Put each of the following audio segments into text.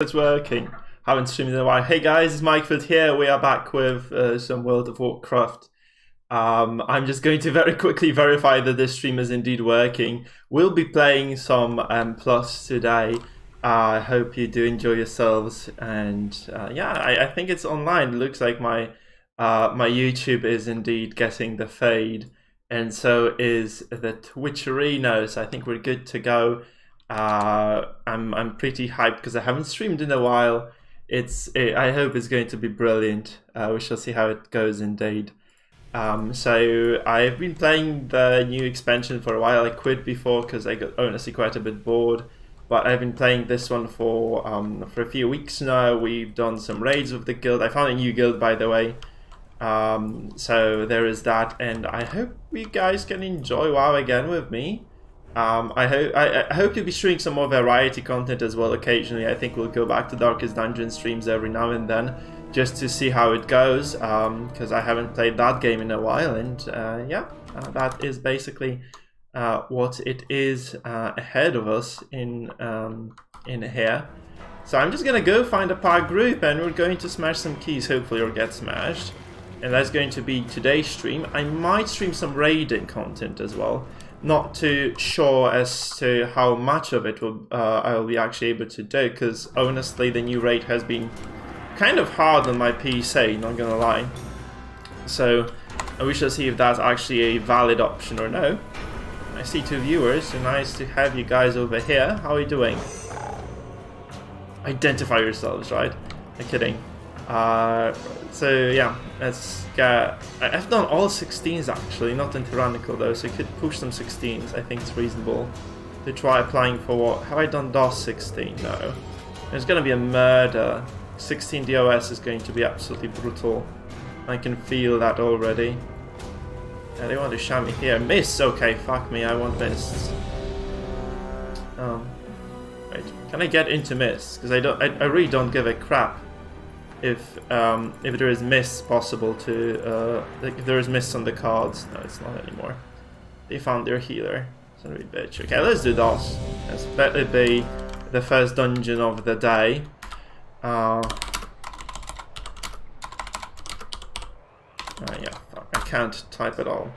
It's working. Haven't streamed in a while. Hey guys, it's Mikefield here. We are back with some World of Warcraft. I'm just going to very quickly verify that this stream is indeed working. We'll be playing some Plus today. I hope you do enjoy yourselves. And yeah, I think it's online. It looks like my YouTube is indeed getting the fade, and so is the Twitcherino. So I think we're good to go. I'm pretty hyped because I haven't streamed in a while. I hope it's going to be brilliant. We shall see how it goes indeed. So I've been playing the new expansion for a while. I quit before because I got honestly quite a bit bored, but I've been playing this one for a few weeks now. We've done some raids with the guild. I found a new guild, by the way. So there is that, and I hope you guys can enjoy WoW again with me. I hope you'll be streaming some more variety content as well occasionally. I think we'll go back to Darkest Dungeon streams every now and then, just to see how it goes, because I haven't played that game in a while, and yeah, that is basically what it is ahead of us in here. So I'm just gonna go find a park group, and we're going to smash some keys, hopefully, or get smashed. And that's going to be today's stream. I might stream some raiding content as well. Not too sure as to how much of it I'll be actually able to do, because honestly the new raid has been kind of hard on my PC, not gonna lie. So we shall see if that's actually a valid option or no. I see 2 viewers, so nice to have you guys over here. How are you doing? Identify yourselves, right? I'm kidding. So yeah, let's get... I've done all 16s actually, not in Tyrannical though, so you could push some 16s. I think it's reasonable to try applying for what... Have I done DOS 16? No. There's gonna be a murder. 16 DOS is going to be absolutely brutal. I can feel that already. Yeah, they want to sham me here. Miss! Okay, fuck me, I want mists. Wait, can I get into mists? Because I really don't give a crap if there is mists possible to if there is mists on the cards. No, it's not anymore. They found their healer. Son of a bitch. Okay, let's do DOS. Let's better be the first dungeon of the day. Yeah, fuck, I can't type at all.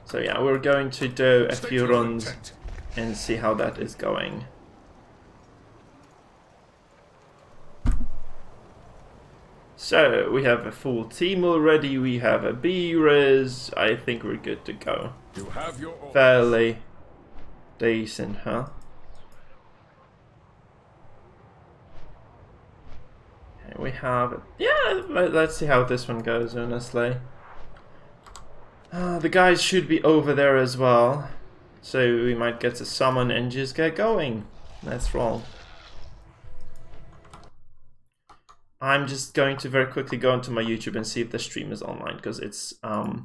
So yeah, we're going to do a few runs and see how that is going. So, we have a full team already, we have a B-res, I think we're good to go. You have your fairly decent, huh? Okay, we have... Yeah, let's see how this one goes, honestly. The guys should be over there as well, so we might get to summon and just get going. Let's roll. I'm just going to very quickly go into my YouTube and see if the stream is online, because it's yeah,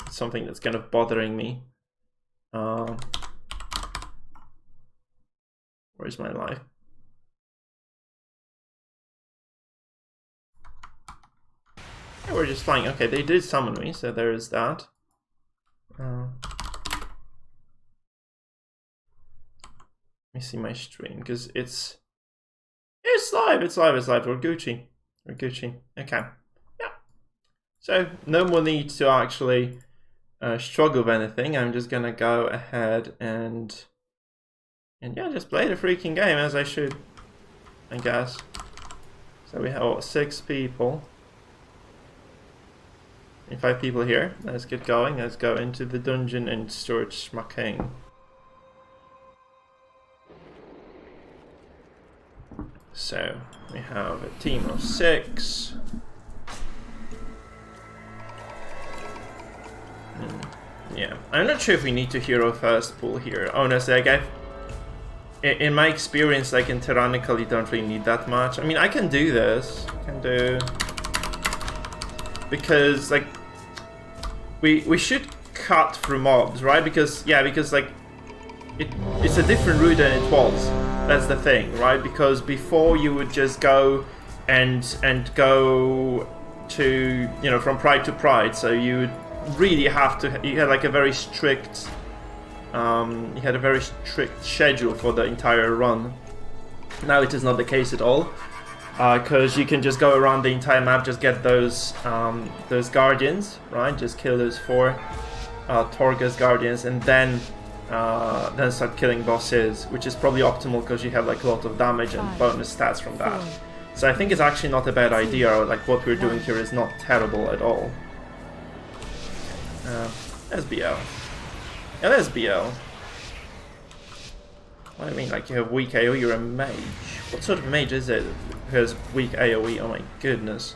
it's something that's kind of bothering me. Where's my life? Yeah, we're just flying. Okay, they did summon me, so there is that. Let me see my stream, because it's live, it's live. We're Gucci. Okay. Yeah. So, no more need to actually struggle with anything. I'm just gonna go ahead and yeah, just play the freaking game as I should, I guess. So we have, what, 6 people. 5 people here. Let's get going. Let's go into the dungeon and start smacking. So, we have a team of 6. Yeah, I'm not sure if we need to hero first pull here. Honestly, like in my experience, like in Tyrannical, you don't really need that much. I mean, I can do this. Because, like, we should cut through mobs, right? Because like, it's a different route than it was. That's the thing, right? Because before you would just go and go to, you know, from pride to pride. So you would really have to, you had like a very strict he had a very strict schedule for the entire run. Now it is not the case at all, because you can just go around the entire map, just get those guardians, right? Just kill those 4 Torghast guardians, and then start killing bosses, which is probably optimal because you have like a lot of damage and bonus stats from that. So I think it's actually not a bad idea. Like what we're doing here is not terrible at all. SBL. Yeah, SBL. What do I mean? Like you have weak AoE, you're a mage. What sort of mage is it who has weak AoE? Oh my goodness.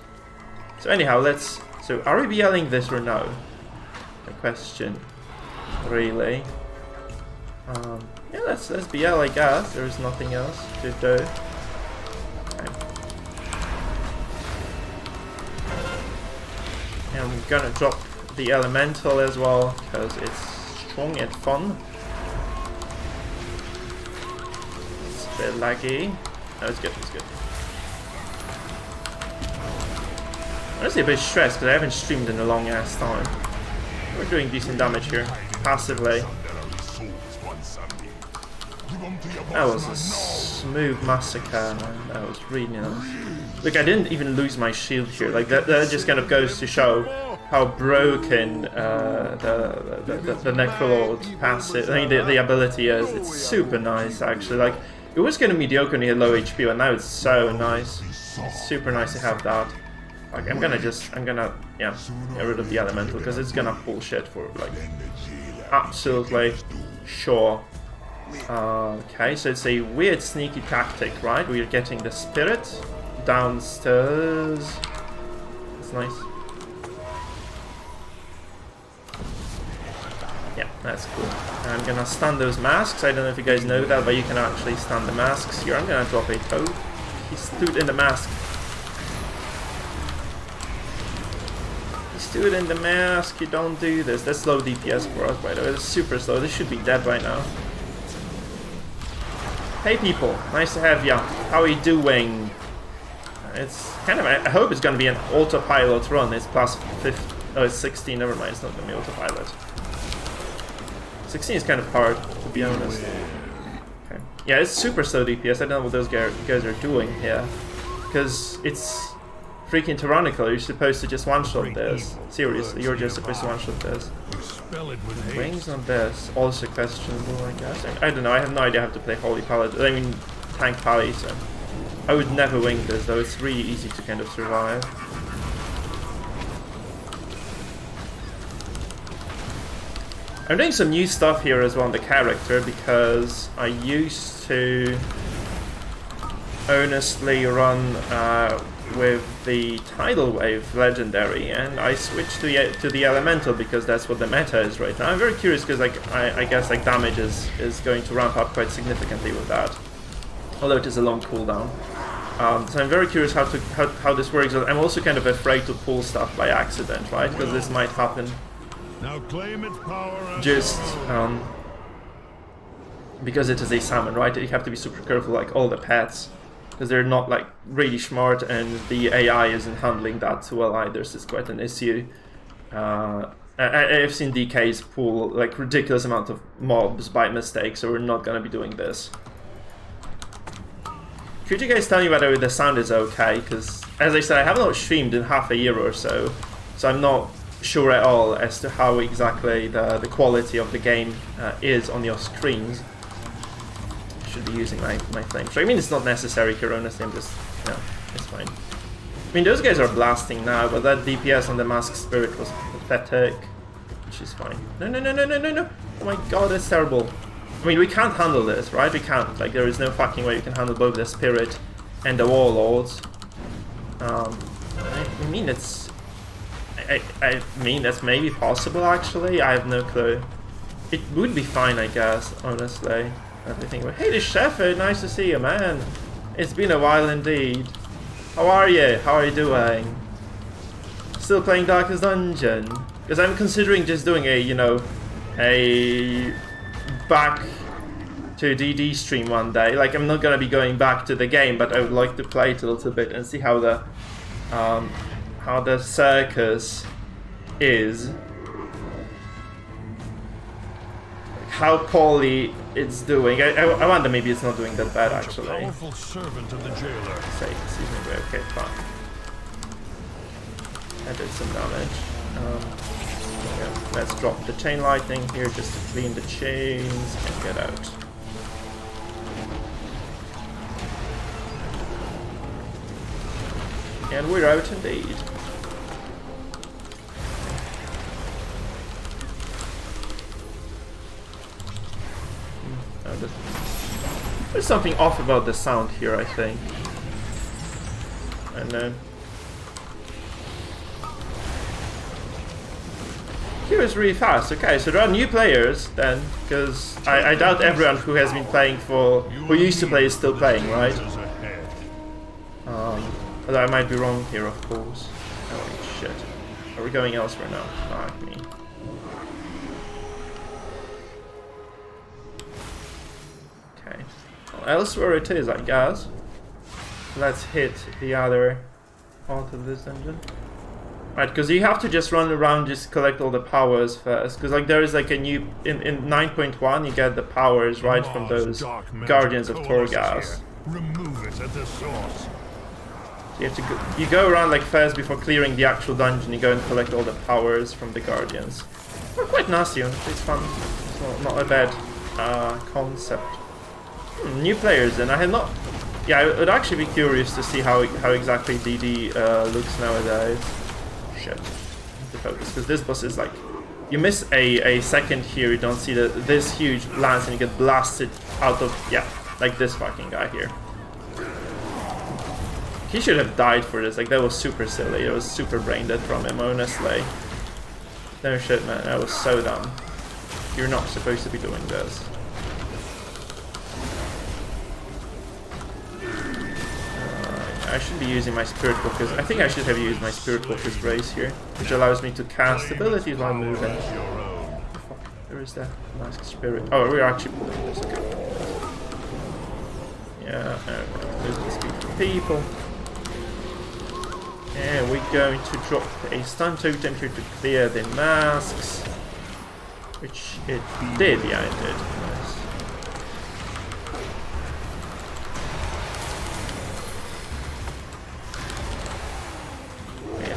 So anyhow, so are we BLing this or no? A question. Really? Yeah, let's BL, I guess. There's nothing else to do. Okay. And I'm gonna drop the elemental as well because it's strong and fun. It's a bit laggy. No, it's good, it's good. I'm honestly a bit stressed because I haven't streamed in a long ass time. We're doing decent damage here, passively. That was a smooth massacre, man. That was really nice. Look, I didn't even lose my shield here. Like that just kind of goes to show how broken the Necrolord passive, I mean, the ability is. It's super nice, actually. Like it was kind of mediocre when you had low HP, but now it's so nice. It's super nice to have that. Like I'm gonna yeah, get rid of the elemental because it's gonna pull shit for like absolutely sure. Okay, so it's a weird sneaky tactic, right? We're getting the spirit downstairs. That's nice. Yeah, that's cool. I'm gonna stun those masks. I don't know if you guys know that, but you can actually stun the masks here. I'm gonna drop a toad. He stood in the mask. He stood in the mask. You don't do this. That's low DPS for us, by the way. It's super slow. This should be dead by now. Hey people, nice to have ya. How are you doing? It's kind of, I hope it's going to be an autopilot run. It's plus 50, oh it's 16, never mind, it's not going to be autopilot. 16 is kind of hard, to be honest. Okay. Yeah, it's super slow DPS, I don't know what those guys are doing here. Because it's freaking Tyrannical, you're supposed to just one-shot this. Seriously, you're just supposed to one-shot this. Wings on this, also questionable, I guess. I don't know, I have no idea how to play Holy Paladin, I mean Tank Pally, so I would never wing this though, it's really easy to kind of survive. I'm doing some new stuff here as well on the character because I used to honestly run with the Tidal Wave Legendary, and I switched to the Elemental because that's what the meta is right now. I'm very curious because like I guess like damage is going to ramp up quite significantly with that, although it is a long cooldown. So I'm very curious how this works. I'm also kind of afraid to pull stuff by accident, right? Because this might happen. Now claim its power Just because it is a summon, right? You have to be super careful, like all the pets. Because they're not like really smart and the AI isn't handling that so well either, so it's quite an issue. I've seen DKs pull like ridiculous amount of mobs by mistake, so we're not gonna be doing this. Could you guys tell me whether the sound is okay? Because as I said, I have not streamed in half a year or so, so I'm not sure at all as to how exactly the quality of the game is on your screens. Should be using my flamethrower. I mean, it's not necessary here, honestly. I'm just, no, it's fine. I mean, those guys are blasting now, but that DPS on the Masked Spirit was pathetic, which is fine. No, no, no, no, no, no, no! Oh my god, that's terrible. I mean, we can't handle this, right? We can't. Like, there is no fucking way you can handle both the Spirit and the Warlords. I mean, it's... I mean, that's maybe possible, actually. I have no clue. It would be fine, I guess, honestly. Everything. Hey, the Shepherd, nice to see you, man. It's been a while indeed. How are you? How are you doing? Still playing Darkest Dungeon? Because I'm considering just doing a, you know, a back to DD stream one day. Like, I'm not gonna be going back to the game, but I would like to play it a little bit and see how the circus is. how poorly it's doing. I wonder maybe it's not doing that bad actually. Powerful servant of the jailer. Say, okay, fine. I did some damage. Yeah, let's drop the chain lightning here just to clean the chains and get out. And we're out indeed. There's something off about the sound here, I think. And then here is really fast. Okay, so there are new players then, because I doubt everyone who has been playing who used to play is still playing, right? Although I might be wrong here, of course. Oh shit. Are we going elsewhere now? Fuck me. Okay. Well, elsewhere it is, I guess. Let's hit the other part of this dungeon. Right, because you have to just run around, just collect all the powers first. Because like there is like a new in 9.1 you get the powers right from those Guardians of Torghast. Remove it at the source. You have to go around like first before clearing the actual dungeon. You go and collect all the powers from the Guardians. They're quite nasty, honestly. It's fun. It's not a bad concept. New players, and I had not. Yeah, I would actually be curious to see how exactly DD looks nowadays. Shit, to focus because this boss is like, you miss a second here, you don't see this huge lance, and you get blasted out of like this fucking guy here. He should have died for this. Like that was super silly. It was super brain dead from him, honestly. No shit, man. That was so dumb. You're not supposed to be doing this. I should be using my Spirit Walker's. I think I should have used my Spirit Walker's Grace here, which allows me to cast abilities while moving. Where is that nice spirit? Oh, we're actually pulling this. Okay. Yeah, movement speed for people. And we're going to drop a stun totem here to clear the masks, which it did. Yeah, it did. Nice.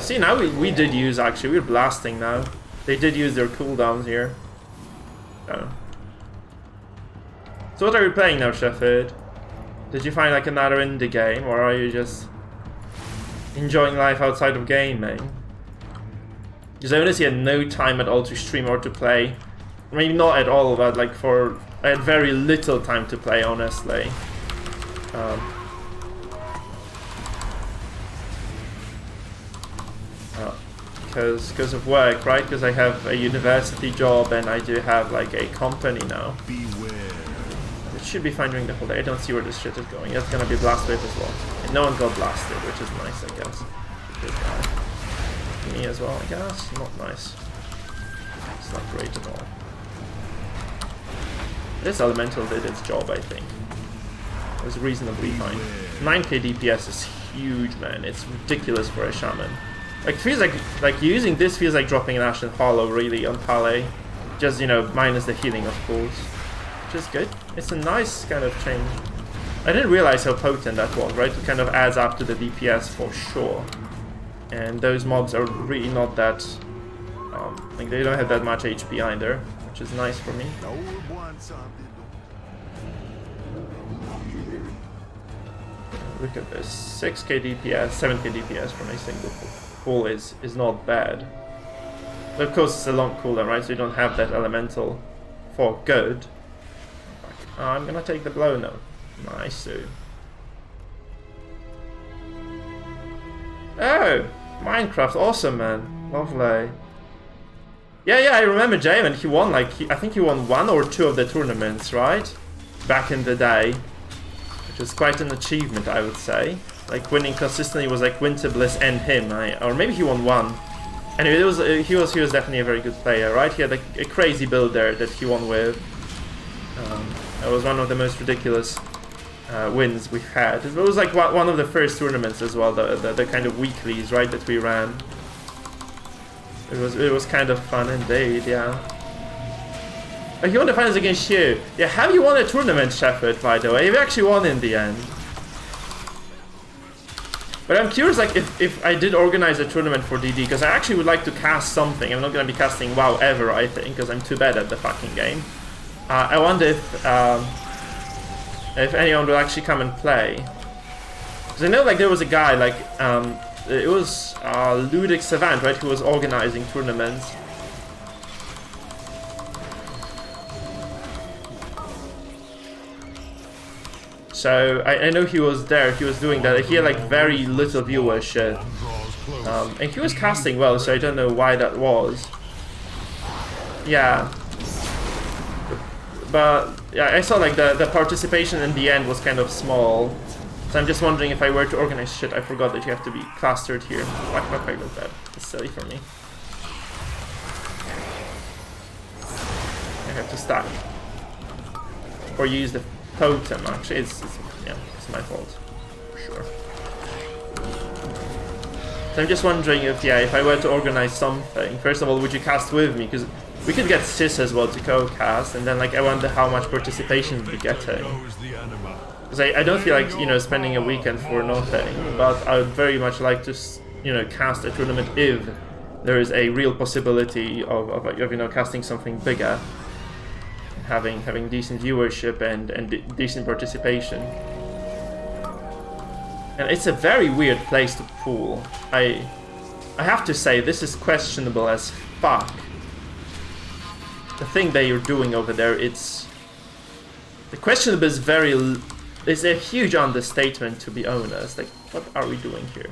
See, now we did use, actually, we're blasting now. They did use their cooldowns here. Oh. So what are you playing now, Shepard? Did you find like another indie game, or are you just enjoying life outside of gaming? Because I honestly had no time at all to stream or to play. I mean, not at all, but like I had very little time to play, honestly. Because of work, right? Because I have a university job and I do have like a company now. Beware. It should be fine during the whole day. I don't see where this shit is going. It's gonna be blast wave as well. And no one got blasted, which is nice, I guess. Good guy. Me as well, I guess. Not nice. It's not great at all. This elemental did its job, I think. It was reasonably fine. 9k DPS is huge, man. It's ridiculous for a shaman. Like, feels like using this feels like dropping an Ashen Hollow, really, on Palais. Just, you know, minus the healing, of course. Which is good. It's a nice kind of change. I didn't realize how potent that was, right? It kind of adds up to the DPS for sure. And those mobs are really not that... like, they don't have that much HP either, which is nice for me. Look at this. 6k DPS, 7k DPS from a single pull is not bad. But of course it's a long cooldown, right? So you don't have that elemental for good. I'm gonna take the blow now. Nice dude. Oh! Minecraft, awesome, man. Lovely. Yeah, I remember Jamin. He won like, I think he won 1 or 2 of the tournaments, right? Back in the day. Which is quite an achievement, I would say. Like, winning consistently was like Winter Bliss and him, or maybe he won 1. Anyway, he was definitely a very good player, right? He had a crazy build there that he won with. It was one of the most ridiculous wins we've had. It was like one of the first tournaments as well, the kind of weeklies, right, that we ran. It was kind of fun indeed, yeah. Oh, he won the finals against you. Yeah, have you won a tournament, Shepard, by the way? Have you actually won in the end? But I'm curious, like, if I did organize a tournament for DD, because I actually would like to cast something. I'm not going to be casting WoW ever, I think, because I'm too bad at the fucking game. I wonder if anyone will actually come and play. Because I know, like, there was a guy, like, it was Ludic Savant, right, who was organizing tournaments. So I know he was there, he was doing that. He had like very little viewership. And he was casting well, so I don't know why that was. Yeah. But yeah, I saw like the participation in the end was kind of small. So I'm just wondering if I were to organize shit. I forgot that you have to be clustered here. Why can't I look that? It's silly for me. I have to stack. Or use the totem, actually. It's my fault. For sure. So I'm just wondering if I were to organize something. First of all, would you cast with me? Because we could get Sis as well to co-cast, and then like I wonder how much participation we'd be getting. Because I don't feel like, you know, spending a weekend for nothing, but I would very much like to, you know, cast a tournament if there is a real possibility of you know, casting something bigger. Having decent viewership and decent participation. And it's a very weird place to pool. I have to say, this is questionable as fuck. The thing that you're doing over there, the questionable is a huge understatement, to be honest. Like, what are we doing here?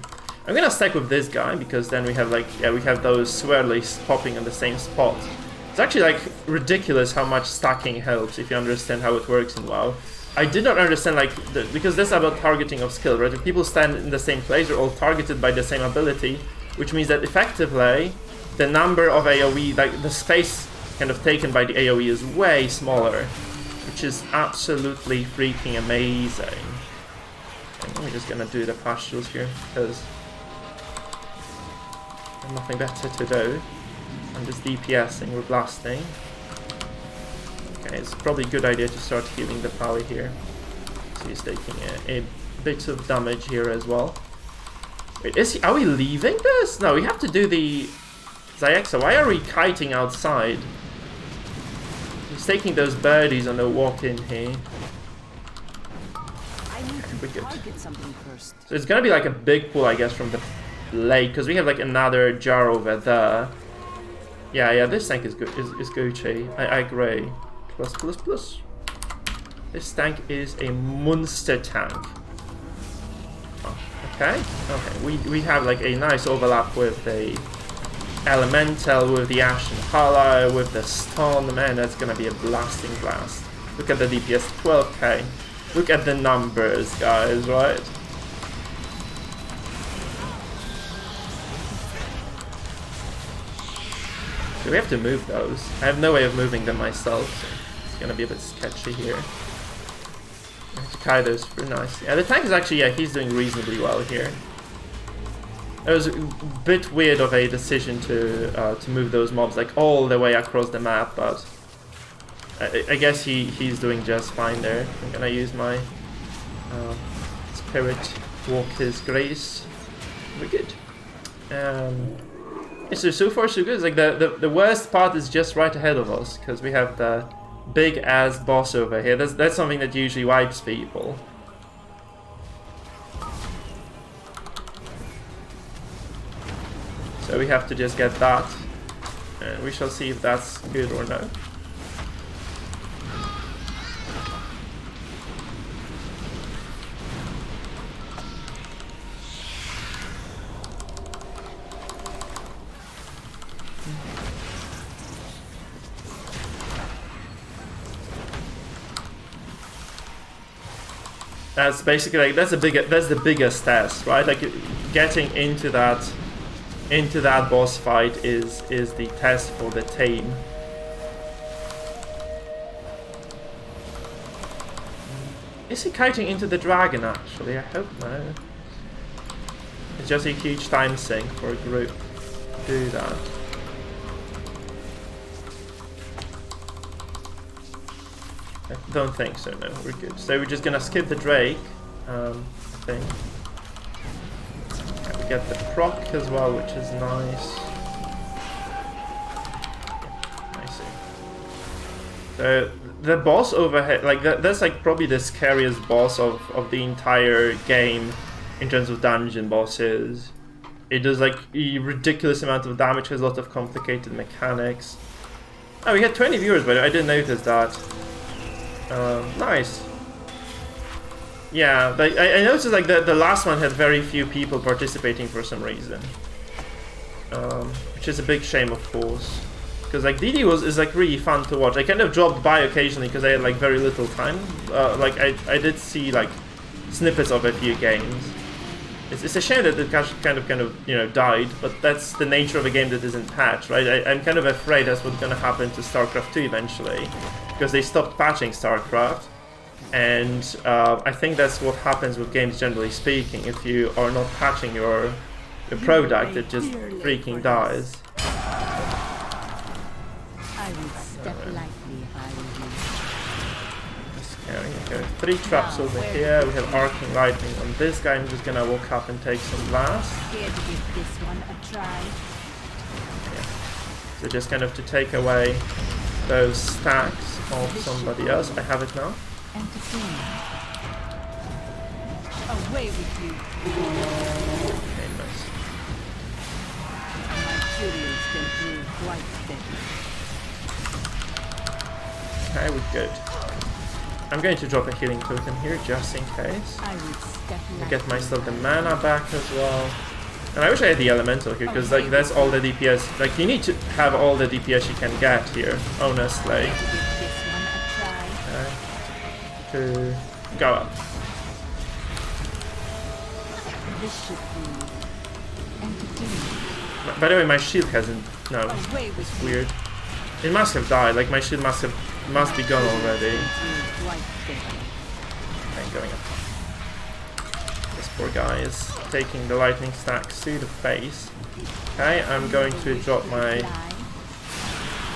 I'm gonna stack with this guy, because then we have like, we have those swirlies popping on the same spot. It's actually like ridiculous how much stacking helps if you understand how it works in WoW. I did not understand, like, because that's about targeting of skill, right? If people stand in the same place, they're all targeted by the same ability, which means that effectively the number of AoE, like the space kind of taken by the AoE is way smaller, which is absolutely freaking amazing. And I'm just gonna do the pustules here, because there's nothing better to do. I'm just DPSing, we're blasting. Okay, it's probably a good idea to start healing the pally here. So he's taking a bit of damage here as well. Wait, are we leaving this? No, we have to do the Zayaxa. Why are we kiting outside? He's taking those birdies on the walk in here. We're good. So it's gonna be like a big pool, I guess, from the lake, because we have like another jar over there. Yeah, this tank is good. Is Gucci. I agree. Plus. This tank is a monster tank. Oh, okay. We have like a nice overlap with the Elemental, with the Ashen Hollow, with the Stun. Man, that's gonna be a blasting blast. Look at the DPS, 12k. Look at the numbers, guys, right? Do we have to move those? I have no way of moving them myself, so it's gonna be a bit sketchy here. I have to kite those through nice. Yeah, the tank is actually, he's doing reasonably well here. It was a bit weird of a decision to move those mobs like all the way across the map, but I guess he's doing just fine there. I'm gonna use my Spirit Walker's Grace. We're good. So far so good. It's like the worst part is just right ahead of us, because we have the big ass boss over here. That's something that usually wipes people. So we have to just get that, and we shall see if that's good or no. That's basically like that's the biggest test, right? Like getting into that boss fight is the test for the team. Is he kiting into the dragon actually? I hope no. It's just a huge time sink for a group to do that. I don't think so, no, we're good. So we're just gonna skip the Drake, I think. And we get the proc as well, which is nice. I see. So the boss overhead, like that's like probably the scariest boss of the entire game in terms of dungeon bosses. It does like a ridiculous amount of damage, has a lot of complicated mechanics. Oh, we had 20 viewers, but I didn't notice that. Nice. Yeah, like, I noticed like the last one had very few people participating for some reason, which is a big shame, of course, because like DD is like really fun to watch. I kind of dropped by occasionally because I had like very little time. Like I did see like snippets of a few games. It's a shame that it kind of you know died, but that's the nature of a game that isn't patched, right? I'm kind of afraid that's what's gonna happen to StarCraft 2 eventually, because they stopped patching StarCraft, and I think that's what happens with games generally speaking. If you are not patching your product, it just freaking dies. I would step lightly if I were you. Okay, 3 traps over here. We have arcing lightning on this guy. I'm just gonna walk up and take some blast. Here to give this one a try. Yeah. So just kind of to take away those stacks of somebody else. I have it now. Entertain. Away with you. Okay, nice. My curios can prove quite steady. Okay, we're good. I'm going to drop a healing token here just in case. I would step I get myself the mana back as well. And I wish I had the elemental here, because like that's all the DPS. Like you need to have all the DPS you can get here, honestly. To go up. This should be entertaining. By the way, my shield hasn't. No, it's weird. It must have died. Like my shield must be gone already. Okay, going up. This poor guy is taking the lightning stacks to the face. Okay, I'm going to drop my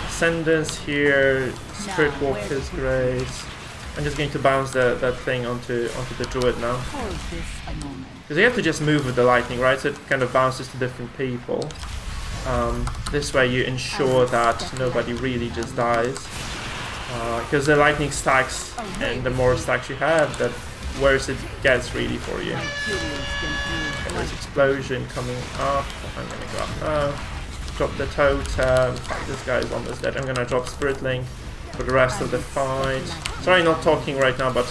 Ascendance here. Spirit Walker's Grace. I'm just going to bounce that thing onto the druid now. Because you have to just move with the lightning, right? So it kind of bounces to different people. This way you ensure that nobody really just dies. Because the lightning stacks, and the more stacks you have, the worse it gets really for you. Okay, there's explosion coming up. I'm gonna go up now. Drop the totem. This guy is almost dead. I'm gonna drop Spirit Link for the rest of the fight. Sorry, not talking right now, but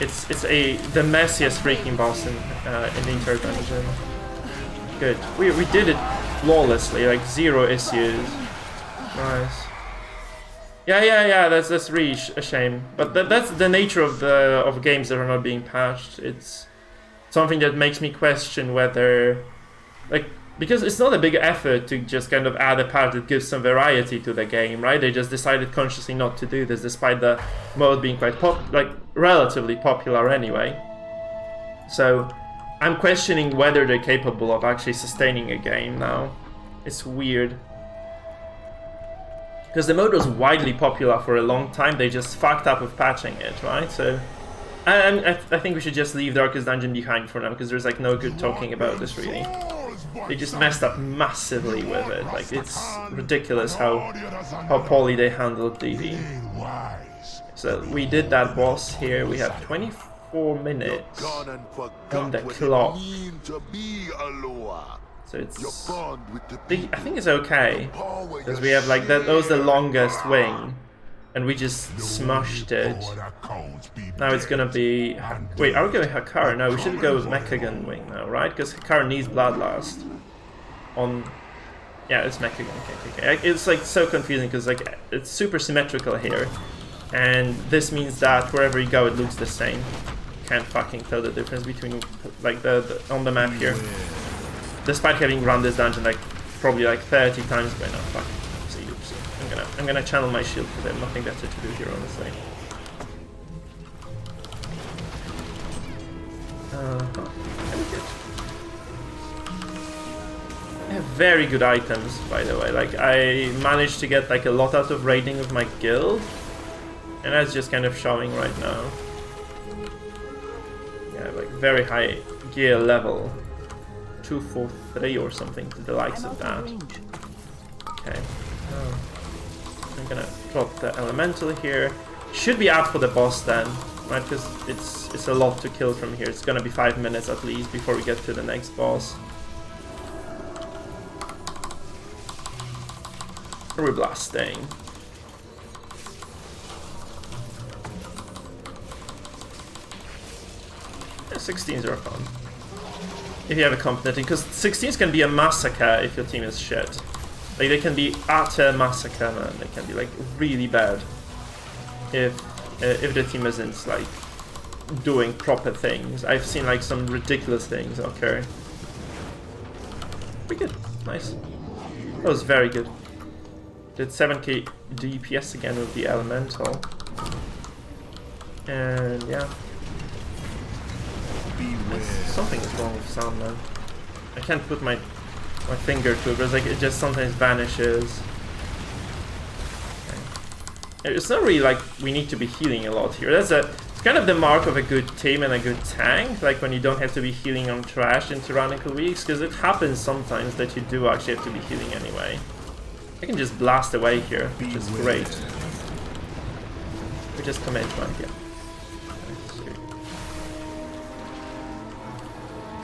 it's the messiest freaking boss in the entire dungeon. Good. We did it flawlessly, like 0 issues. Nice. Yeah. That's really a shame. But that's the nature of games that are not being patched. It's something that makes me question whether, like, because it's not a big effort to just kind of add a patch that gives some variety to the game, right? They just decided consciously not to do this, despite the mode being quite relatively popular anyway. So I'm questioning whether they're capable of actually sustaining a game now. It's weird. Because the mode was widely popular for a long time, they just fucked up with patching it, right? So I think we should just leave Darkest Dungeon behind for now, because there's like no good talking about this really. They just messed up massively with it. Like it's ridiculous how poorly they handled DD. So we did that boss here. We have 24 minutes on the clock. So it's I think it's okay, because we have like that was the longest wing, and we just smushed it. Now it's gonna be, wait, are we going Hakar? No, we should go with Mechagon wing now, right? Because Hakar needs Bloodlust. Yeah, it's Mechagon. Okay. It's like so confusing because like it's super symmetrical here, and this means that wherever you go it looks the same. Can't fucking tell the difference between like the on the map here. Despite having run this dungeon like probably like 30 times by now. Fuck. See. I'm gonna channel my shield because I have nothing better to do here, honestly. Very good. I have very good items, by the way. Like I managed to get like a lot out of raiding with my guild. And that's just kind of showing right now. Yeah, like very high gear level. 243 or something to the likes of that. Okay. I'm gonna drop the elemental here. Should be out for the boss then, right? Because it's a lot to kill from here. It's gonna be 5 minutes at least before we get to the next boss. Reblasting. 16s are fun. If you have a competent team, because 16s can be a massacre if your team is shit. Like they can be utter massacre, man. They can be like really bad if the team isn't like doing proper things. I've seen like some ridiculous things occur. Pretty good, nice. That was very good. Did 7k DPS again with the elemental, and yeah. Something is wrong with sound, man. I can't put my finger to it, but it's like it just sometimes vanishes. Okay. It's not really like we need to be healing a lot here. It's kind of the mark of a good team and a good tank, like when you don't have to be healing on trash in Tyrannical weeks, because it happens sometimes that you do actually have to be healing anyway. I can just blast away here, which is great. We just come in right here.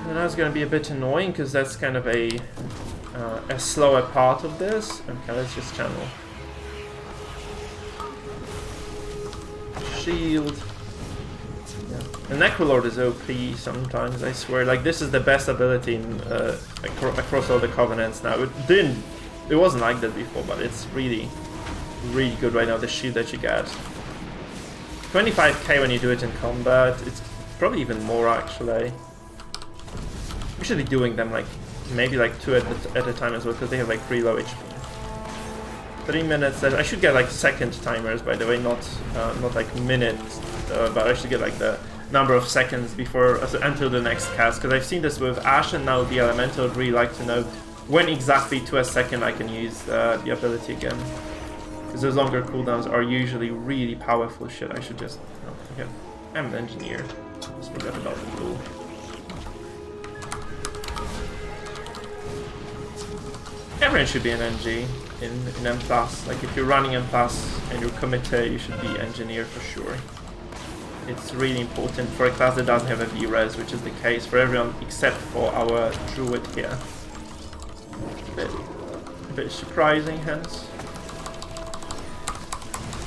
And that's going to be a bit annoying because that's kind of a slower part of this. Okay, let's just channel. Shield. Yeah. The Necrolord is OP sometimes, I swear. Like this is the best ability in, across all the Covenants now. It wasn't like that before, but it's really, really good right now. The shield that you get. 25k when you do it in combat. It's probably even more actually. We should be doing them like maybe like 2 at a time as well, because they have like 3 low HP. 3 minutes. I should get like second timers, by the way, not like minutes, but I should get like the number of seconds before until the next cast, because I've seen this with Ash and now the Elemental. I'd really like to know when exactly to a second I can use the ability again, because those longer cooldowns are usually really powerful shit. I should just okay. I'm an engineer. Just forgot about the rule. Everyone should be an NG in M+. Like if you're running M+, and you're committed, you should be engineer for sure. It's really important for a class that doesn't have a V-Res, which is the case for everyone except for our druid here. A bit surprising, hence.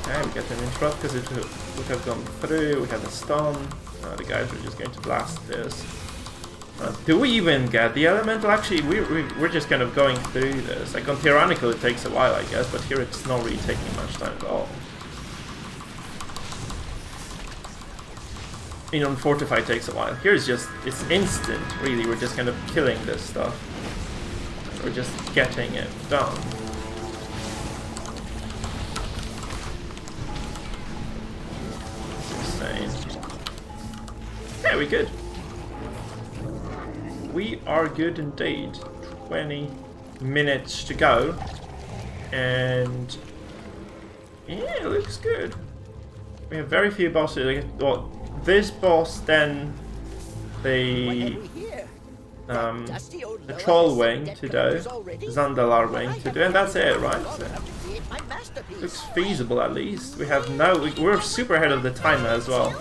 Okay, we get an interrupt because it would have gone through. We have a stun. The guys are just going to blast this. Do we even get the elemental? Actually, we're just kind of going through this. Like on Tyrannical it takes a while, I guess, but here it's not really taking much time at all. You know, on Fortify it takes a while. Here it's instant, really. We're just kind of killing this stuff. We're just getting it done. It's insane. Yeah, we're good. We are good indeed. 20 minutes to go. And yeah, it looks good. We have very few bosses. Well, this boss, then the Troll Wing to do, Zandalar Wing to do, and that's it, right? So, looks feasible at least. We have we're super ahead of the timer as well,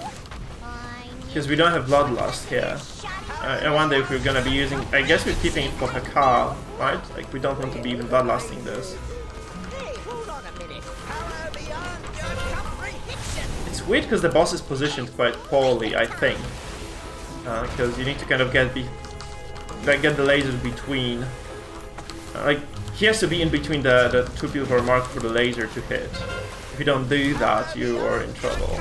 because we don't have Bloodlust here. I wonder if we're gonna be using. I guess we're keeping it for Hakar, right? Like we don't want to be even bloodlusting this. It's weird because the boss is positioned quite poorly, I think, because you need to kind of get the lasers between. Like he has to be in between the 2 people who are marked for the laser to hit. If you don't do that, you are in trouble.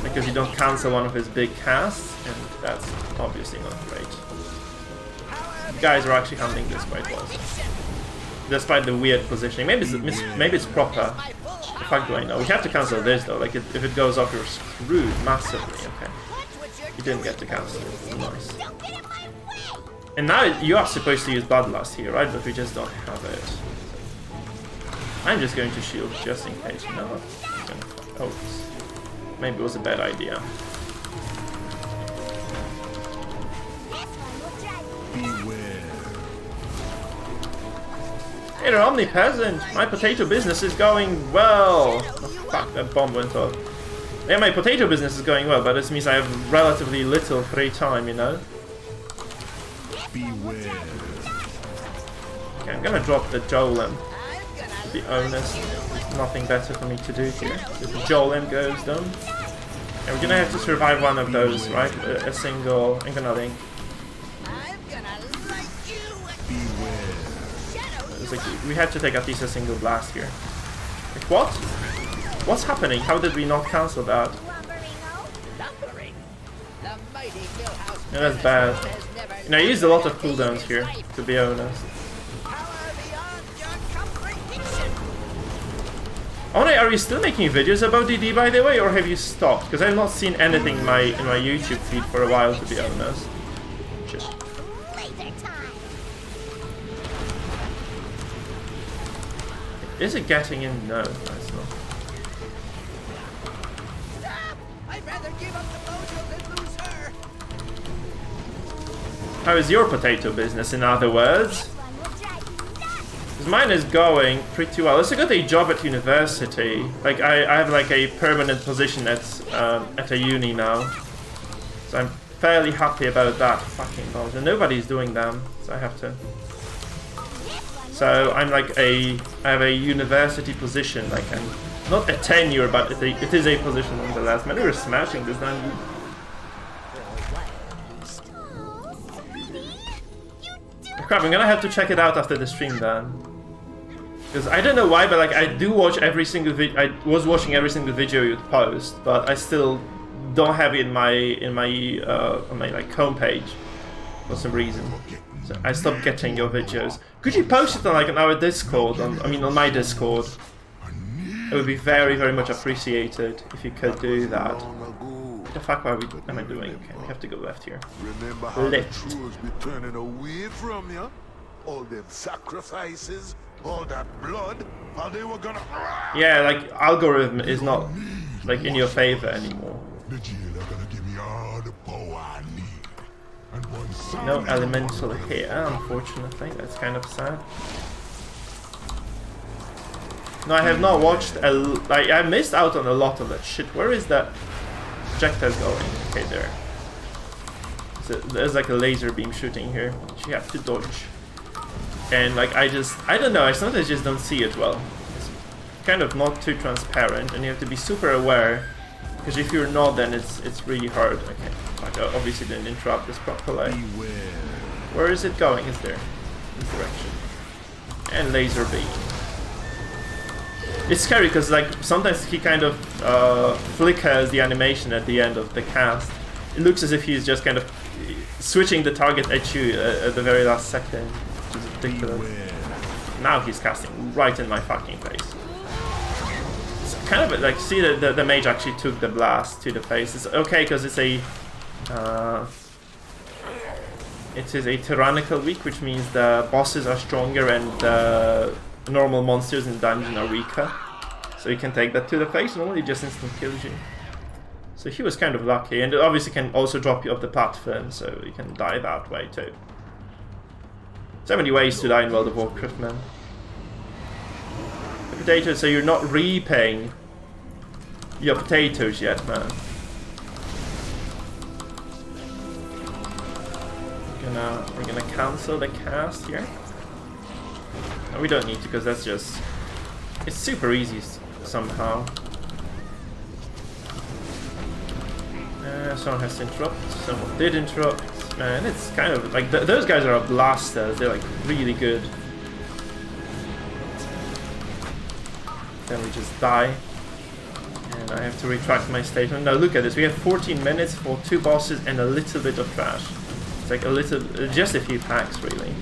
Because you don't cancel one of his big casts, and that's obviously not great. You guys are actually handling this quite well, so. Despite the weird positioning. Maybe it's proper. The fuck do I know? We have to cancel this though. Like if it goes off, you're screwed massively. Okay, you didn't get to cancel it. Nice. And now you are supposed to use Bloodlust here, right? But we just don't have it. I'm just going to shield just in case. You know what? I'm gonna fuck Oops. Maybe it was a bad idea. Hey there, Omnipeasant! My potato business is going well! Oh, fuck, that bomb went off. Yeah, my potato business is going well, but this means I have relatively little free time, you know? Beware. Okay, I'm gonna drop the Golem. To be honest, there's nothing better for me to do here. If the Golem goes down, and we're gonna have to survive one of those, right? A single. I'm gonna link. It's like we had to take at least a single blast here. Like what? What's happening? How did we not cancel that? Yeah, that's bad. You know, I used a lot of cooldowns here, to be honest. Oh, are you still making videos about DD, by the way, or have you stopped? Because I've not seen anything in my YouTube feed for a while, to be honest. Shit. Is it getting in? No, it's not. I'd rather give up the mojo than lose her. How is your potato business, in other words? Because mine is going pretty well. It's a good job at university. Like I have like a permanent position at a uni now, so I'm fairly happy about that. Fucking bombs, and nobody's doing them, so I have to. So I'm like I have a university position, like I'm not a tenure, but it is a position nonetheless. Man, we were smashing this now. Crap, I'm gonna have to check it out after the stream then. Because I don't know why, but like I do watch every single video. I was watching every single video you'd post, but I still don't have it in my on my like homepage for some reason. So I stopped getting your videos. Could you post it on like on our Discord? On my Discord. It would be very, very much appreciated if you could do that. What the fuck am I doing? Okay, we have to go left here. Remember how the Jews be turning away from you? All them sacrifices, all that blood, how they were gonna... Yeah, like algorithm is not like in your favor anymore. The jailer gonna give me all the power I need. And one No elemental here, unfortunately. That's kind of sad. No, I have not watched like I missed out on a lot of that shit. Where is that projectile going? Okay, there. So there's like a laser beam shooting here, which you have to dodge. And like I don't know, I sometimes just don't see it well. It's kind of not too transparent, and you have to be super aware. Because if you're not, then it's really hard. Okay, like I obviously didn't interrupt this properly. Where is it going? Is there this direction? And laser beam. It's scary because like sometimes he kind of flickers the animation at the end of the cast. It looks as if he's just kind of switching the target at you at the very last second, which is ridiculous. Now he's casting right in my fucking face. It's kind of like, see the mage actually took the blast to the face. It's okay because it's a it is a Tyrannical week, which means the bosses are stronger and the normal monsters in dungeon are weaker. So you can take that to the face, normally it just instant kills you. So he was kind of lucky, and it obviously can also drop you off the platform, so you can die that way too. So many ways to die in World of Warcraft, man. The potatoes, so you're not reaping your potatoes yet, man. We're gonna cancel the cast here. No, we don't need to, because that's just... It's super easy somehow. Someone has to interrupt. Someone did interrupt. Man, it's kind of like those guys are blasters. They're like really good. Then we just die. And I have to retract my statement. Now look at this. We have 14 minutes for 2 bosses and a little bit of trash. It's like a little, just a few packs really.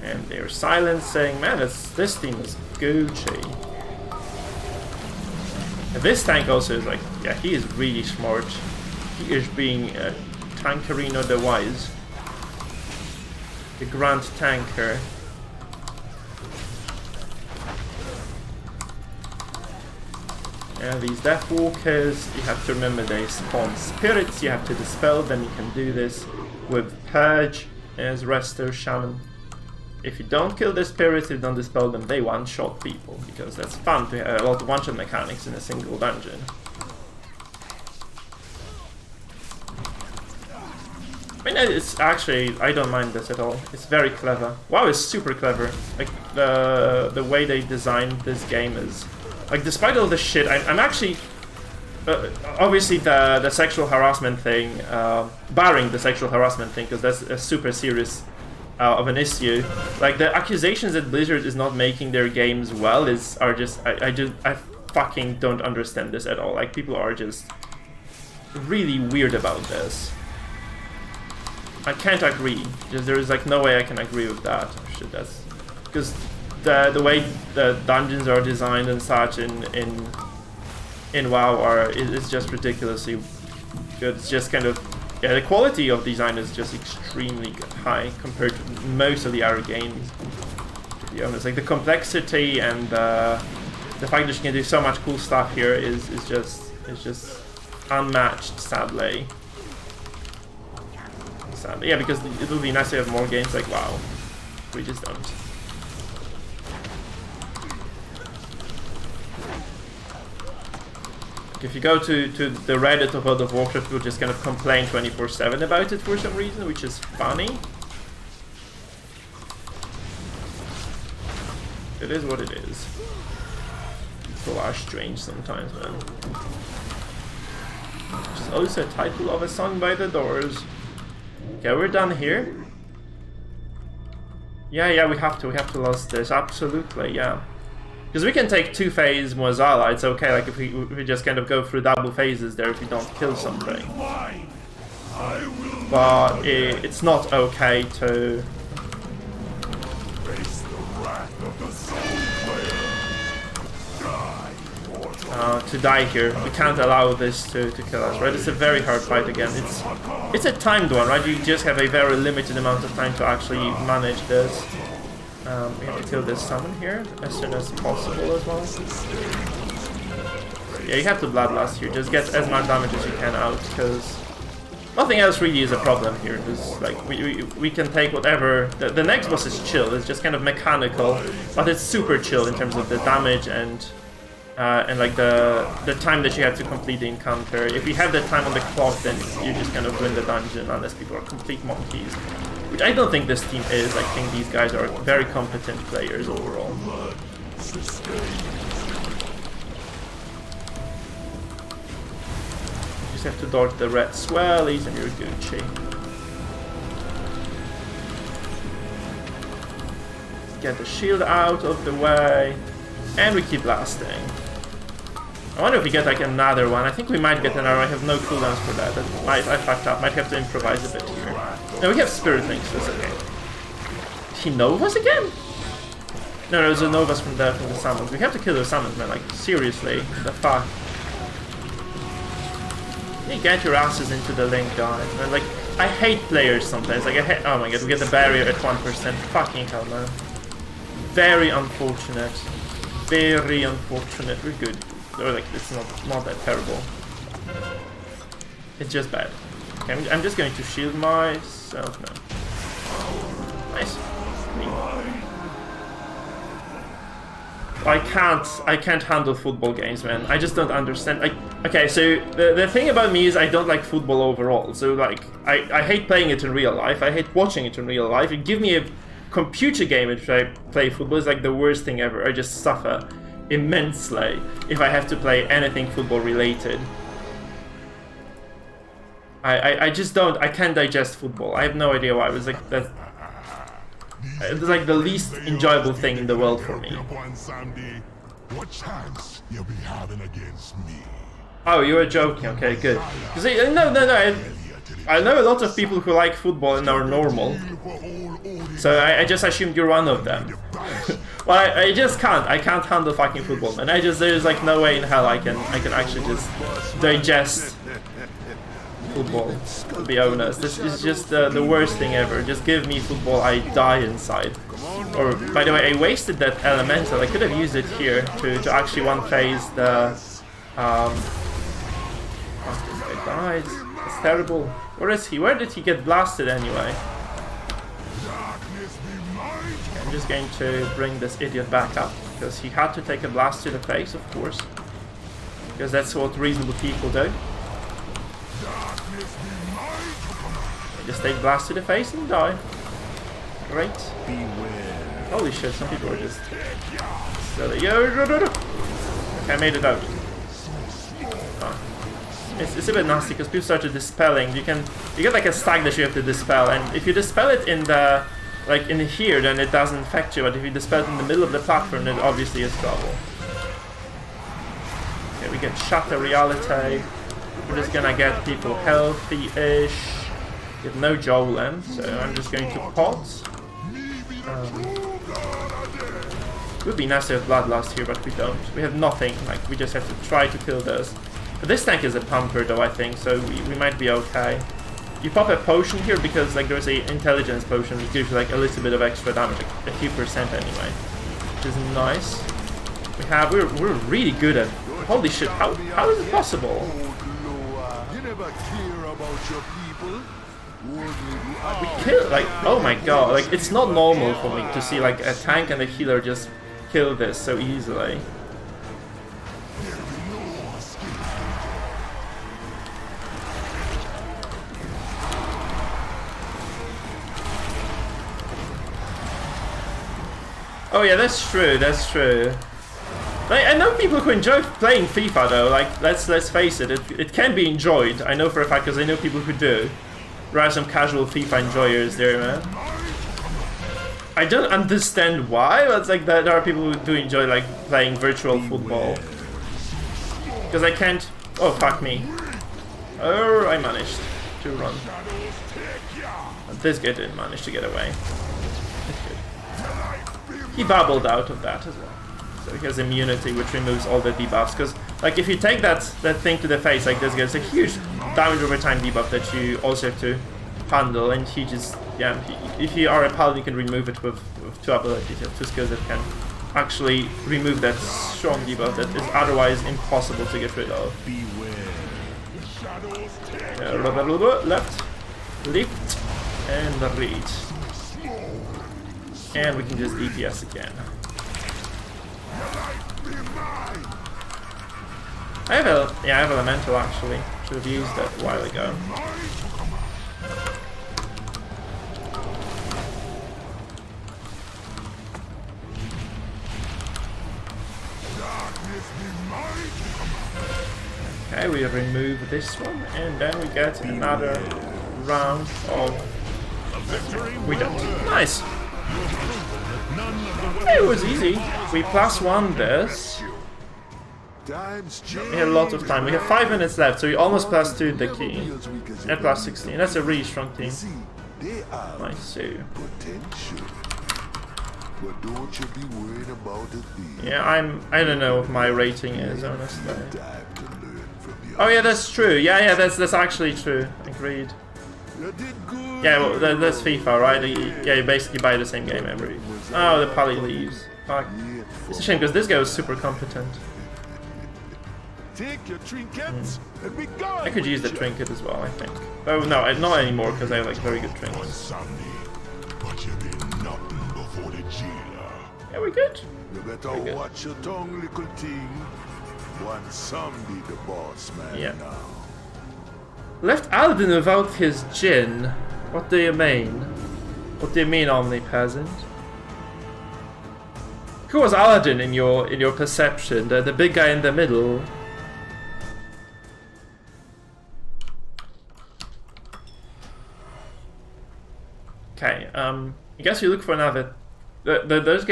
And they're silencing. Man, this team is Gucci. And this tank also is like, yeah, he is really smart. He is being Tankerino the Wise. The Grand Tanker. And these Death Walkers, you have to remember they spawn spirits, you have to dispel them. You can do this with Purge as Resto Shaman. If you don't kill the spirits, if you don't dispel them, they one-shot people, because that's fun to have a lot of one-shot mechanics in a single dungeon. I mean, it's actually, I don't mind this at all. It's very clever. WoW is super clever. Like, the way they designed this game is... Like, despite all the shit, I'm actually... obviously the sexual harassment thing, barring the sexual harassment thing, because that's a super serious of an issue. Like, the accusations that Blizzard is not making their games well are just... I fucking don't understand this at all. Like, people are just really weird about this. I can't agree. Just there is like no way I can agree with that. Shit, that's because the way the dungeons are designed and such in WoW is just ridiculously good. It's just kind of the quality of design is just extremely high compared to most of the other games. To be honest, like the complexity and the fact that you can do so much cool stuff here is just unmatched, sadly. Yeah, because it would be nice to have more games like WoW. We just don't. If you go to the Reddit of World of Warcraft, people just kind of complain 24/7 about it for some reason, which is funny. It is what it is. People are strange sometimes, man. Which is also a title of a song by the Doors. Okay, we're done here. Yeah, we have to lose this, absolutely, yeah. Because we can take 2-phase Mozala, it's okay, like if we just kind of go through double phases there if we don't kill something. But it's not okay to... to die here. We can't allow this to kill us, right? It's a very hard fight again. It's a timed one, right? You just have a very limited amount of time to actually manage this. We have to kill this summon here as soon as possible as well. Yeah, you have to Bloodlust here. Just get as much damage as you can out, because nothing else really is a problem here. Because like we can take whatever. The next boss is chill. It's just kind of mechanical, but it's super chill in terms of the damage and like the time that you have to complete the encounter. If you have that time on the clock, then you just kind of win the dungeon unless people are complete monkeys. Which I don't think this team is. I think these guys are very competent players overall. You just have to dodge the red swellies and you're Gucci. Get the shield out of the way. And we keep blasting. I wonder if we get like another one. I think we might get another. I have no cooldowns for that. I fucked up. Might have to improvise a bit here. No, we have Spirit Links. That's okay. He Novas again? No, it's a Novas from the summons. We have to kill those summons, man. Like seriously, the fuck. You get your asses into the link, guys. Man, like I hate players sometimes. Like oh my god, we get the barrier at 1%. Fucking hell, man. Very unfortunate. Very unfortunate. We're good. Or like it's not that terrible. It's just bad. Okay, I'm just going to shield myself now. Nice. I can't handle football games, man. I just don't understand. Okay, so the thing about me is I don't like football overall. So like I hate playing it in real life. I hate watching it in real life. You give me a computer game in which I play football is like the worst thing ever. I just suffer immensely if I have to play anything football related. I just don't. I can't digest football. I have no idea why. It was like that. It's like the least enjoyable thing in the world for me. What chance you'll be having against me? Oh, you were joking. Okay, good. No. I know a lot of people who like football and are normal. So I just assumed you're one of them. Well, I just can't. I can't handle fucking football, man. There's like no way in hell I can actually just digest football, to be honest. This is just the worst thing ever. Just give me football, I die inside. Or, by the way, I wasted that elemental. I could have used it here to actually one-phase Oh, this guy died. It's terrible. Where is he? Where did he get blasted anyway? Okay, I'm just going to bring this idiot back up, because he had to take a blast to the face, of course. Because that's what reasonable people do. They just take blast to the face and die. Great. Holy shit, some people are just... Okay, I made it out. Oh. It's a bit nasty because people started dispelling. You get like a stack that you have to dispel, and if you dispel it in the in here, then it doesn't affect you. But if you dispel it in the middle of the platform, then it obviously is trouble. Okay, we get Shatter Reality. We're just gonna get people healthy-ish. We have no Jolan, so I'm just going to pause. It would be nice to have Bloodlust here, but we don't. We have nothing. Like, we just have to try to kill this. But this tank is a pumper, though, I think, so we might be okay. You pop a potion here because, like, there's a intelligence potion which gives you, like, a little bit of extra damage, like a few percent anyway, which is nice. We're really good at. Holy shit! How is it possible? You never care about your people. We kill, like, oh my god, like, it's not normal for me to see, like, a tank and a healer just kill this so easily. Oh yeah, that's true, that's true. Like, I know people who enjoy playing FIFA though, like, let's face it, it can be enjoyed, I know for a fact, because I know people who do. There are some casual FIFA enjoyers there, man. I don't understand why, but it's like there are people who do enjoy like playing virtual football. Because I can't... Oh, fuck me. Oh, I managed to run. But this guy didn't manage to get away. That's good. He bubbled out of that as well. So he has immunity, which removes all the debuffs. Because, like, if you take that thing to the face, like this guy, it's a huge damage over time debuff that you also have to handle. And he just, yeah, if you are a paladin, you can remove it with two abilities. You have two skills that can actually remove that strong debuff that is otherwise impossible to get rid of. Left, lift, and reach. And we can just DPS again. I have elemental actually. Should have used that a while ago. Okay, we remove this one, and then we get another round of victory. We don't. Nice. It was easy. We +1 this. We have a lot of time. We have 5 minutes left, so we almost +2 the key. And +16. That's a really strong team. Nice too. Yeah, I don't know what my rating is, honestly. Oh yeah, that's true. Yeah, that's actually true. Agreed. Yeah, well, that's FIFA, right? Yeah, you basically buy the same game every... Oh, the pally leaves. Fuck. It's a shame, because this guy was super competent. Take your trinkets and be gone. I could use the trinket as well, I think. Oh, no, not anymore, because I have, like, very good trinkets. Yeah, we're good. You better watch your tongue, little thing. One someday the boss man now. Left Aladdin without his djinn. What do you mean? What do you mean, Omni Peasant? Who was Aladdin in your perception? The big guy in the middle. Okay, I guess we look for another. Those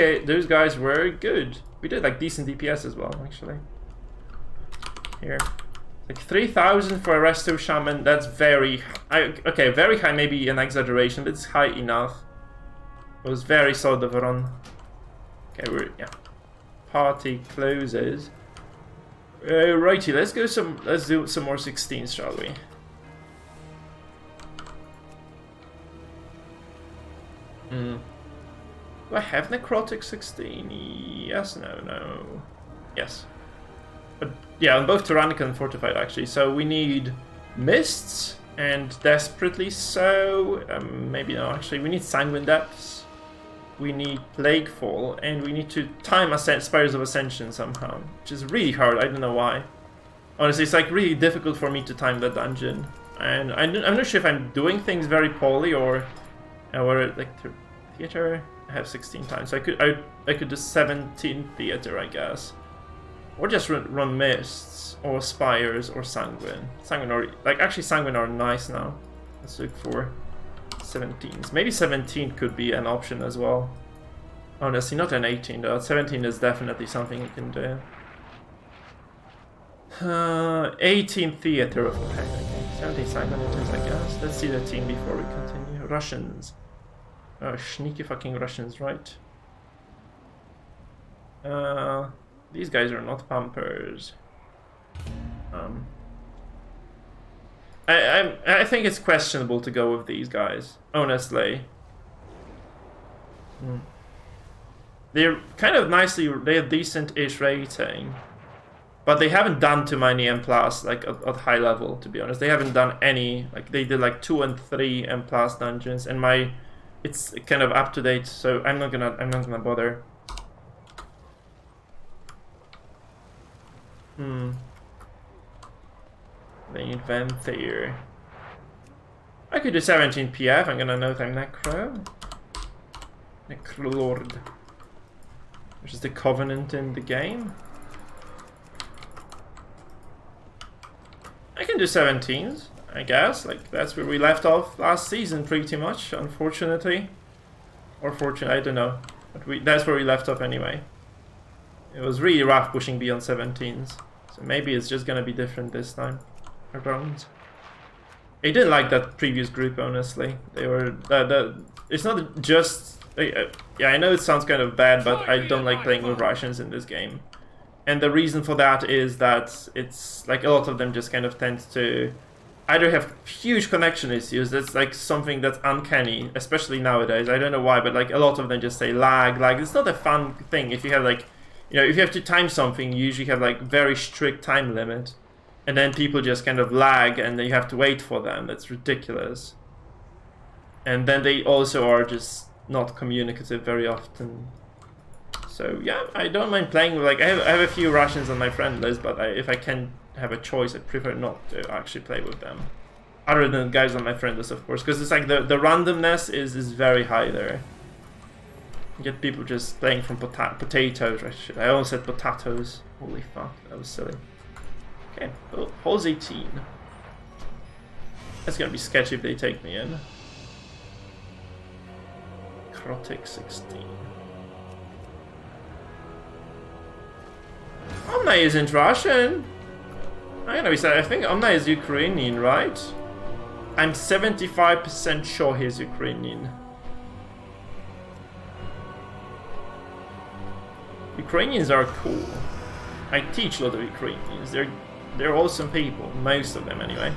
guys were good. We did like decent DPS as well, actually. Here. Like 3,000 for a Resto Shaman, that's very high. Okay, very high, maybe an exaggeration, but it's high enough. It was very solid of a run. Okay, yeah. Party closes. Righty, let's do some more 16s, shall we? Do I have Necrotic 16? Yes, no. Yes. Yeah, on both Tyrannical and Fortified actually. So we need Mists, and desperately so. Maybe no, actually, we need Sanguine Depths. We need Plaguefall, and we need to time Spires of Ascension somehow, which is really hard. I don't know why. Honestly, it's like really difficult for me to time that dungeon, and I'm not sure if I'm doing things very poorly or like theater. I have 16 times, so I could do 17 theater, I guess, or just run Mists or Spires or Sanguine. Sanguine or like actually Sanguine are nice now. Let's look for 17s. Maybe 17 could be an option as well. Honestly, not an 18 though. 17 is definitely something you can do. 18 theater of okay. 17 Sanguine it is, I guess. Let's see the team before we continue. Russians. Oh, sneaky fucking Russians, right? These guys are not pumpers. I think it's questionable to go with these guys, honestly. They're kind of nicely, they have decent-ish rating, but they haven't done too many M+, like at high level, to be honest. They haven't done any, like they did like 2 and 3 M+ dungeons, and it's kind of up to date, so I'm not gonna bother. They need Vampire. I could do 17 PF. I'm gonna note I'm Necro. Necrolord. Which is the Covenant in the game. I can do 17s, I guess. Like, that's where we left off last season, pretty much, unfortunately. Or fortunately, I don't know. But that's where we left off anyway. It was really rough pushing beyond 17s. So maybe it's just gonna be different this time around. I didn't like that previous group, honestly. They were it's not just yeah, I know it sounds kind of bad, but I don't like playing with Russians in this game. And the reason for that is that it's like a lot of them just kind of tend to either have huge connection issues. That's like something that's uncanny, especially nowadays. I don't know why, but like a lot of them just say lag. It's not a fun thing. If you have like, you know, if you have to time something, you usually have like very strict time limit. And then people just kind of lag and then you have to wait for them. That's ridiculous. And then they also are just not communicative very often. So yeah, I don't mind playing with, like, I have a few Russians on my friend list, but if I can have a choice, I prefer not to actually play with them. Other than guys on my friend list, of course, because it's like the randomness is very high there. You get people just playing from potatoes. I almost said potatoes. Holy fuck, that was silly. Okay, well, holes 18. That's gonna be sketchy if they take me in. Krotic 16. Omna isn't Russian. I'm gonna be sad. I think Omna is Ukrainian, right? I'm 75% sure he's Ukrainian. Ukrainians are cool. I teach a lot of Ukrainians. They're awesome people. Most of them, anyway.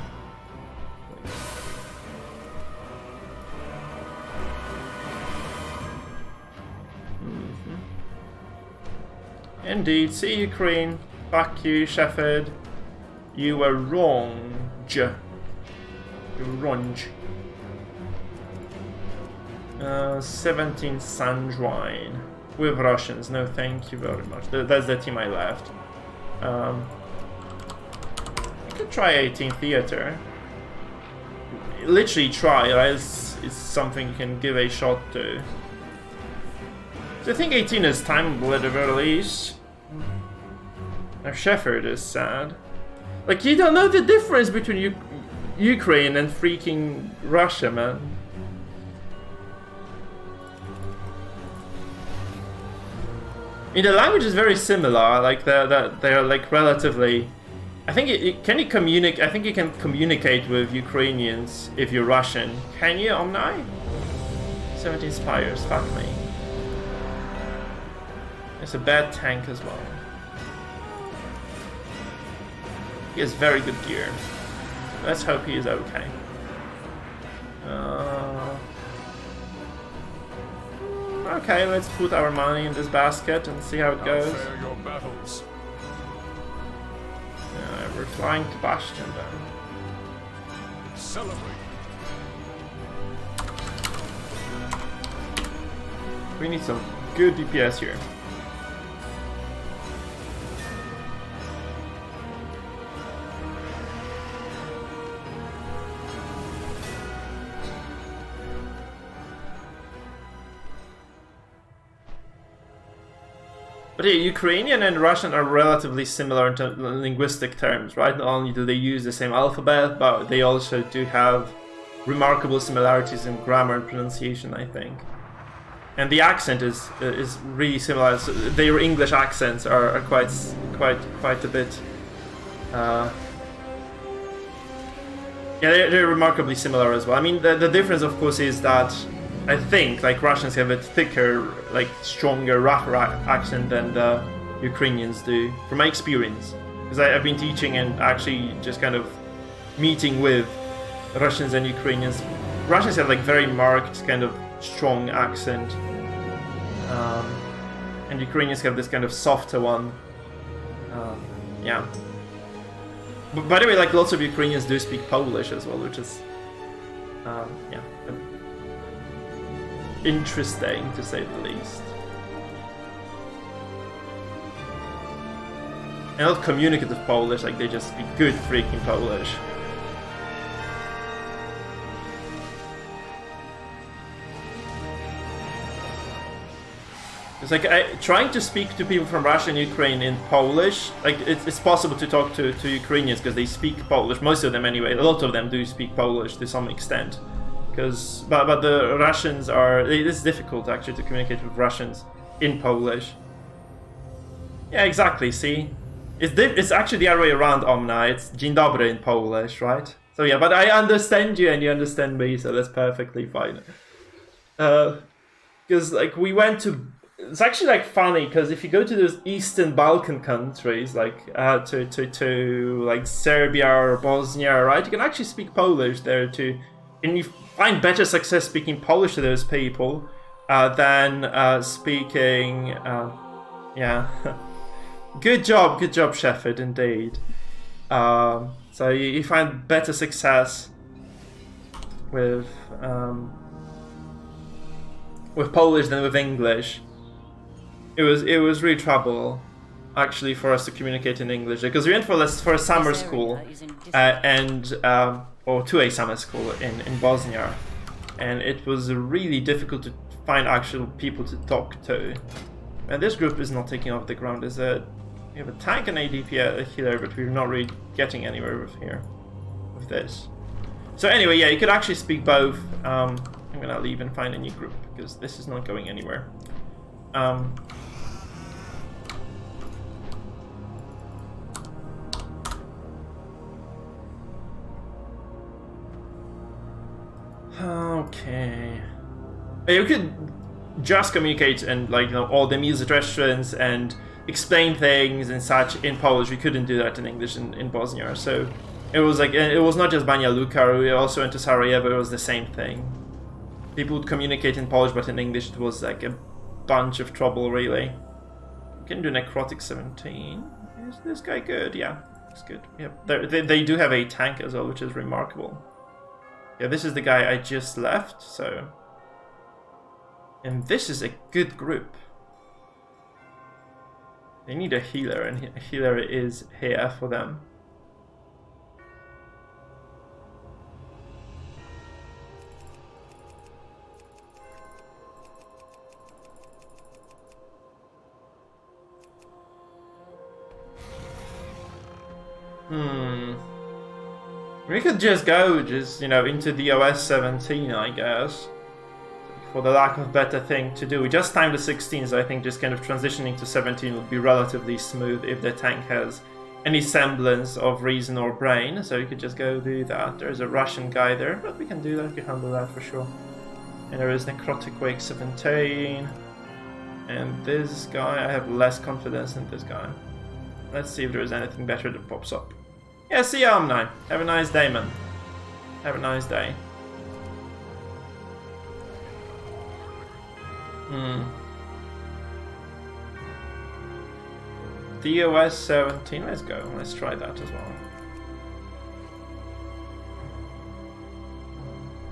Indeed. See, Ukraine. Fuck you, Shepard. You were wrong. You're wrong. 17 Sanguine. With Russians. No, thank you very much. That's the team I left. I could try 18 Theater. Literally try, right? It's something you can give a shot to. So I think 18 is timeable at the very least. Now Shepard is sad. Like, you don't know the difference between Ukraine and freaking Russia, man. I mean, the language is very similar. Like they're like relatively. I think can you communicate? I think you can communicate with Ukrainians if you're Russian. Can you, Omni? 17 Spires. Fuck me. It's a bad tank as well. He has very good gear. Let's hope he is okay. Okay, let's put our money in this basket and see how it goes. We're flying to Bastion then. Celebrate. We need some good DPS here. But yeah, Ukrainian and Russian are relatively similar in linguistic terms, right? Not only do they use the same alphabet, but they also do have remarkable similarities in grammar and pronunciation, I think. And the accent is really similar. So their English accents are quite a bit. Yeah, they're remarkably similar as well. I mean, the difference, of course, is that I think like Russians have a thicker, like stronger, rougher accent than the Ukrainians do, from my experience. Because I've been teaching and actually just kind of meeting with Russians and Ukrainians. Russians have like very marked kind of strong accent, and Ukrainians have this kind of softer one. Yeah. But by the way, like lots of Ukrainians do speak Polish as well, which is yeah, interesting to say the least. And not communicative Polish, like they just speak good freaking Polish. It's like trying to speak to people from Russia and Ukraine in Polish. Like it's possible to talk to Ukrainians because they speak Polish. Most of them, anyway. A lot of them do speak Polish to some extent. But the Russians are. It's difficult actually to communicate with Russians in Polish. Yeah, exactly. See, it's actually the other way around. Omna. It's dzień dobry in Polish, right? So yeah, but I understand you and you understand me, so that's perfectly fine. Because like we went to. It's actually like funny because if you go to those Eastern Balkan countries, like to like Serbia or Bosnia, right, you can actually speak Polish there too, and you find better success speaking Polish to those people than speaking. Yeah, good job, Shepard, indeed. So you find better success with Polish than with English. It was really trouble, actually, for us to communicate in English because we went for a summer school or to a summer school in Bosnia, and it was really difficult to find actual people to talk to. And this group is not taking off the ground. We have a tank and a DP healer, but we're not really getting anywhere with this. So anyway, yeah, you could actually speak both. I'm gonna leave and find a new group because this is not going anywhere. Okay. You could just communicate and like all the music restaurants and explain things and such in Polish. We couldn't do that in English in Bosnia. So it was like it was not just Banja Luka. We also went to Sarajevo. It was the same thing. People would communicate in Polish, but in English it was like a bunch of trouble, really. We can do Necrotic 17. Is this guy good? Yeah, it's good. Yeah, they do have a tank as well, which is remarkable. Yeah, this is the guy I just left, so... And this is a good group. They need a healer, and a healer is here for them. We could just go, into the OS 17, I guess. For the lack of better thing to do. We just timed the 16, so I think just kind of transitioning to 17 would be relatively smooth if the tank has any semblance of reason or brain. So you could just go do that. There's a Russian guy there, but we can do that, we can handle that for sure. And there is Necrotic Wake 17. And this guy, I have less confidence in this guy. Let's see if there is anything better that pops up. Yeah, see you, Omni. Have a nice day, man. Have a nice day. DOS 17. Let's go. Let's try that as well.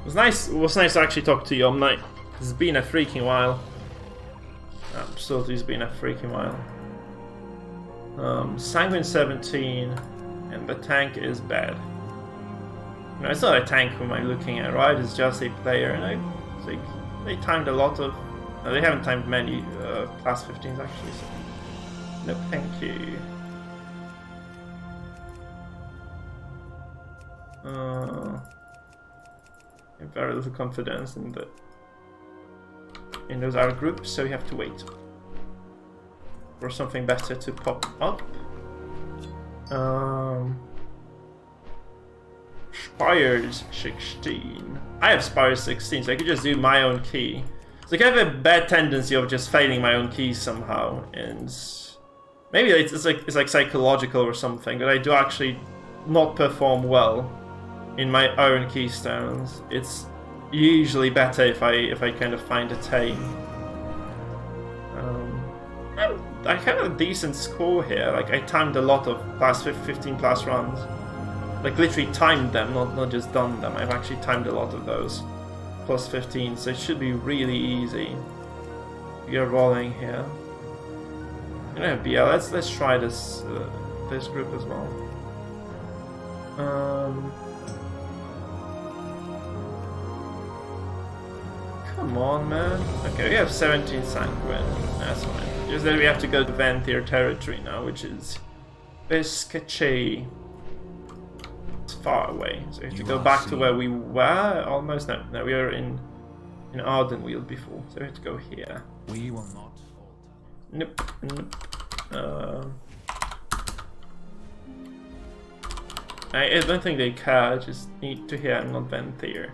It was nice to actually talk to you, Omnight. It's been a freaking while. Absolutely, it's been a freaking while. Sanguine 17, and the tank is bad. No, it's not a tank whom I'm looking at, right? It's just a player, and I think they timed a lot of. No, they haven't timed many class 15s actually. So. Nope, thank you. I have very little confidence in those art groups, so you have to wait for something better to pop up. Spires 16. I have Spires 16, so I could just do my own key. So I have a bad tendency of just failing my own keys somehow, and maybe it's like psychological or something, but I do actually not perform well in my own keystones. It's usually better if I kind of find a tame. I have a decent score here. Like I timed a lot of class 15 plus runs. Like literally timed them, not just done them. I've actually timed a lot of those plus 15, so it should be really easy. We are rolling here. Yeah, let's try this this group as well. Come on, man. Okay, we have 17 Sanguine. That's fine. Just that we have to go to Venthyr territory now, which is sketchy. It's far away, so we have to go back to where we were. Almost. No, we were in Ardenweald before, so we have to go here. We will not alter. Nope. I don't think they care. I just need to hear I'm not Venthyr.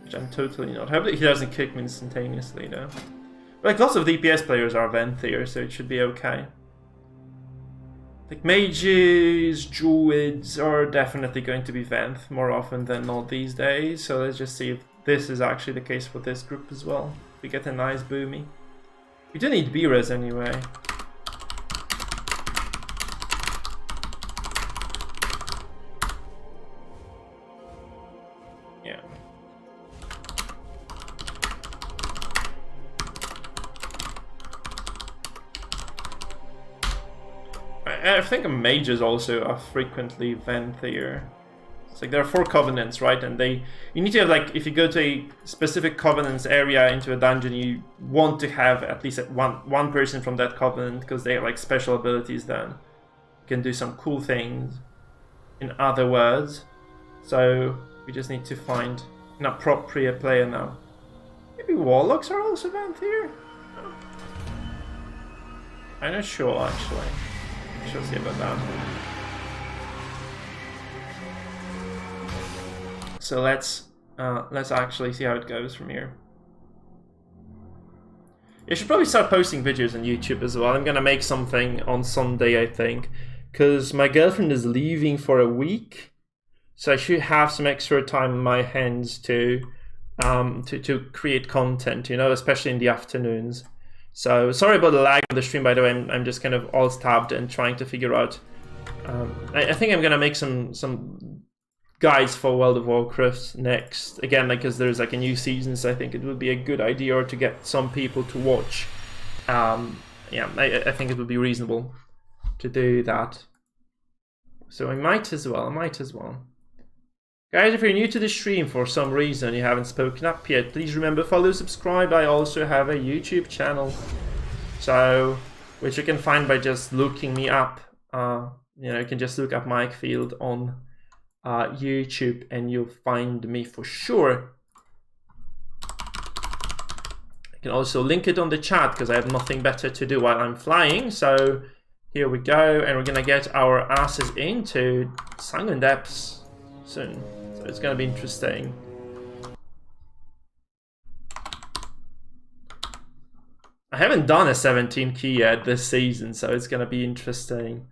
Which I'm totally not. Hopefully he doesn't kick me instantaneously though. But like lots of DPS players are Venthyr, so it should be okay. Like mages, druids are definitely going to be Venth more often than not these days. So let's just see if this is actually the case for this group as well. We get a nice boomy. We do need B-res anyway. Yeah. I think mages also are frequently Venthyr. It's like there are 4 covenants, right? And you need to have like, if you go to a specific covenants area into a dungeon, you want to have at least one person from that covenant because they have like special abilities then. You can do some cool things, in other words. So we just need to find an appropriate player now. Maybe warlocks are also Venthyr? I'm not sure actually. Shall see about that. So let's actually see how it goes from here. I should probably start posting videos on YouTube as well. I'm gonna make something on Sunday, I think, because my girlfriend is leaving for a week, so I should have some extra time in my hands to create content, you know, especially in the afternoons. So sorry about the lag on the stream, by the way. I'm just kind of alt-tabbed and trying to figure out. I think I'm gonna make some guides for World of Warcraft next. Again, like because there's like a new season, so I think it would be a good idea to get some people to watch. Yeah, I think it would be reasonable to do that. So I might as well. Guys, if you're new to the stream for some reason you haven't spoken up yet, please remember follow, subscribe. I also have a YouTube channel, so which you can find by just looking me up. You know, you can just look up Mikefield on YouTube and you'll find me for sure. I can also link it on the chat because I have nothing better to do while I'm flying. So here we go, and we're gonna get our asses into Sanguine Depths soon. So it's gonna be interesting. I haven't done a 17 key yet this season, so it's gonna be interesting.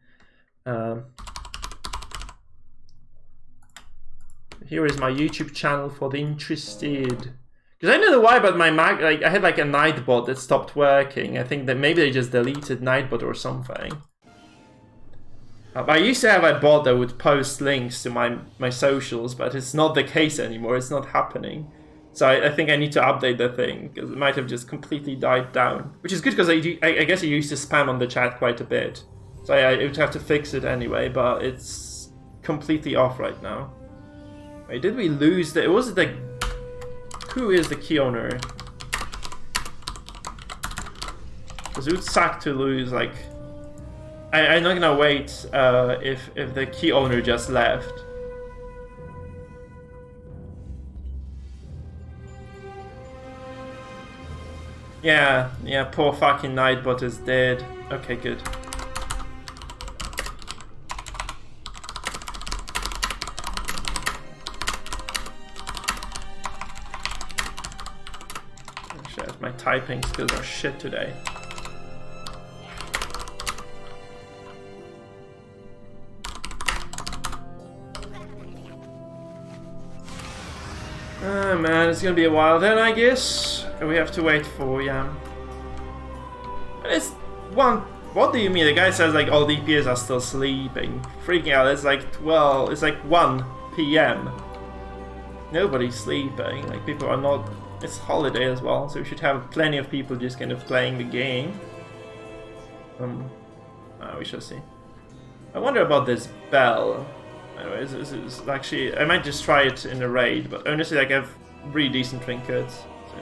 Here is my YouTube channel for the interested. Because I don't know why, but my mag, like I had like a Nightbot that stopped working. I think that maybe they just deleted Nightbot or something. I used to have a bot that would post links to my socials, but it's not the case anymore. It's not happening. So I think I need to update the thing, because it might have just completely died down. Which is good, because I guess I used to spam on the chat quite a bit. So I would have to fix it anyway, but it's completely off right now. Wait, did we lose the... Was it the... Who is the key owner? Because it would suck to lose, like... I'm not gonna wait if the key owner just left. Yeah, poor fucking Nightbot is dead. Okay, good. Oh, shit, my typing skills are shit today. Oh man, it's gonna be a while then, I guess. We have to wait for, yeah. It's one. What do you mean? The guy says like all DPS are still sleeping. Freaking out. It's like, well, it's like 1 PM. Nobody's sleeping. Like people are not. It's holiday as well, so we should have plenty of people just kind of playing the game. We shall see. I wonder about this bell. Anyways, it's actually, I might just try it in a raid, but honestly, like, I have really decent trinkets. So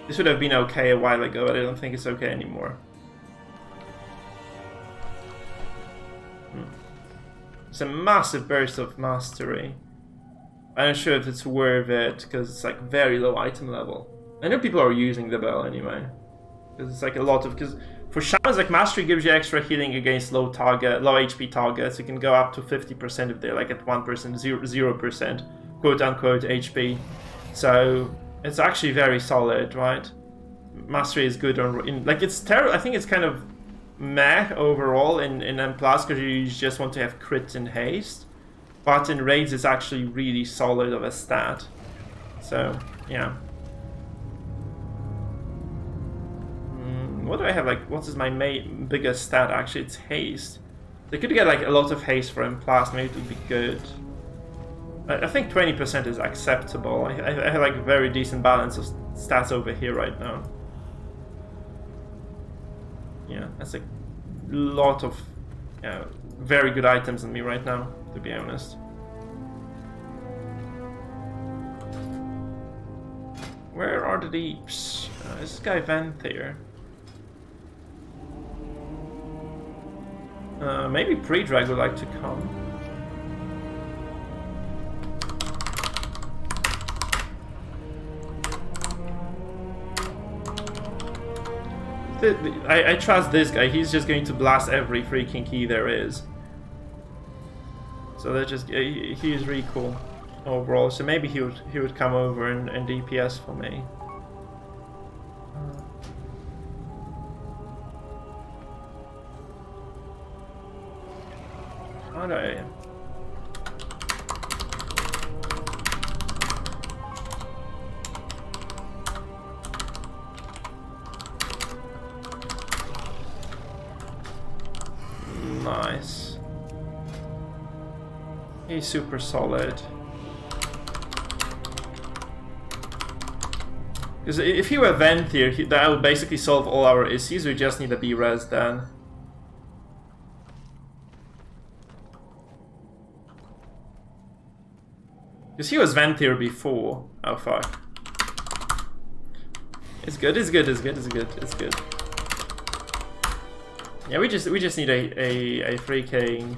this would have been okay a while ago, but I don't think it's okay anymore. It's a massive burst of mastery. I'm not sure if it's worth it, because it's like very low item level. I know people are using the bell anyway. Because it's like a lot of, because for shamans, like mastery gives you extra healing against low HP targets. You can go up to 50% if they're like at 1%, 0%, quote unquote HP. So it's actually very solid, right? Mastery is good on, like it's terrible. I think it's kind of meh overall in M+, because you just want to have crit and haste. But in raids, it's actually really solid of a stat. So yeah. What do I have, like, what is my biggest stat actually? It's haste. They could get like a lot of haste for M+, maybe it would be good. I think 20% is acceptable. I have like a very decent balance of stats over here right now. Yeah, that's a lot of very good items on me right now, to be honest. Where are the deeps? Is this guy Venthyr? Maybe Pre-Drag would like to come. I trust this guy. He's just going to blast every freaking key there is. So that just he is really cool overall. So maybe he would come over and DPS for me. How do I? Nice. He's super solid. Because if he were Venthyr, that would basically solve all our issues. We just need a B-res then. Because he was Venthyr before. Oh fuck. It's good, it's good, it's good, it's good, it's good. Yeah, we just need a freaking.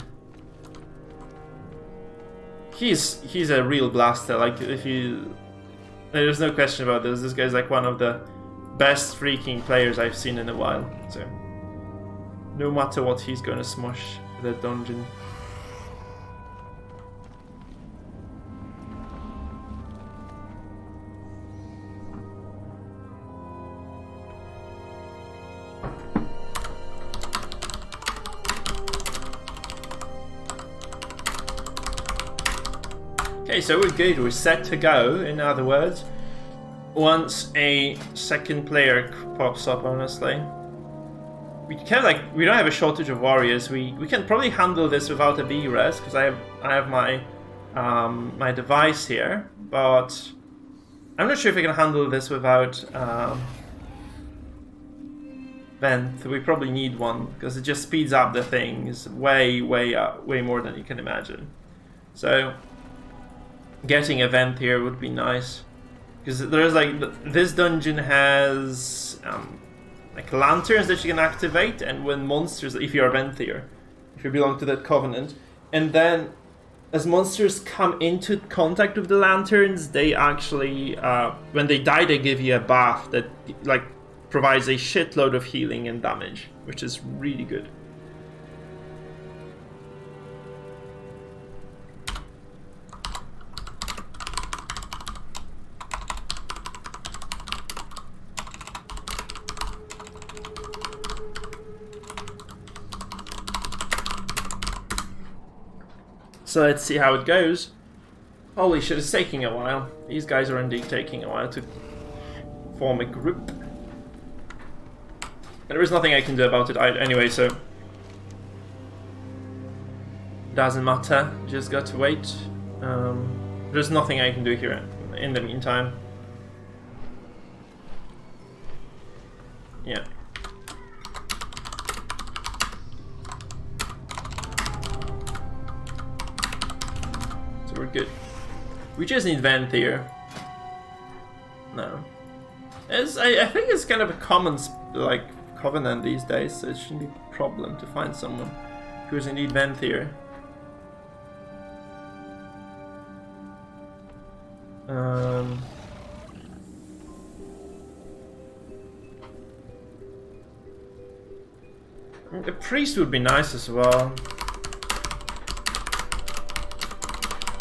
He's a real blaster. Like if you, there's no question about this. This guy's like one of the best freaking players I've seen in a while. So no matter what, he's gonna smush the dungeon. Okay, so we're good, we're set to go, in other words. once a second player pops up, honestly. We can we don't have a shortage of warriors. We can probably handle this without a B-res, because I have my my device here, but I'm not sure if I can handle this without Vent. We probably need one, because it just speeds up the things way more than you can imagine. So getting a Vent here would be nice, because there's this dungeon has like lanterns that you can activate, and when monsters, if you're a Venthier, if you belong to that covenant, and then as monsters come into contact with the lanterns, they actually, when they die, they give you a buff that provides a shitload of healing and damage, which is really good. So let's see how it goes. Holy shit, it's taking a while. These guys are indeed taking a while to form a group. And there is nothing I can do about it anyway, so doesn't matter, just got to wait. There's nothing I can do here in the meantime. Yeah. We're good. We just need Venthier. No. I think it's kind of a common covenant these days, so it shouldn't be a problem to find someone who's indeed Venthier. The priest would be nice as well.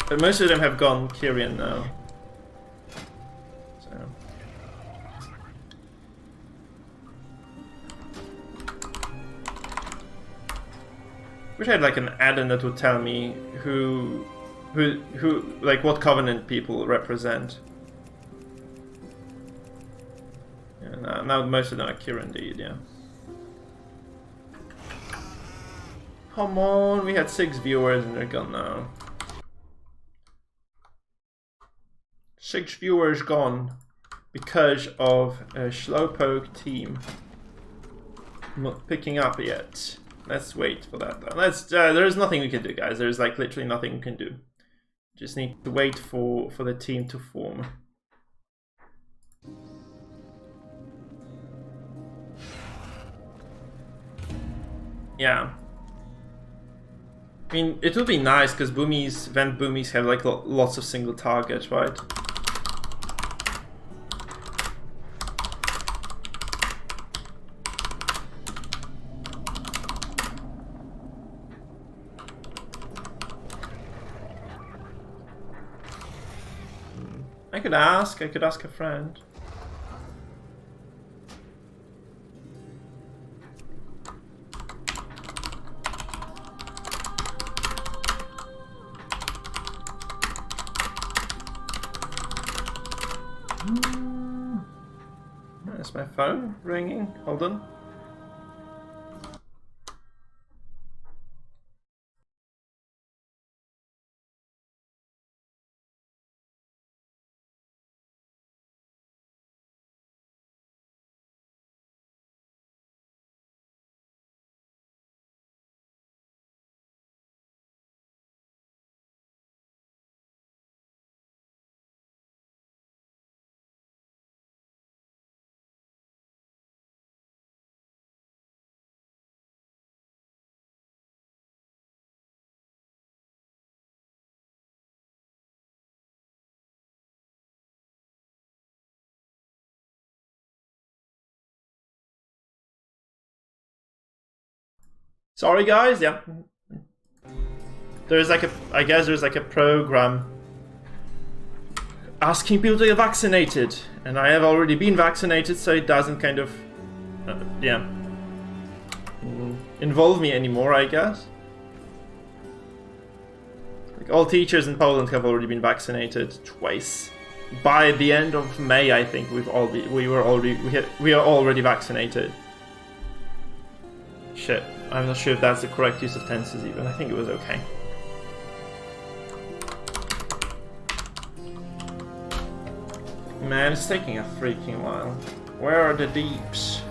But most of them have gone Kyrian now. So. Wish I had an add-on that would tell me who what covenant people represent. Yeah, now most of them are Kyrian indeed, yeah. Come on, we had 6 viewers and they're gone now. 6 viewers gone because of a slowpoke team not picking up yet. Let's wait for that though. There's nothing we can do, guys. There's literally nothing we can do. Just need to wait for the team to form. Yeah. I mean, it would be nice because Vent Boomies have lots of single targets, right? I could ask a friend. There's my phone ringing. Hold on. Sorry guys, yeah. There's I guess there's a program asking people to get vaccinated, and I have already been vaccinated, so it doesn't kind of, yeah, involve me anymore, I guess. All teachers in Poland have already been vaccinated twice. by the end of May, I think we are already vaccinated. Shit, I'm not sure if that's the correct use of tenses even. I think it was okay. Man, it's taking a freaking while. Where are the deeps?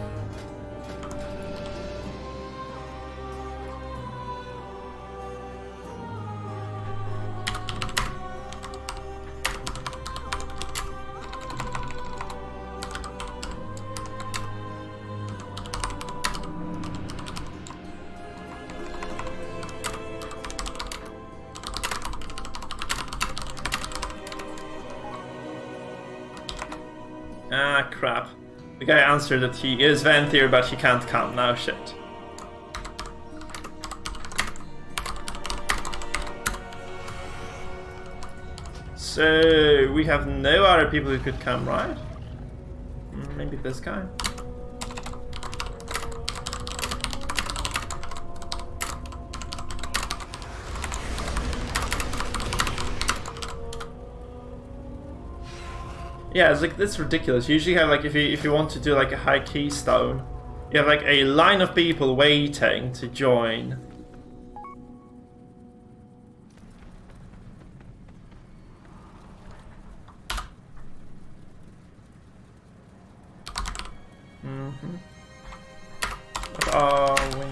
Ah, crap. The guy answered that he is Venthyr, but he can't come now. Shit. So, we have no other people who could come, right? Maybe this guy? Yeah, it's like, that's ridiculous. You usually have like, if you want to do like a high keystone, you have like a line of people waiting to join. What are we?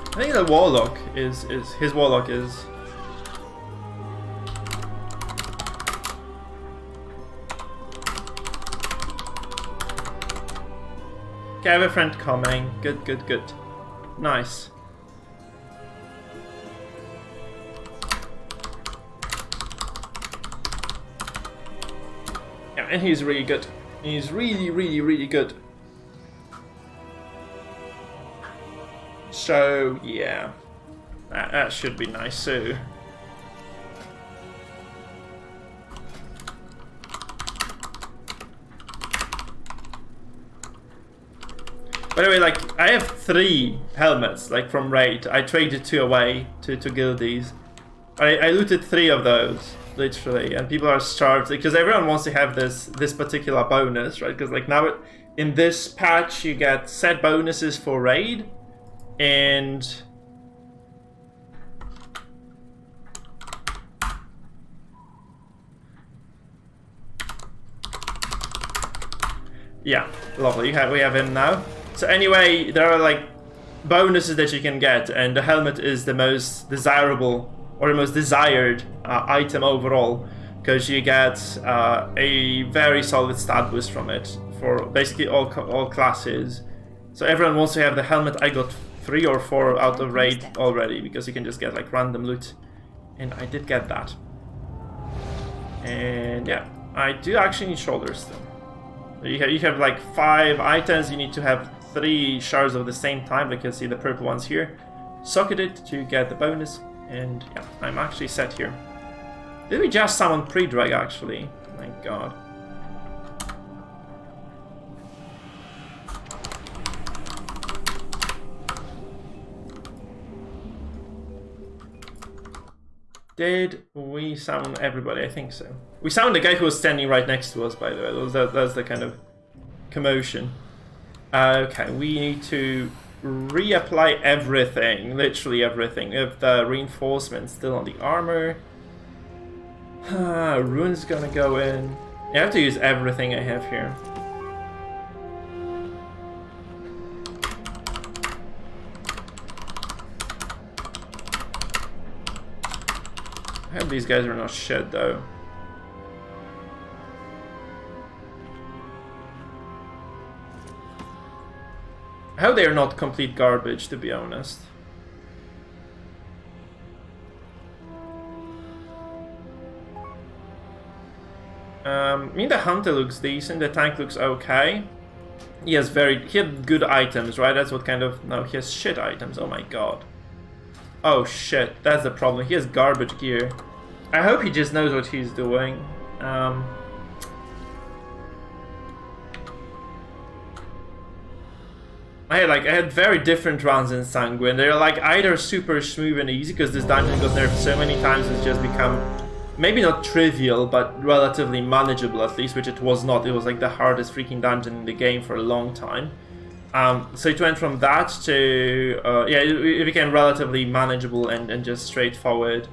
I think the warlock is his warlock is. Okay, I have a friend coming. Good, good, good. Nice. Yeah, and he's really good. He's really, really, really good. So, yeah, that should be nice too. By the way, like, I have 3 helmets, like, from Raid. I traded 2 away to guildies. I looted 3 of those, literally, and people are starved, because everyone wants to have this particular bonus, right? Because, like, now in this patch, you get set bonuses for Raid, and yeah, lovely. We have him now. So anyway, there are like bonuses that you can get, and the helmet is the most desirable or the most desired item overall, because you get a very solid stat boost from it for basically all classes. So everyone wants to have the helmet. I got 3 or 4 out of Raid already, because you can just get like random loot, and I did get that. And yeah, I do actually need shoulders still. You have like 5 items. You need to have 3 shards of the same time. Like you can see the purple ones here. Socket it to get the bonus, and yeah, I'm actually set here. Did we just summon pre-drag actually? My god. Did we summon everybody? I think so. We summoned the guy who was standing right next to us, by the way. That's the kind of commotion. Okay, we need to reapply everything. Literally everything. We have the reinforcement still on the armor. Rune's gonna go in. I have to use everything I have here. I hope these guys are not shit though. I hope they are not complete garbage, to be honest. I mean, the hunter looks decent, the tank looks okay. He had good items, right? That's what kind of... No, he has shit items, oh my god. Oh shit, that's the problem. He has garbage gear. I hope he just knows what he's doing. I had very different runs in Sanguine. They're like either super smooth and easy because this dungeon got nerfed so many times it's just become maybe not trivial but relatively manageable, at least, which it was not. It was like the hardest freaking dungeon in the game for a long time. So it went from that to yeah, it became relatively manageable and just straightforward.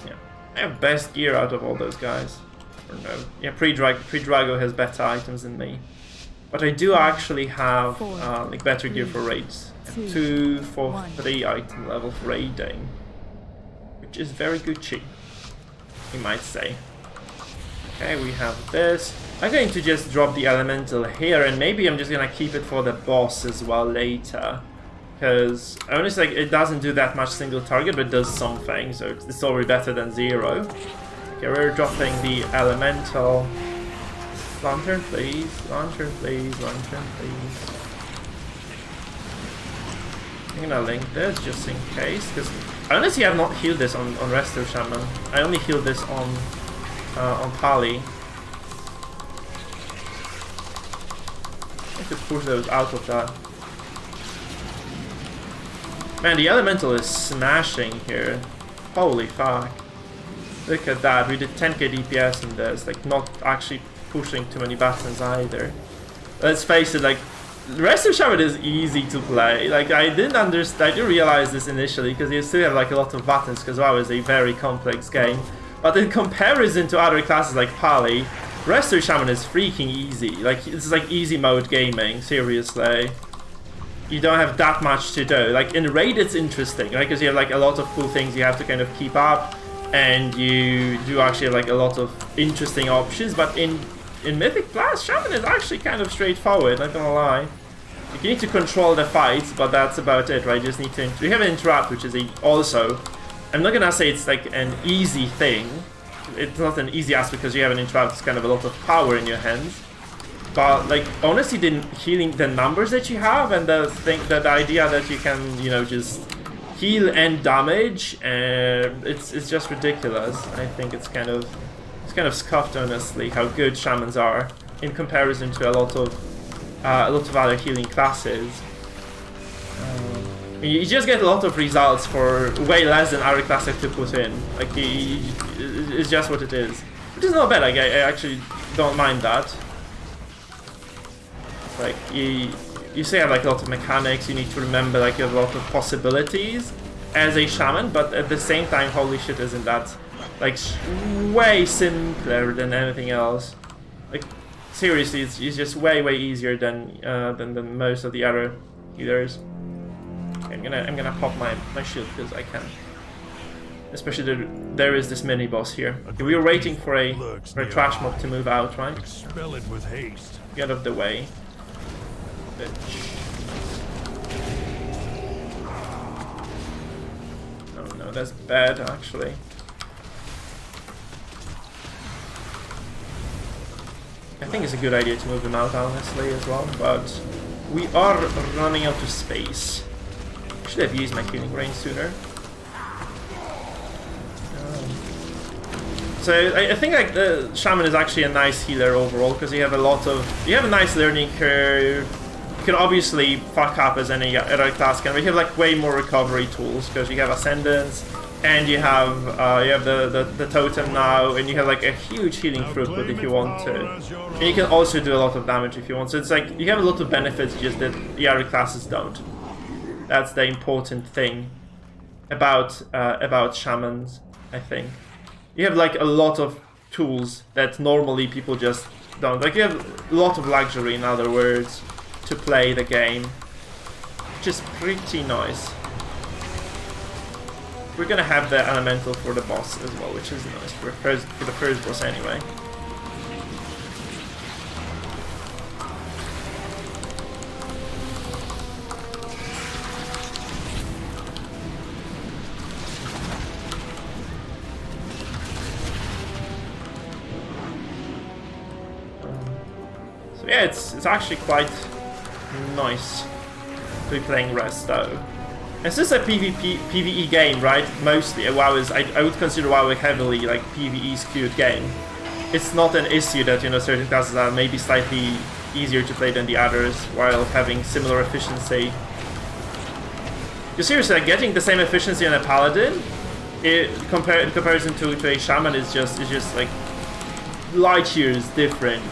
Yeah, I have best gear out of all those guys. Or no, yeah, Pre-Drago has better items than me, but I do actually have like better gear for raids. 2, 4, 3 item level for raiding, which is very Gucci, you might say. Okay, we have this. I'm going to just drop the elemental here, and maybe I'm just gonna keep it for the boss as well later, because honestly, like, it doesn't do that much single target, but it does something, so it's already better than 0. Okay, we're dropping the elemental. Lantern, please. Lantern, please. Lantern, please. I'm gonna link this just in case, because I honestly have not healed this on Resto Shaman. I only healed this on Pali. I have to push those out of that. Man, the elemental is smashing here. Holy fuck. Look at that, we did 10k DPS in this, like not actually pushing too many buttons either. Let's face it, like, Resto Shaman is easy to play. Like, I didn't realize this initially, because you still have like a lot of buttons, because WoW is a very complex game. But in comparison to other classes like Pali, Resto Shaman is freaking easy. Like, it's like easy mode gaming, seriously. You don't have that much to do. Like, in Raid it's interesting, right? Because you have like a lot of cool things you have to kind of keep up. And you do actually have like a lot of interesting options, but in Mythic Plus, Shaman is actually kind of straightforward, not gonna lie. You need to control the fights, but that's about it, right? You just need to... You have an interrupt, which is also... I'm not gonna say it's like an easy thing. It's not an easy aspect because you have an interrupt, it's kind of a lot of power in your hands. But like, honestly, healing the numbers that you have and the idea that you can, you know, just... heal and damage, and it's just ridiculous. I think it's kind of scuffed, honestly, how good shamans are in comparison to a lot of other healing classes. You just get a lot of results for way less than other classes have to put in. Like, it's just what it is, which is not bad. Like, I actually don't mind that. Like, you say have like a lot of mechanics, you need to remember like you have a lot of possibilities as a shaman, but at the same time, holy shit, isn't that like way simpler than anything else? Like, seriously, it's just way easier than most of the other healers. Okay, I'm gonna pop my shield because I can. Especially there is this mini boss here. Okay, we were waiting for a trash mob to move out, right? Expel it with haste. Get out of the way. Bitch. Oh no, that's bad actually. I think it's a good idea to move them out honestly as well, but we are running out of space. I should have used my healing range sooner. So I think like the shaman is actually a nice healer overall because you have a nice learning curve. You can obviously fuck up as any other class can, but you have like way more recovery tools because you have ascendance and you have the totem now, and you have like a huge healing throughput if you want to. And you can also do a lot of damage if you want. So it's like you have a lot of benefits just that the other classes don't. That's the important thing about shamans, I think. You have like a lot of tools that normally people just don't. Like you have a lot of luxury, in other words, to play the game, which is pretty nice. We're gonna have the elemental for the boss as well, which is nice for the first boss anyway. So yeah, it's actually quite nice to be playing Resto. This is a PvE game, right? Mostly, WoW is. I would consider WoW a heavily like PvE skewed game. It's not an issue that, you know, certain classes are maybe slightly easier to play than the others while having similar efficiency. Because seriously, like, getting the same efficiency in a paladin, in comparison to a shaman is just like light years different.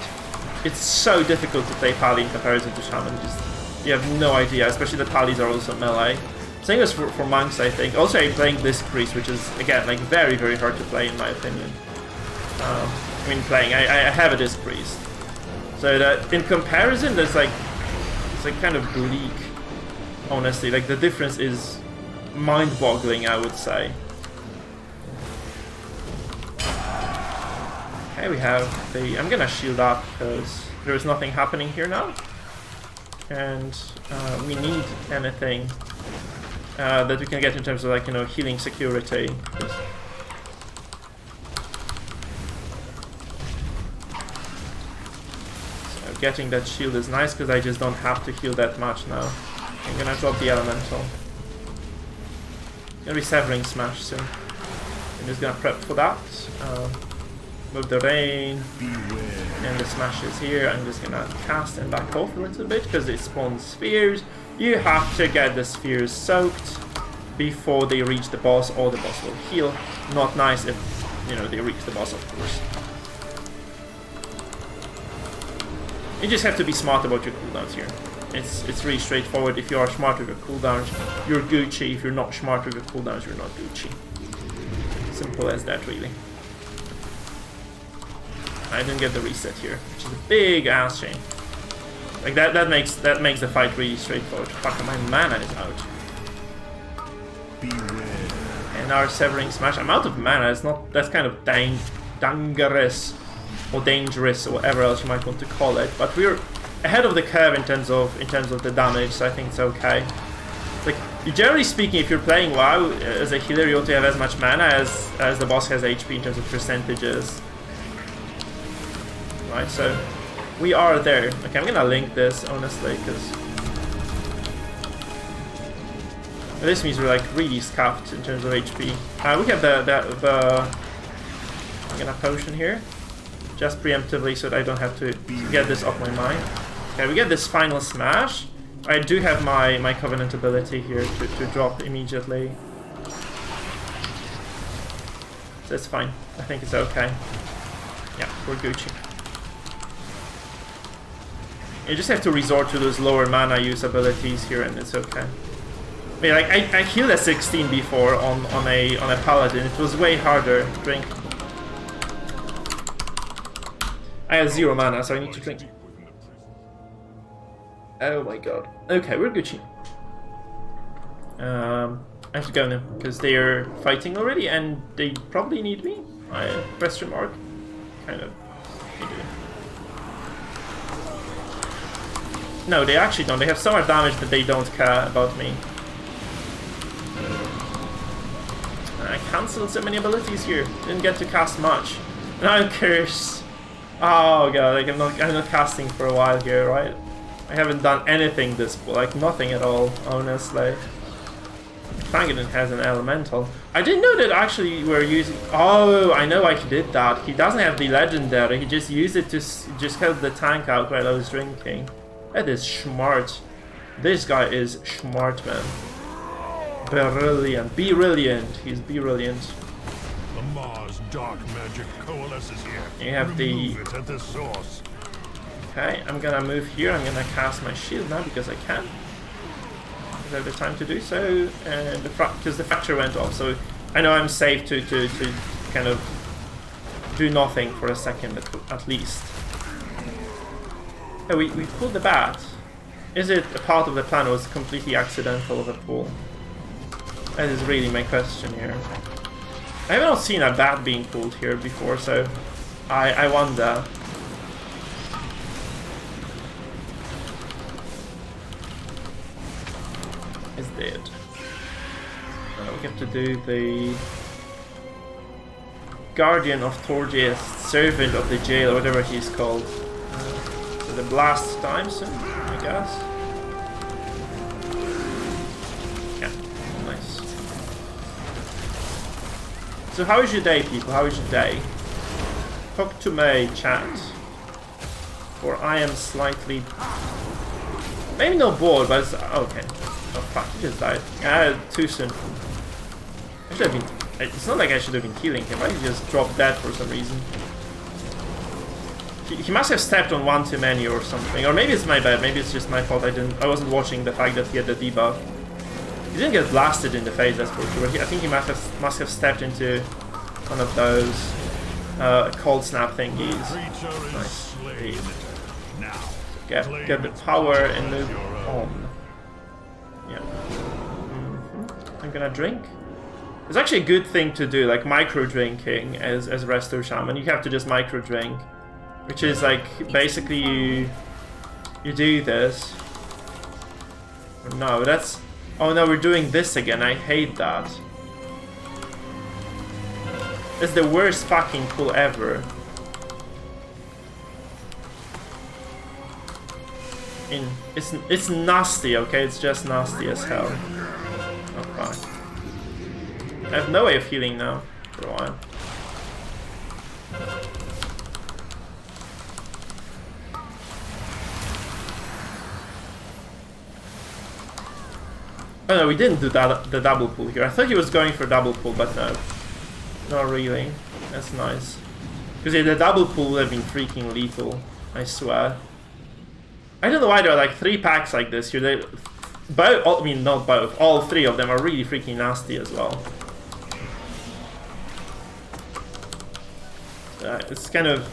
It's so difficult to play pally in comparison to shaman. You have no idea, especially the pallies are also melee. Same as for monks, I think. Also, I'm playing this priest, which is again like very hard to play in my opinion. I have a disc priest, so that in comparison, it's like kind of bleak. Honestly, like the difference is mind-boggling, I would say. Okay, we have the. I'm gonna shield up because there is nothing happening here now, and we need anything that we can get in terms of, like, you know, healing security. Getting that shield is nice because I just don't have to heal that much now. I'm gonna drop the elemental. Gonna be severing smash soon. I'm just gonna prep for that. Move the rain. And the smash is here. I'm just gonna cast and back off a little bit because it spawns spheres. You have to get the spheres soaked before they reach the boss, or the boss will heal. Not nice if, you know, they reach the boss, of course. You just have to be smart about your cooldowns here. It's really straightforward. If you are smart with your cooldowns, you're Gucci. If you're not smart with your cooldowns, you're not Gucci. Simple as that, really. I didn't get the reset here, which is a big ass shame. Like that makes the fight really straightforward. Fuck, my mana is out. And our severing smash. I'm out of mana. It's not. That's kind of dangerous. Or dangerous, or whatever else you might want to call it, but we're ahead of the curve in terms of the damage, so I think it's okay. Like, generally speaking, if you're playing WoW as a healer, you ought to have as much mana as the boss has HP in terms of percentages. Right, so we are there. Okay, I'm gonna link this honestly, because this means we're like really scuffed in terms of HP. We have the I'm gonna potion here. Just preemptively so that I don't have to get this off my mind. Okay, we get this final smash. I do have my Covenant ability here to drop immediately. So that's fine. I think it's okay. Yeah, we're Gucci. You just have to resort to those lower mana use abilities here and it's okay. I mean, like, I healed a 16 before on a paladin. It was way harder. Drink. I have 0 mana, so I need to drink. Oh my god. Okay, we're Gucci. I have to go now, because they are fighting already, and they probably need me. Question mark. Kind of. They do. No, they actually don't. They have so much damage that they don't care about me. I cancelled so many abilities here. Didn't get to cast much. Now curse. Oh god, like I'm not casting for a while here, right? I haven't done anything this, like nothing at all, honestly. Sanguine has an elemental. I didn't know that actually we're using. Oh, I know why he did that. He doesn't have the legendary. He just used it to just help the tank out while I was drinking. That is smart. This guy is smart, man. Brilliant. Brilliant. He's brilliant. The Mars dark magic coalesces here. You have the. Remove it at the source. Okay, I'm gonna move here. I'm gonna cast my shield now because I can. I have the time to do so, and because the fracture went off, so I know I'm safe to kind of do nothing for a second at least. Yeah, we pulled the bat. Is it a part of the plan or was it completely accidental of a pull? That is really my question here. I have not seen a bat being pulled here before, so I wonder. Is dead. We have to do the Guardian of Thorgiest, Servant of the Jail, or whatever he's called. So the blast time soon, I guess. Yeah. So how is your day, people? How is your day? Talk to me, chat. Or I am slightly... maybe not bored, but it's... okay. Oh fuck, he just died. Too soon. I should have been... it's not like I should have been healing him, right? He just dropped dead for some reason. He must have stepped on one too many or something. Or maybe it's my bad, maybe it's just my fault. I wasn't watching the fact that he had the debuff. He didn't get blasted in the face, that's for sure. I think he must have stepped into one of those cold snap thingies. Nice. Get the power and move on. Yeah. I'm gonna drink. It's actually a good thing to do, like micro drinking as Resto Shaman. You have to just micro drink, which is like basically you do this. No, that's... oh no, we're doing this again. I hate that. It's the worst fucking pull ever. It's nasty, okay? It's just nasty as hell. Oh fuck. I have no way of healing now for a while. Oh no, we didn't do that, the double pull here. I thought he was going for double pull, but no. Not really. That's nice. Because yeah, the double pull would have been freaking lethal, I swear. I don't know why there are like 3 packs like this here. They, both, I mean not both, all 3 of them are really freaking nasty as well. It's kind of,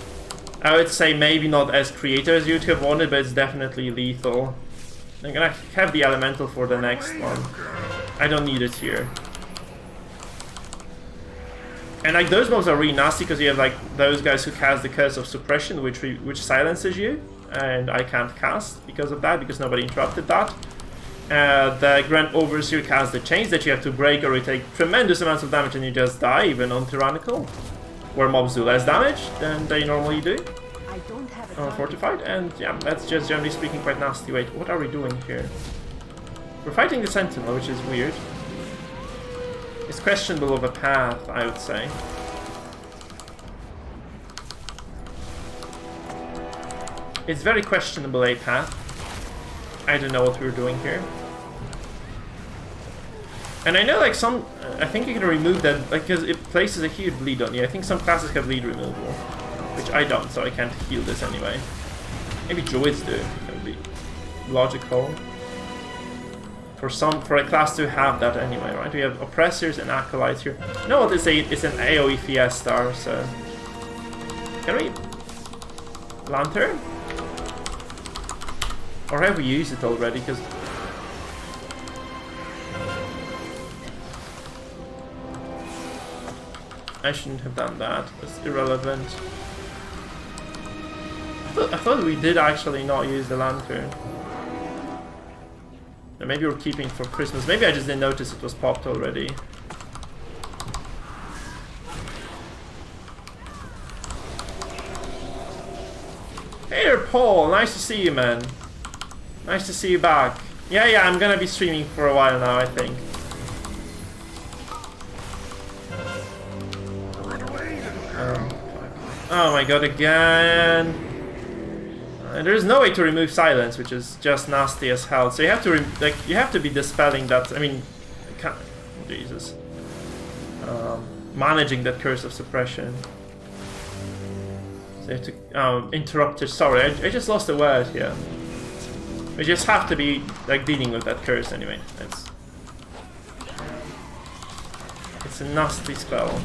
I would say maybe not as creative as you'd have wanted, but it's definitely lethal. I'm gonna have the elemental for the next one. I don't need it here. And like those mobs are really nasty because you have like those guys who cast the Curse of Suppression, which silences you, and I can't cast because of that, because nobody interrupted that. The Grand Overseer casts the chains that you have to break, or you take tremendous amounts of damage and you just die, even on Tyrannical, where mobs do less damage than they normally do. I don't have a Fortified, and yeah, that's just generally speaking quite nasty. Wait, what are we doing here? We're fighting the Sentinel, which is weird. It's questionable of a path, I would say. It's very questionable a path. I don't know what we're doing here. And I know like some, I think you can remove that, like, because it places a huge bleed on you. I think some classes have bleed removal, which I don't, so I can't heal this anyway. Maybe druids do, that would be logical. For a class to have that anyway, right? We have oppressors and acolytes here. You know what? It's an AoE fiesta, so can we lantern? Or have we used it already? Because I shouldn't have done that. It's irrelevant. I thought we did actually not use the lantern. Maybe we're keeping it for Christmas. Maybe I just didn't notice it was popped already. Hey there, Paul. Nice to see you, man. Nice to see you back. Yeah, I'm gonna be streaming for a while now, I think. Oh my god, again. And there's no way to remove silence, which is just nasty as hell. So you have to you have to be dispelling that. I mean, Jesus, managing that Curse of Suppression. So you have to interrupt it. Sorry, I just lost a word here. We just have to be like dealing with that curse anyway. It's a nasty spell.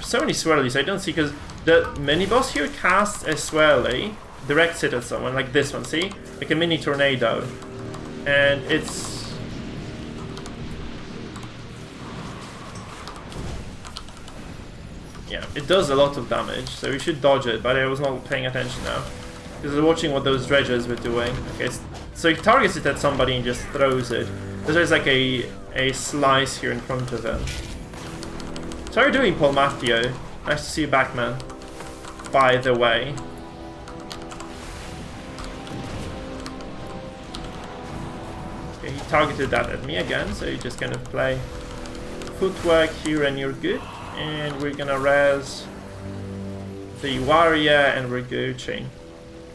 So many swirlies I don't see, because the mini boss here casts a swirly, directs it at someone, like this one, see? Like a mini tornado. And it's... yeah, it does a lot of damage, so we should dodge it, but I was not paying attention now. Because I was watching what those dredges were doing. Okay, so he targets it at somebody and just throws it. Because there's like a slice here in front of him. So how are you doing, Paul Matthew? Nice to see you back, man. By the way. targeted that at me again, so you just kind of play footwork here and you're good. And we're gonna res the warrior and we're Gucci.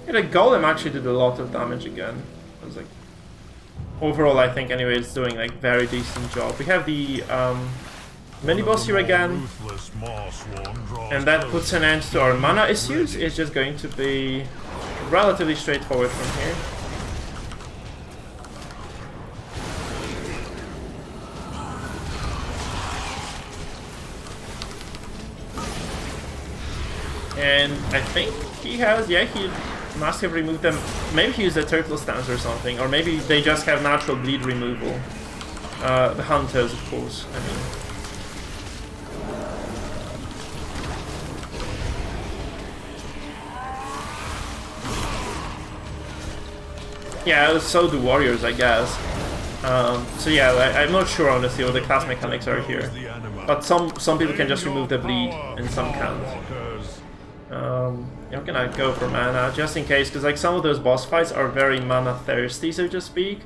Yeah, the golem actually did a lot of damage again. I was like, overall I think anyway it's doing like very decent job. We have the mini boss here again, and that puts an end to our mana issues. It's just going to be relatively straightforward from here. And I think he has, yeah, he must have removed them. Maybe he used a turtle stance or something, or maybe they just have natural bleed removal. The hunters, of course, I mean. Yeah, so do warriors, I guess. So yeah, I'm not sure honestly what the class mechanics are here. But some people can just remove the bleed and some can't. I'm gonna go for mana just in case, because like some of those boss fights are very mana thirsty, so to speak.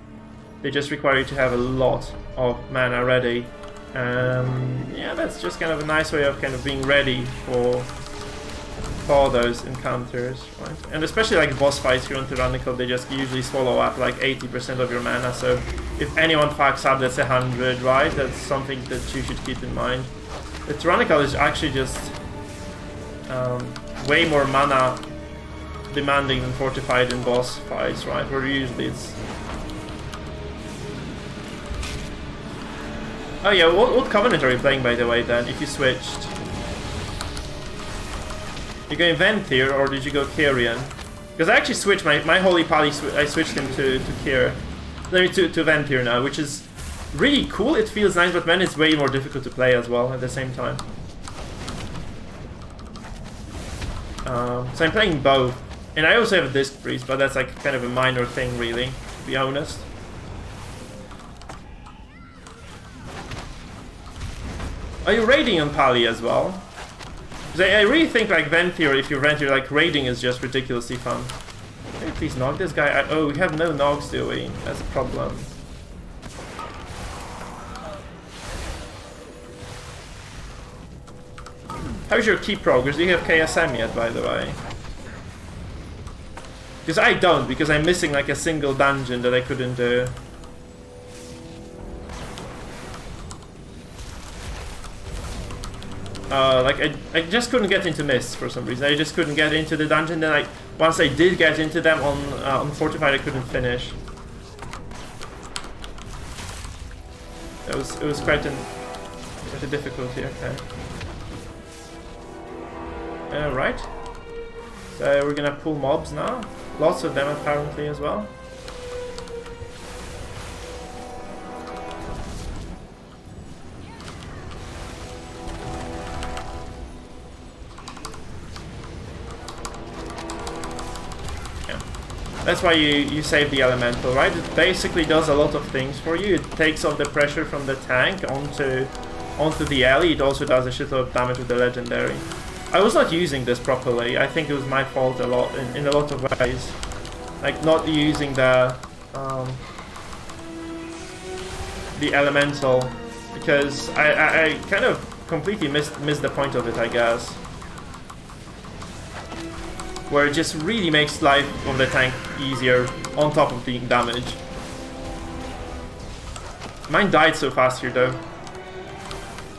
They just require you to have a lot of mana ready. Yeah, that's just kind of a nice way of kind of being ready for those encounters, right? And especially like boss fights here on Tyrannical, they just usually swallow up like 80% of your mana, so if anyone fucks up, that's 100, right? That's something that you should keep in mind. The Tyrannical is actually just way more mana demanding than Fortified in boss fights, right? Where usually it's... Oh yeah, what Covenant are you playing, by the way, then, if you switched? You going Ventir, or did you go Kyrian? Because I actually switched my Holy Pally, I switched him to Kyr. To Ventir now, which is really cool, it feels nice, but then it's way more difficult to play as well at the same time. So I'm playing both, and I also have a Disc Priest, but that's like kind of a minor thing, really, to be honest. Are you raiding on Pally as well? Because I really think like Ventir, if you Ventir, like raiding is just ridiculously fun. Can you please knock this guy? Oh, we have no knocks, do we? That's a problem. How's your key progress? Do you have KSM yet, by the way? Because I don't, because I'm missing like a single dungeon that I couldn't do. Like I just couldn't get into Mist for some reason. I just couldn't get into the dungeon. Then once I did get into them on Fortified, I couldn't finish. It was quite a difficulty. Okay. Right. So we're gonna pull mobs now. Lots of them apparently as well. Yeah. That's why you save the elemental, right? It basically does a lot of things for you. It takes off the pressure from the tank onto the alley. It also does a shitload of damage with the legendary. I was not using this properly. I think it was my fault a lot in a lot of ways. Like not using the elemental, because I kind of completely missed the point of it, I guess. Where it just really makes life of the tank easier on top of the damage. Mine died so fast here though.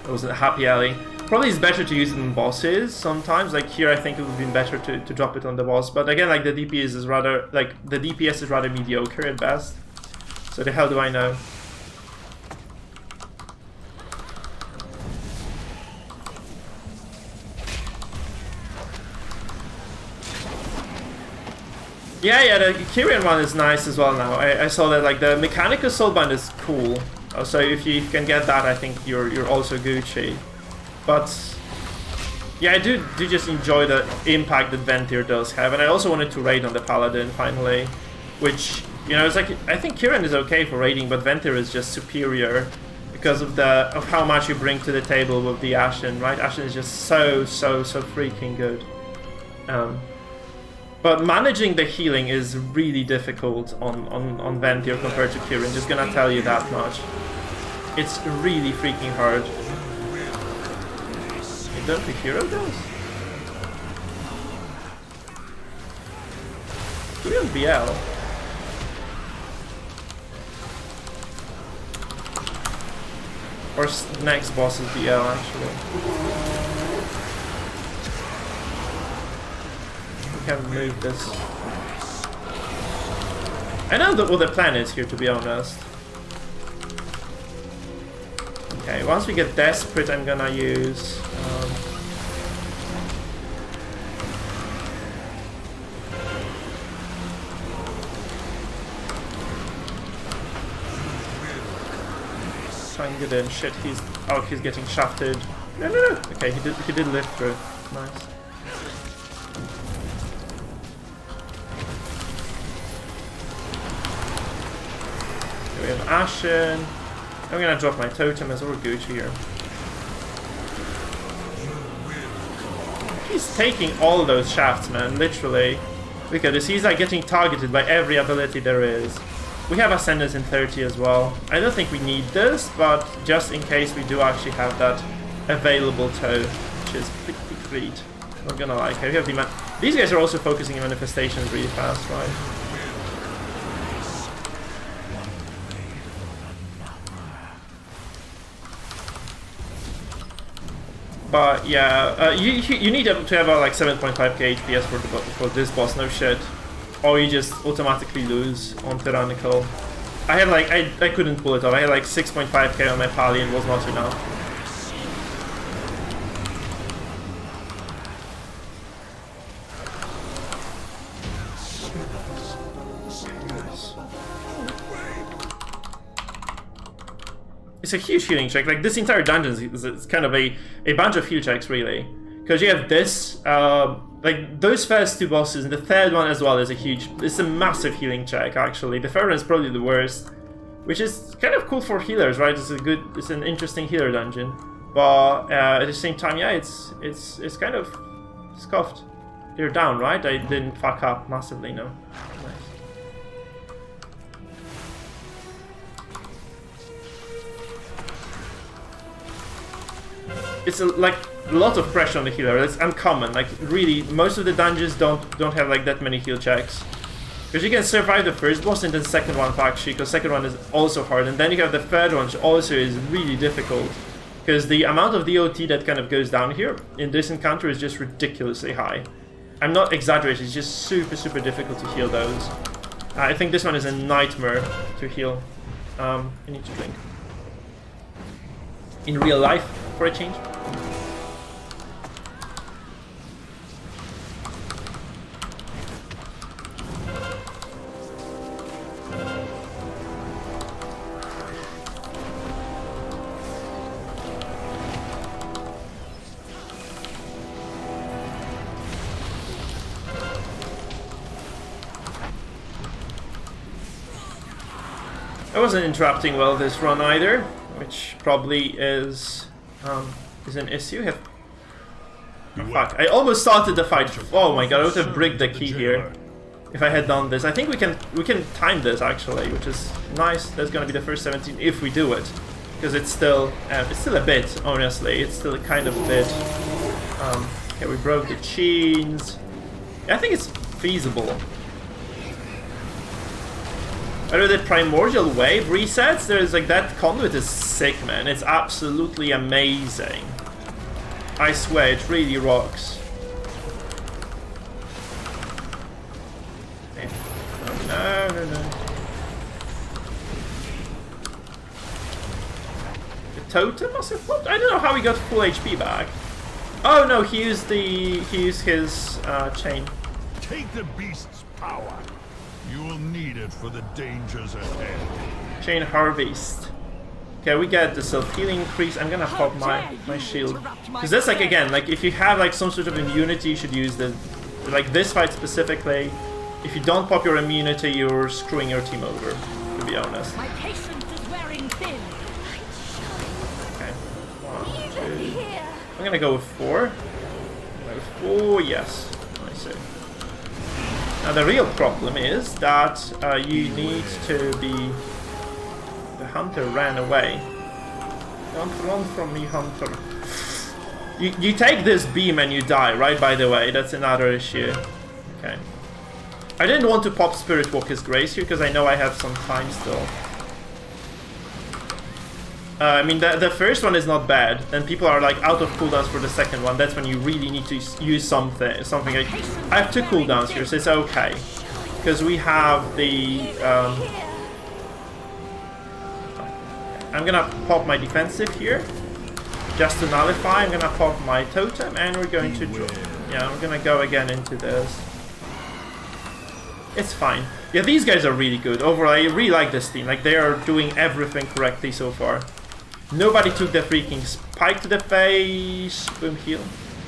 It was a happy alley. Probably it's better to use it on bosses sometimes. Like here, I think it would have been better to drop it on the boss. But again, like the DPS is rather mediocre at best. So the hell do I know? Yeah, the Kyrian one is nice as well now. I saw that like the mechanical soulbind is cool. So if you can get that, I think you're also Gucci. But yeah, I do just enjoy the impact that Ventir does have, and I also wanted to raid on the Paladin finally, which, you know, it's like I think Kyrian is okay for raiding, but Ventir is just superior because of how much you bring to the table with the Ashen, right? Ashen is just so freaking good. But managing the healing is really difficult on Venthyr compared to Kirin, just gonna tell you that much. It's really freaking hard. You don't think Hero does? We're on BL. Or next boss is BL actually. We can move this. I know what the plan is here, to be honest. Okay, once we get desperate, I'm gonna use. Try and get in. Shit, he's getting shafted. No. Okay, he did live through. Nice. We have Ashen. I'm gonna drop my totem as we're good here. He's taking all those shafts, man, literally. Look at this, he's like getting targeted by every ability there is. We have Ascendance in 30 as well. I don't think we need this, but just in case we do actually have that available toe, which is pretty great. Not gonna lie. Okay, we have the these guys are also focusing on manifestations really fast, right? But yeah, you need to have like 7.5k HPS for this boss, no shit. Or you just automatically lose on Tyrannical. I had like, I couldn't pull it off. I had like 6.5k on my pally and was not enough. It's a huge healing check. Like this entire dungeon is kind of a bunch of heal checks, really. Because you have this, like those first two bosses, and the third one as well is it's a massive healing check actually. The third one is probably the worst, which is kind of cool for healers, right? It's an interesting healer dungeon. But at the same time, yeah, it's kind of scuffed. You're down, right? I didn't fuck up massively, no. Nice. It's like a lot of pressure on the healer. It's uncommon. Like really, most of the dungeons don't have like that many heal checks. Because you can survive the first boss and then the second one actually, because second one is also hard, and then you have the third one, which also is really difficult. Because the amount of DOT that kind of goes down here in this encounter is just ridiculously high. I'm not exaggerating, it's just super difficult to heal those. I think this one is a nightmare to heal. I need to drink. In real life, for a change. I wasn't interrupting well this run either, which probably is an issue. Oh, fuck! I almost started the fight. Oh my god! I would have bricked the key here if I had done this. I think we can time this actually, which is nice. That's gonna be the first 17 if we do it, because it's still a bit. Honestly, it's still kind of a bit. Okay, we broke the chains. I think it's feasible. Although the primordial wave resets, there's like that conduit is sick, man. It's absolutely amazing. I swear, it really rocks. Okay. Oh, no. The totem must have flopped? I don't know how he got full HP back. Oh no, he used his chain. Take the beast's power. You will need it for the dangers ahead. Chain harvest. Okay, we get the self-healing increase. I'm gonna pop my shield. Because that's like, again, like if you have like some sort of immunity, you should use the, like this fight specifically. If you don't pop your immunity, you're screwing your team over, to be honest. My patience is wearing thin. Okay, 1, 2. I'm gonna go with 4. With 4, yes. I see. Now the real problem is that you need to be... The hunter ran away. Don't run from me, hunter. You take this beam and you die, right? By the way, that's another issue. Okay. I didn't want to pop Spirit Walker's Grace here because I know I have some time still. I mean, the first one is not bad. Then people are like out of cooldowns for the second one. That's when you really need to use something like... I have 2 cooldowns here, so it's okay. Because we have the... I'm gonna pop my defensive here. Just to nullify, I'm gonna pop my totem, and we're going to... Yeah, I'm gonna go again into this. It's fine. Yeah, these guys are really good. Overall, I really like this team. Like, they are doing everything correctly so far. Nobody took the freaking spike to the face. Boom, heal.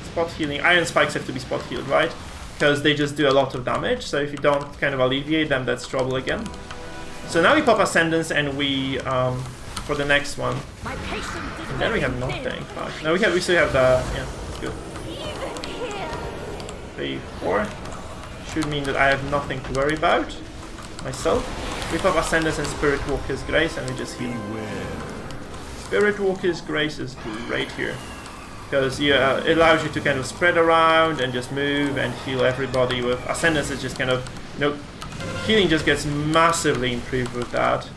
Spot healing. Iron spikes have to be spot healed, right? Because they just do a lot of damage. So if you don't kind of alleviate them, that's trouble again. So now we pop Ascendance, and we... for the next one. And then we have nothing. Fuck. No, we still have the... Yeah, it's good. 3, 4. Should mean that I have nothing to worry about myself. We pop Ascendance and Spirit Walker's Grace, and we just heal. Spirit Walker's Grace is great here. Because it allows you to kind of spread around and just move and heal everybody. With Ascendance, it's just kind of... You know, healing just gets massively improved with that.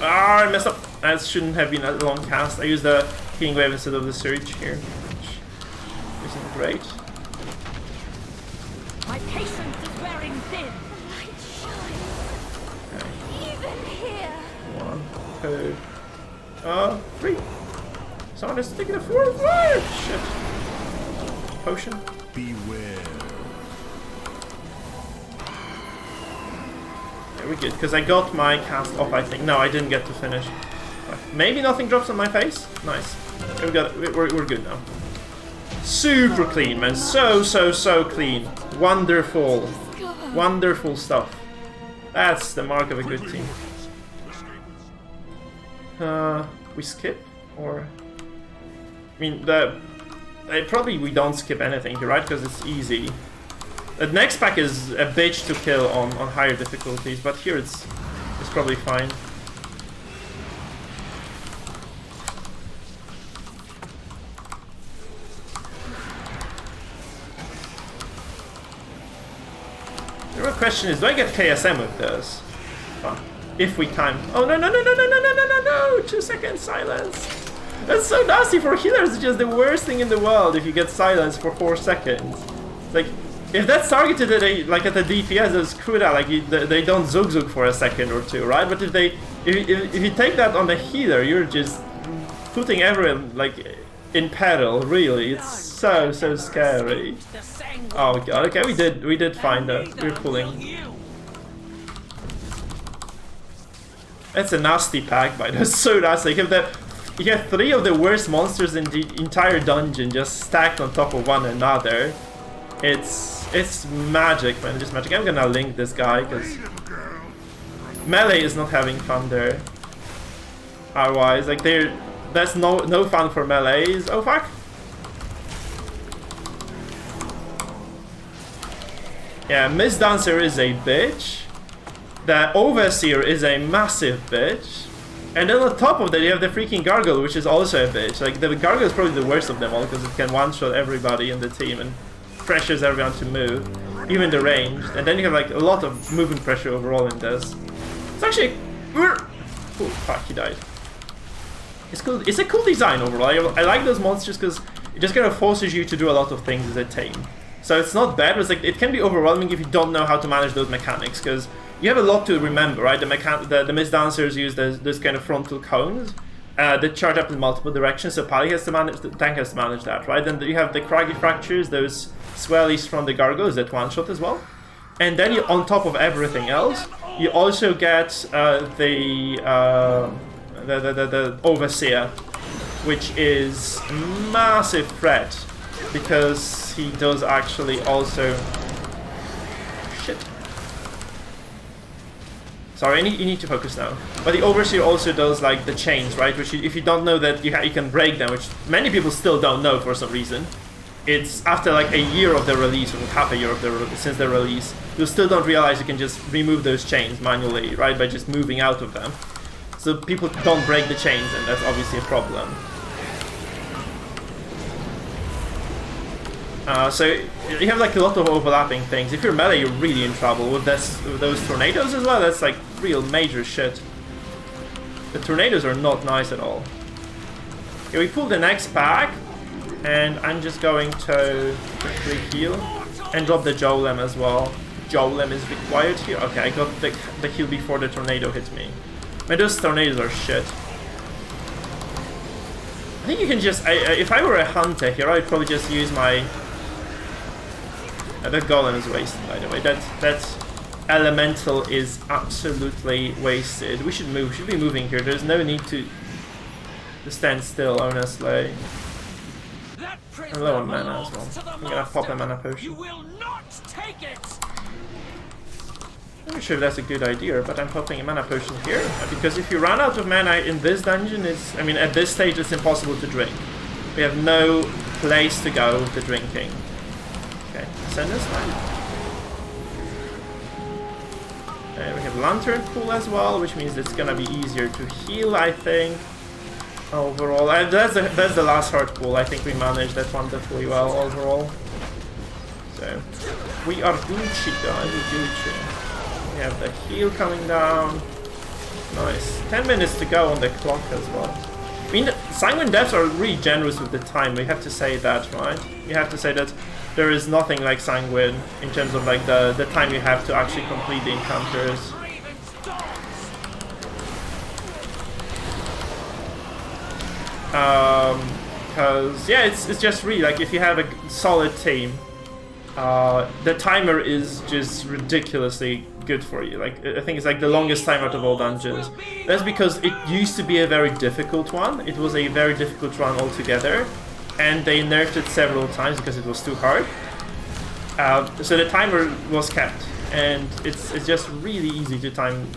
Ah, I messed up. That shouldn't have been a long cast. I used the Healing Wave instead of the Surge here, which isn't great. My patience is wearing thin. Okay. Even here. 1, 2, 3. Someone is taking a 4th. Shit. Potion. Beware. We're good, because I got my cast off, I think. No, I didn't get to finish. Maybe nothing drops on my face? Nice. We're good now. Super clean, man. So clean. Wonderful. Wonderful stuff. That's the mark of a good team. We skip? Or... I mean, probably we don't skip anything here, right? Because it's easy. The next pack is a bitch to kill on higher difficulties, but here it's probably fine. The real question is, do I get KSM with this? If we time... Oh, no! 2 seconds silence! That's so nasty for healers. It's just the worst thing in the world if you get silence for 4 seconds. Like... If that's targeted at at the DPS, it's screw that. Like they don't zug for a second or 2, right? But if you take that on the healer, you're just putting everyone like in peril. Really, it's so scary. Oh god. Okay, we did find that. We're pulling. That's a nasty pack, by the way. It's so nasty. You have 3 of the worst monsters in the entire dungeon just stacked on top of one another. It's magic, man, just magic. I'm gonna link this guy, because melee is not having fun there. Otherwise, like, that's no fun for melees. Oh, fuck! Yeah, Miss Dancer is a bitch. The Overseer is a massive bitch. And then on top of that, you have the freaking Gargoyle, which is also a bitch. Like, the Gargoyle is probably the worst of them all, because it can one-shot everybody in the team and pressures everyone to move, even the range, and then you have like a lot of movement pressure overall in this. It's actually... Oh, fuck, he died. It's cool. It's a cool design overall. I like those monsters because it just kind of forces you to do a lot of things as a team. So it's not bad, but it's like, it can be overwhelming if you don't know how to manage those mechanics, because you have a lot to remember, right? The Miss Dancers use those kind of frontal cones that charge up in multiple directions, so Pally has to manage, the tank has to manage that, right? Then you have the Craggy Fractures, those swellies from the Gargoyles that one-shot as well. And then you, on top of everything else, you also get the Overseer, which is a massive threat, because he does actually also... Shit. Sorry, you need to focus now. But the Overseer also does like the chains, right? Which if you don't know that, you can break them, which many people still don't know for some reason. it's after like a year of the release, or half a year of since the release, you still don't realize you can just remove those chains manually, right, by just moving out of them. So people don't break the chains, and that's obviously a problem. So you have like a lot of overlapping things. If you're melee, you're really in trouble with those tornadoes as well. That's like real major shit. The tornadoes are not nice at all. Okay, we pull the next pack, and I'm just going to quickly heal and drop the Golem as well. Golem is required here. Okay, I got the heal before the tornado hit me. Man, those tornadoes are shit. I think you can just... if I were a hunter here, I'd probably just use my... that Golem is wasted, by the way. That elemental is absolutely wasted. We should move. We should be moving here. There's no need to stand still, honestly. I'm low on mana as well. I'm gonna pop a mana potion. You will not take it. I'm not sure if that's a good idea, but I'm popping a mana potion here because if you run out of mana in this dungeon, I mean, at this stage, it's impossible to drink. We have no place to go with the drinking. Okay, send this time. And we have Lantern Pool as well, which means it's gonna be easier to heal, I think. Overall, that's the last hard pool. I think we managed that wonderfully well overall. So we are Gucci, guys. We're Gucci. We have the heal coming down. Nice. 10 minutes to go on the clock as well. I mean, Sanguine Depths are really generous with the time. We have to say that, right? You have to say that there is nothing like Sanguine in terms of like the time you have to actually complete the encounters. Because yeah, it's just really like if you have a solid team, the timer is just ridiculously good for you. Like I think it's like the longest time out of all dungeons. That's because it used to be a very difficult one. It was a very difficult run altogether, and they nerfed it several times because it was too hard. So the timer was kept, and it's just really easy to time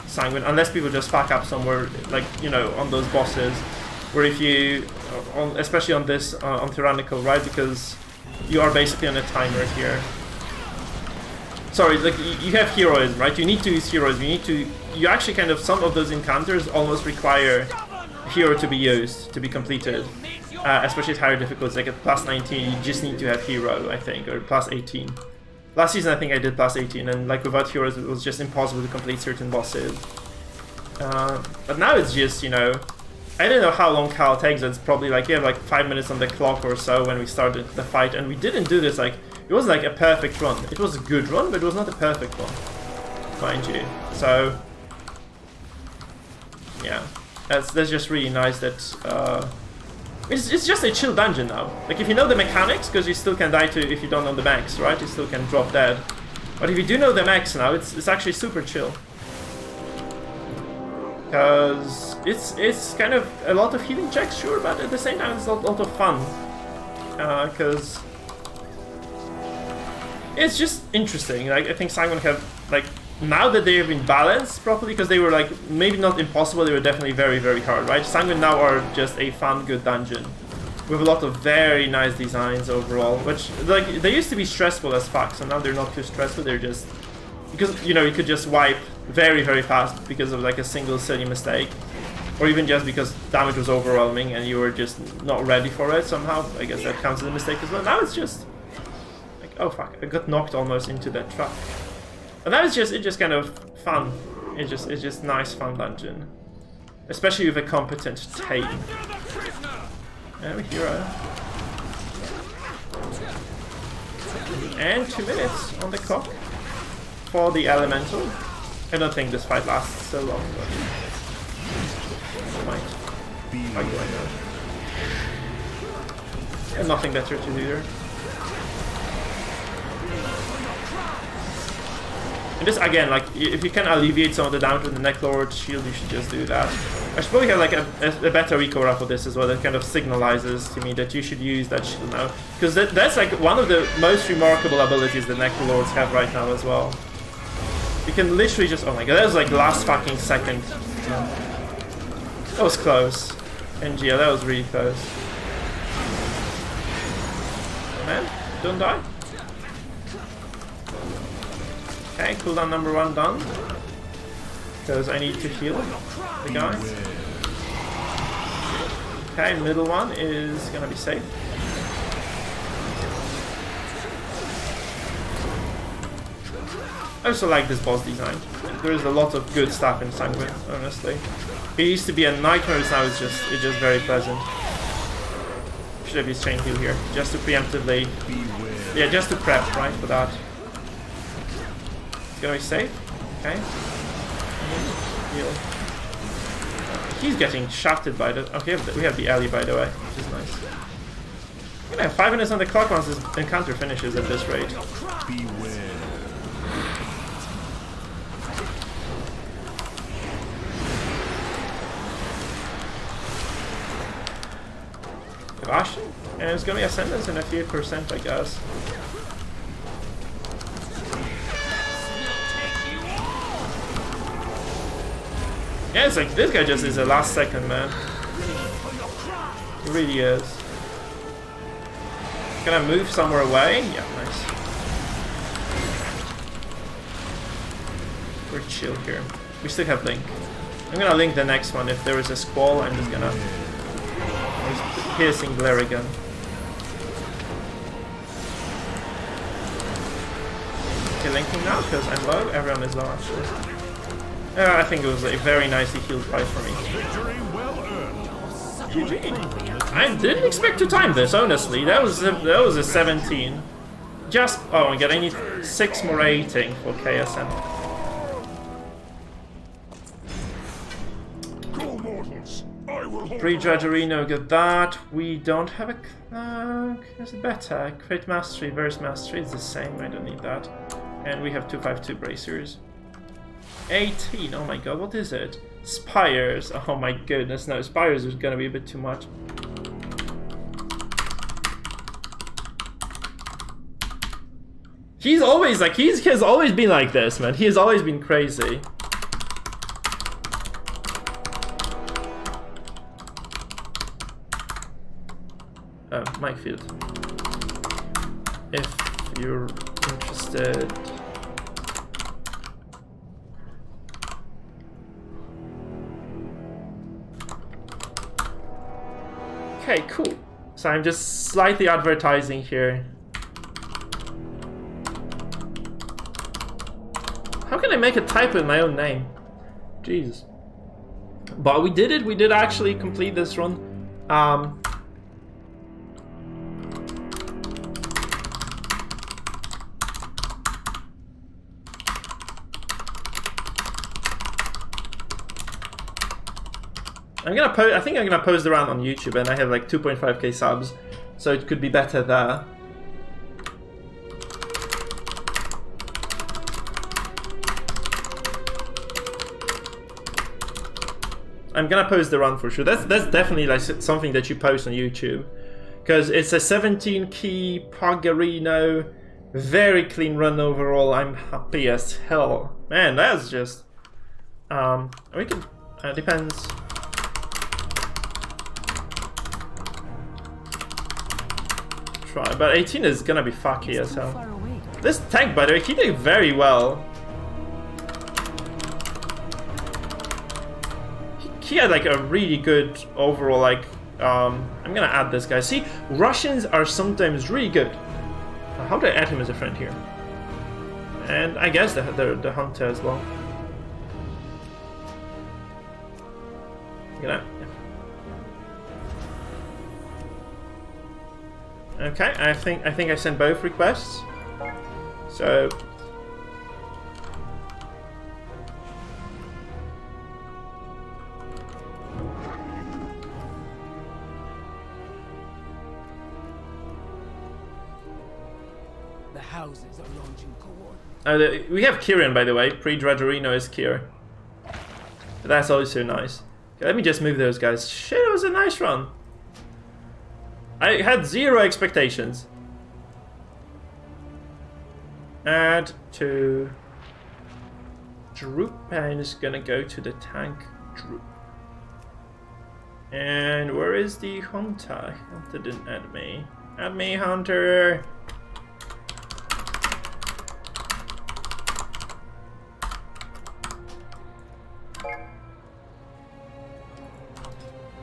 Sanguine unless people just fuck up somewhere, like you know, on those bosses. Where if you, especially on this, on Tyrannical, right, because you are basically on a timer here. Sorry, like, you have heroism, right, you need to use heroism, you actually kind of, some of those encounters almost require hero to be used, to be completed. Especially at higher difficulties, like at plus 19, you just need to have hero, I think, or plus 18. Last season I think I did plus 18, and like without heroes it was just impossible to complete certain bosses. But now it's just, you know, I don't know how long Cal takes. It's probably like, yeah, like 5 minutes on the clock or so when we started the fight, and we didn't do this like, it wasn't like a perfect run. It was a good run, but it was not a perfect one, mind you. So, yeah, that's just really nice that, it's just a chill dungeon now. Like if you know the mechanics, because you still can die to, if you don't know the mechs, right, you still can drop dead. But if you do know the mechs now, it's actually super chill. Because it's kind of a lot of healing checks, sure, but at the same time it's a lot of fun. Because it's just interesting. Like I think Sanguine have, like, now that they have been balanced properly, because they were like maybe not impossible, they were definitely very, very hard, right? Sanguine now are just a fun, good dungeon with a lot of very nice designs overall. Which, like, they used to be stressful as fuck, so now they're not too stressful. They're just, because, you know, you could just wipe very, very fast because of like a single silly mistake, or even just because damage was overwhelming and you were just not ready for it somehow. I guess that counts as a mistake as well. Now it's just like, oh fuck, I got knocked almost into that truck. And that is just, it's just kind of fun. It's just nice, fun dungeon, especially with a competent team. And a hero. And 2 minutes on the clock for the elemental. I don't think this fight lasts so long, but it might. How do I know? And nothing better to do there. And this, again, like, if you can alleviate some of the damage with the Necklord shield, you should just do that. I should probably have like a better recover for this as well, that kind of signalizes to me that you should use that shield now. Because that's like one of the most remarkable abilities the Necklords have right now as well. You can literally just, oh my god, that was like last fucking second. That was close. NG, that was really close. Man, don't die. Okay, cooldown number 1 done. Because I need to heal the guys. Okay, middle one is gonna be safe. I also like this boss design. There is a lot of good stuff in Sanguine, honestly. It used to be a nightmare, now it's just very pleasant. Should have used chain heal here, just to preemptively. Yeah, just to prep, right, for that. It's gonna be safe. Okay. Heal. He's getting shafted by the. Okay, we have the alley, by the way, which is nice. We're gonna have 5 minutes on the clock once this encounter finishes at this rate. Beware. Ashen? And it's gonna be Ascendance in a few percent, I guess. Yeah, it's like this guy just is a last second man. He really is. Can I move somewhere away? Yeah, nice. We're chill here. We still have Link. I'm gonna Link the next one. If there is a squall, I'm just gonna piercing glare again. Okay, linking now because I'm low. Everyone is low actually. I think it was a very nicely healed fight for me. GG. I didn't expect to time this, honestly. That was a 17. Just oh my god, I need 6 more rating for KSM. Pre-Drudgerino, got that. We don't have a cloak. Is it better? Crit Mastery, Verse Mastery is the same. I don't need that. And we have 252 bracers. 18. Oh my god, what is it? Spires. Oh my goodness, no, Spires is gonna be a bit too much. He's always like, he has always been like this, man. He has always been crazy. Mikefield. If you're interested. Okay, cool. So I'm just slightly advertising here. How can I make a typo in my own name? Jeez. But we did it. We did actually complete this run. I think I'm gonna post around on YouTube, and I have like 2.5k subs, so it could be better there. I'm gonna post the run for sure. That's definitely like something that you post on YouTube, because it's a 17 key Pagarino, very clean run overall. I'm happy as hell, man. That's just we can depends. Try, but 18 is gonna be fucky as hell. This tank, by the way, he did very well. He had like a really good overall, like, I'm gonna add this guy. See, Russians are sometimes really good. How do I add him as a friend here? And I guess the hunter as well. Yeah. Okay, I think I sent both requests. So The houses are launching coordinates. we have Kieran, by the way. Pre-Drudgerino is Kier. That's also nice. Okay, let me just move those guys. Shit, it was a nice run. I had 0 expectations. Add to Droop, and it's gonna go to the tank Droop. And where is the Hunter? Hunter didn't add me. Help me, Hunter!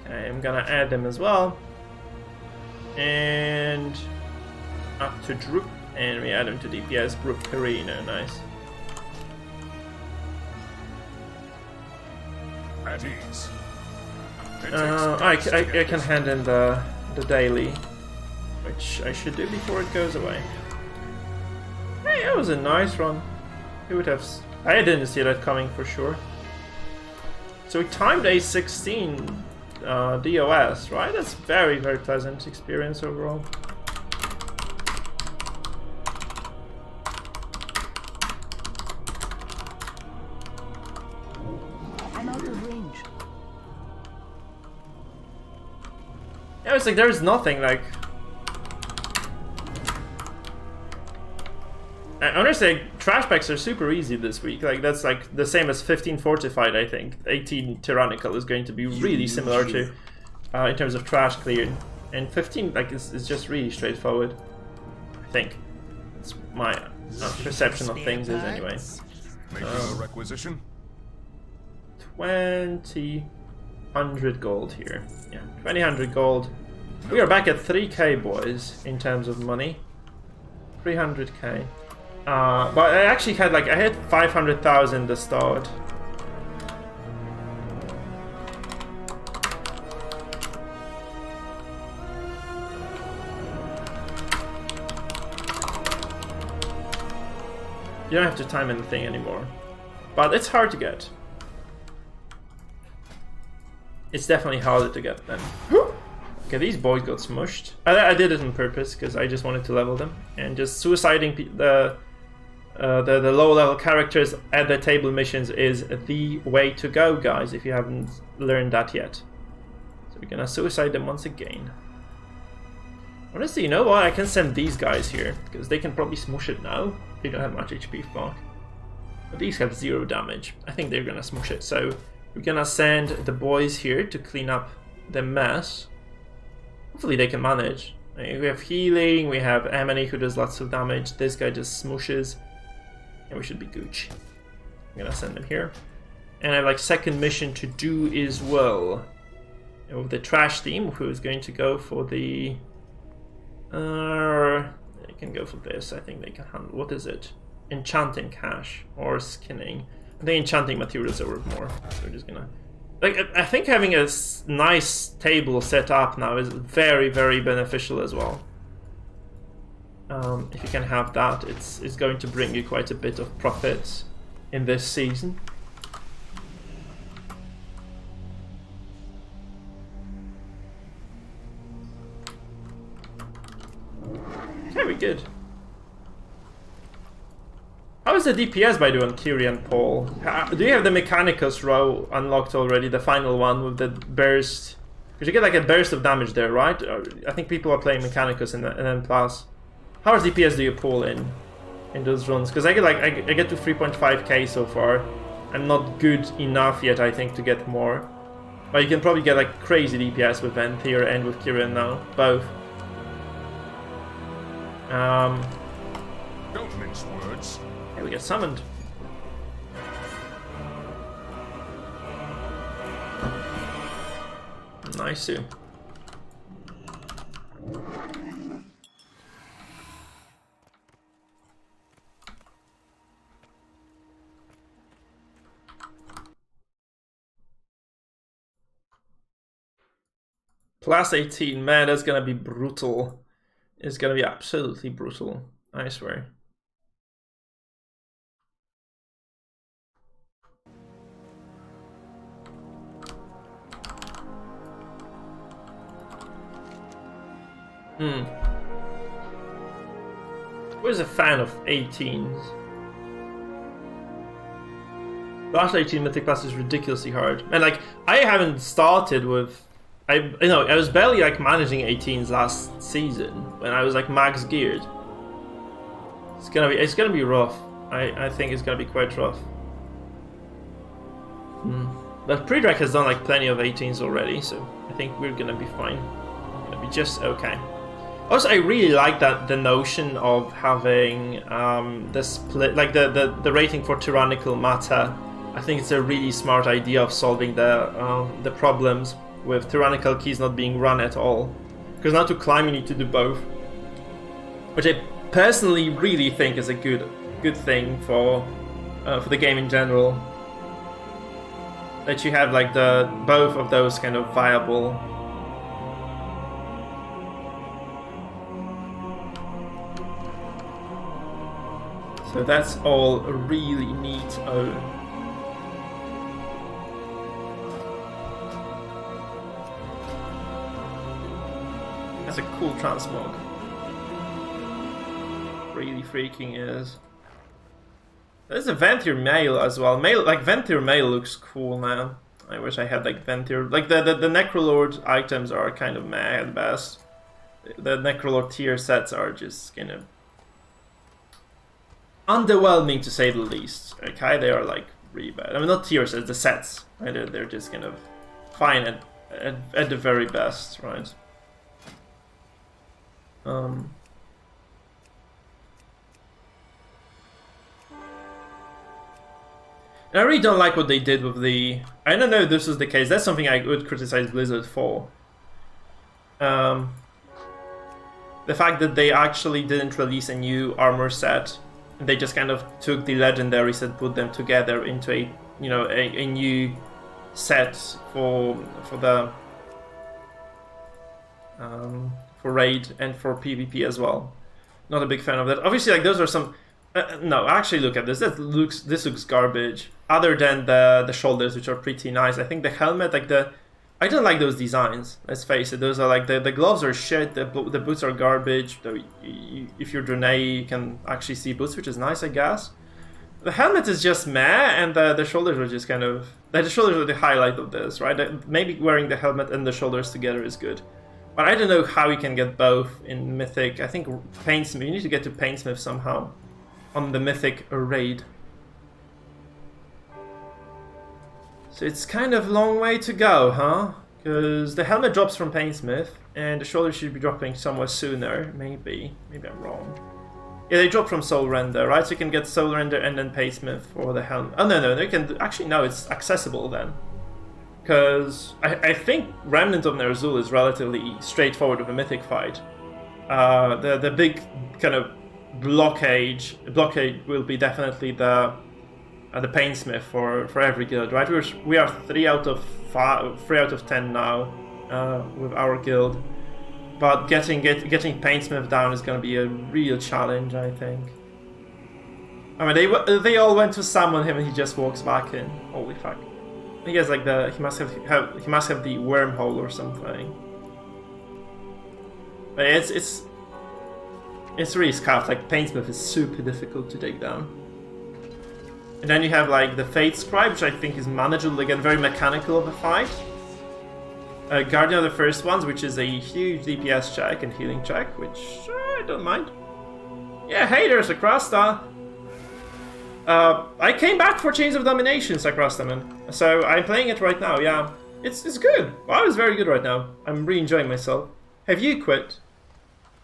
Okay, I'm gonna add them as well. And up to Droop, and we add them to DPS Group Perino, nice. At ease. I can hand in the daily, which I should do before it goes away. Hey, that was a nice run. Who would have? I didn't see that coming for sure. So we timed A16 DOS, right? That's very pleasant experience overall. I'm out of range. Yeah, it's like there's nothing like. Honestly, trash packs are super easy this week. Like that's like the same as 15 fortified. I think 18 tyrannical is going to be really similar to in terms of trash cleared, and 15 like is just really straightforward. I think it's my perception of things is anyway. Make a requisition. 2,100 gold here. Yeah, 2,100 gold. We are back at 3k, boys, in terms of money. 300k. But I actually had I had 500,000 to start. You don't have to time anything anymore. But it's hard to get. It's definitely harder to get then. Okay, these boys got smushed. I did it on purpose because I just wanted to level them, and just suiciding the low level characters at the table missions is the way to go, guys. If you haven't learned that yet, so we're gonna suicide them once again. Honestly, you know what? I can send these guys here because they can probably smush it now. They don't have much HP back, but these have 0 damage. I think they're gonna smush it. So we're gonna send the boys here to clean up the mess. Hopefully they can manage. We have healing, we have Emily who does lots of damage, this guy just smooshes, and we should be Gooch. I'm gonna send them here. And I have second mission to do as well. And with the trash team, who is going to go for the... they can go for this, I think they can handle... What is it? Enchanting cash, or skinning. I think enchanting materials are worth more, so we're just gonna... I think having a nice table set up now is very beneficial as well. If you can have that, it's going to bring you quite a bit of profit in this season. Very good. How is the DPS, by the way, on Kiri and Paul? Do you have the Mechanicus row unlocked already, the final one with the burst? Because you get a burst of damage there, right? I think people are playing Mechanicus in N+. How much DPS do you pull in those runs? Because I get I get to 3.5k so far. I'm not good enough yet, I think, to get more. But you can probably get crazy DPS with Venthyr and with Kirin now, both. Don't mince words. Here we get summoned. Nice. Plus 18, man, that's gonna be brutal. It's gonna be absolutely brutal, I swear. Who's a fan of 18s? Last 18 mythic class is ridiculously hard. And I haven't started with I was barely managing 18s last season when I was max geared. It's gonna be rough. I think it's gonna be quite rough. But Predrac has done plenty of 18s already, so I think we're gonna be fine. We're gonna be just okay. Also, I really like that the notion of having the split, like the rating for Tyrannical matter. I think it's a really smart idea of solving the problems with Tyrannical keys not being run at all. Because now to climb you need to do both, which I personally really think is a good thing for the game in general. That you have like both of those kind of viable. So that's all really neat. That's a cool transmog. Really freaking is. There's a Venthyr mail as well. Venthyr mail looks cool, man. I wish I had like Venthyr. Like the Necrolord items are kind of meh at best. The Necrolord tier sets are just kind of underwhelming to say the least. Okay, they are like really bad. I mean, not tier sets, the sets. Right? They're just kind of fine at the very best, right? And I really don't like what they did with the... I don't know if this is the case. That's something I would criticize Blizzard for. The fact that they actually didn't release a new armor set. They just kind of took the legendaries and put them together into a new set for the for raid and for PvP as well. Not a big fan of that. Obviously, like those are some. No, actually, look at this. This looks garbage. Other than the shoulders, which are pretty nice. I think the helmet, like I don't like those designs. Let's face it. Those are like the gloves are shit. The boots are garbage. If you're Draenei, you can actually see boots, which is nice, I guess. The helmet is just meh, and the shoulders are just kind of. The shoulders are the highlight of this, right? Maybe wearing the helmet and the shoulders together is good. But I don't know how you can get both in Mythic. I think Painsmith. You need to get to Painsmith somehow on the Mythic raid. So it's kind of a long way to go, huh? Because the helmet drops from Painsmith, and the shoulders should be dropping somewhere sooner. Maybe I'm wrong. Yeah, they drop from Soul Render, right? So you can get Soul Render and then Painsmith for the helmet. Oh no, they can actually no, it's accessible then. Because I think Remnant of Ner'zhul is relatively straightforward with a Mythic fight. The big kind of blockade will be definitely the Painsmith for every guild, right? We are 3 out of 10 now with our guild, but getting Painsmith down is going to be a real challenge, I think. I mean, they all went to summon him and he just walks back in. Holy fuck! He has like he must have the wormhole or something. But it's really scuffed. Like Painsmith is super difficult to take down. And then you have like the Fate Scribe, which I think is manageable, again, very mechanical of a fight. Guardian of the First Ones, which is a huge DPS check and healing check, which I don't mind. Yeah, hey, there's a Krasta. I came back for Chains of Domination, Sakrastaman. So I'm playing it right now, yeah. It's good. Wow, it's very good right now. I'm really enjoying myself. Have you quit?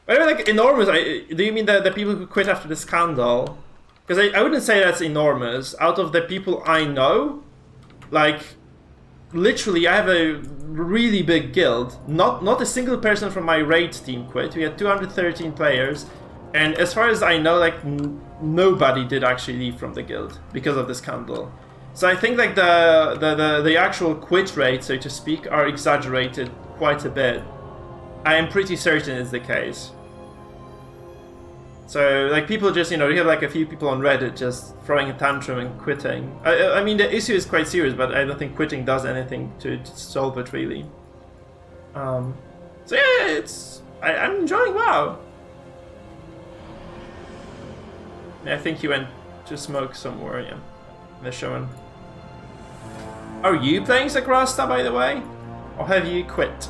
I mean, like, enormous. Do you mean the people who quit after the scandal? Because I wouldn't say that's enormous. Out of the people I know, like, literally I have a really big guild. Not a single person from my raid team quit. We had 213 players. And as far as I know, like, nobody did actually leave from the guild because of the scandal. So I think, like, the actual quit rate, so to speak, are exaggerated quite a bit. I am pretty certain it's the case. So, like, people just, you have, like, a few people on Reddit just throwing a tantrum and quitting. I mean, the issue is quite serious, but I don't think quitting does anything to solve it, really. So, yeah, I'm enjoying WoW. I think he went to smoke somewhere, yeah. The Shaman. Are you playing Sakrasta, by the way? Or have you quit?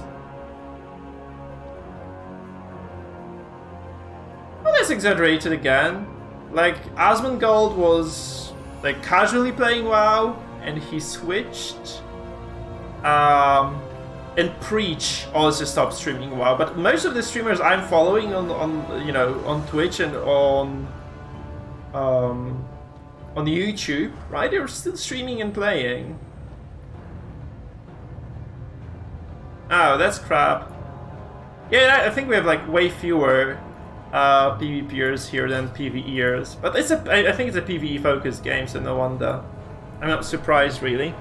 Well, that's exaggerated again. Like, Asmongold was, like, casually playing WoW, and he switched. and Preach also stopped streaming WoW, but most of the streamers I'm following on you know, on Twitch and on YouTube, right? They're still streaming and playing. Oh, that's crap. Yeah, I think we have like way fewer PvPers here than PvEers, but it's I think it's a PvE focused game, so no wonder. I'm not surprised really.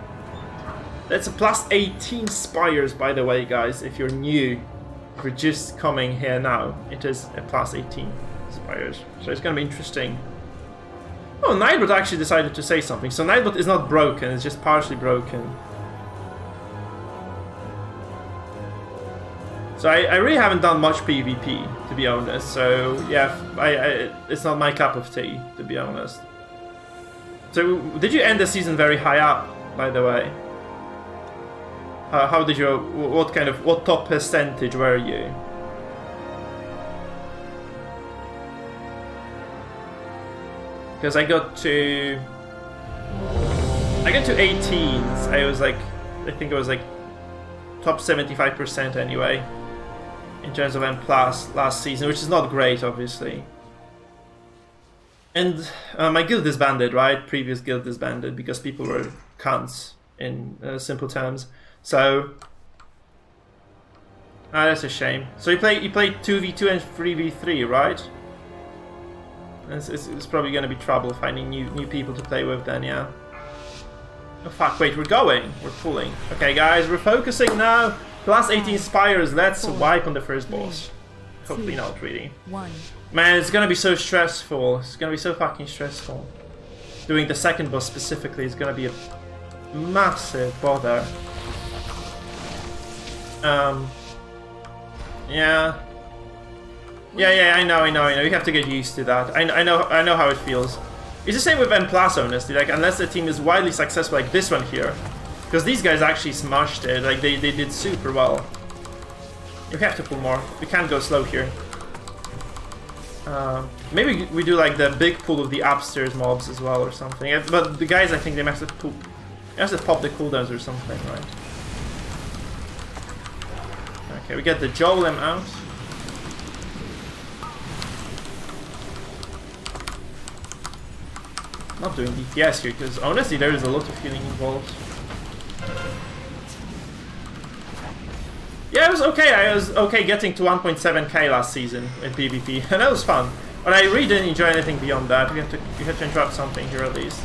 That's a plus 18 Spires, by the way, guys. If you're new, if you're just coming here now, it is a plus 18 Spires, so it's gonna be interesting. Oh, Nightbot actually decided to say something. So Nightbot is not broken; it's just partially broken. So I really haven't done much PvP, to be honest. So yeah, it's not my cup of tea, to be honest. So did you end the season very high up, by the way? How did you? What top percentage were you? Because I got to 18s. I think it was like top 75% anyway, in terms of M+ last season, which is not great, obviously. And my guild disbanded, right? Previous guild disbanded because people were cunts, in simple terms. So that's a shame. So you played 2v2 and 3v3, right? It's probably going to be trouble finding new people to play with then, yeah. Oh fuck, wait, we're pulling. Okay guys, we're focusing now. Plus 18 Spires, let's wipe on the first boss. Hopefully not, really. Man, it's gonna be so stressful. It's gonna be so fucking stressful. Doing the second boss specifically is gonna be a massive bother. Yeah. Yeah, I know. You have to get used to that. I know how it feels. It's the same with M+, honestly. Like, unless the team is wildly successful, like this one here, because these guys actually smashed it. Like, they did super well. You have to pull more. We can't go slow here. Maybe we do like the big pull of the upstairs mobs as well or something. But the guys, I think they must have pop the cooldowns or something, right? Okay, we get the Golem out. Not doing DPS here, because honestly there is a lot of healing involved. Yeah, it was okay. I was okay getting to 1.7k last season in PvP, and that was fun. But I really didn't enjoy anything beyond that. We had to interrupt something here at least.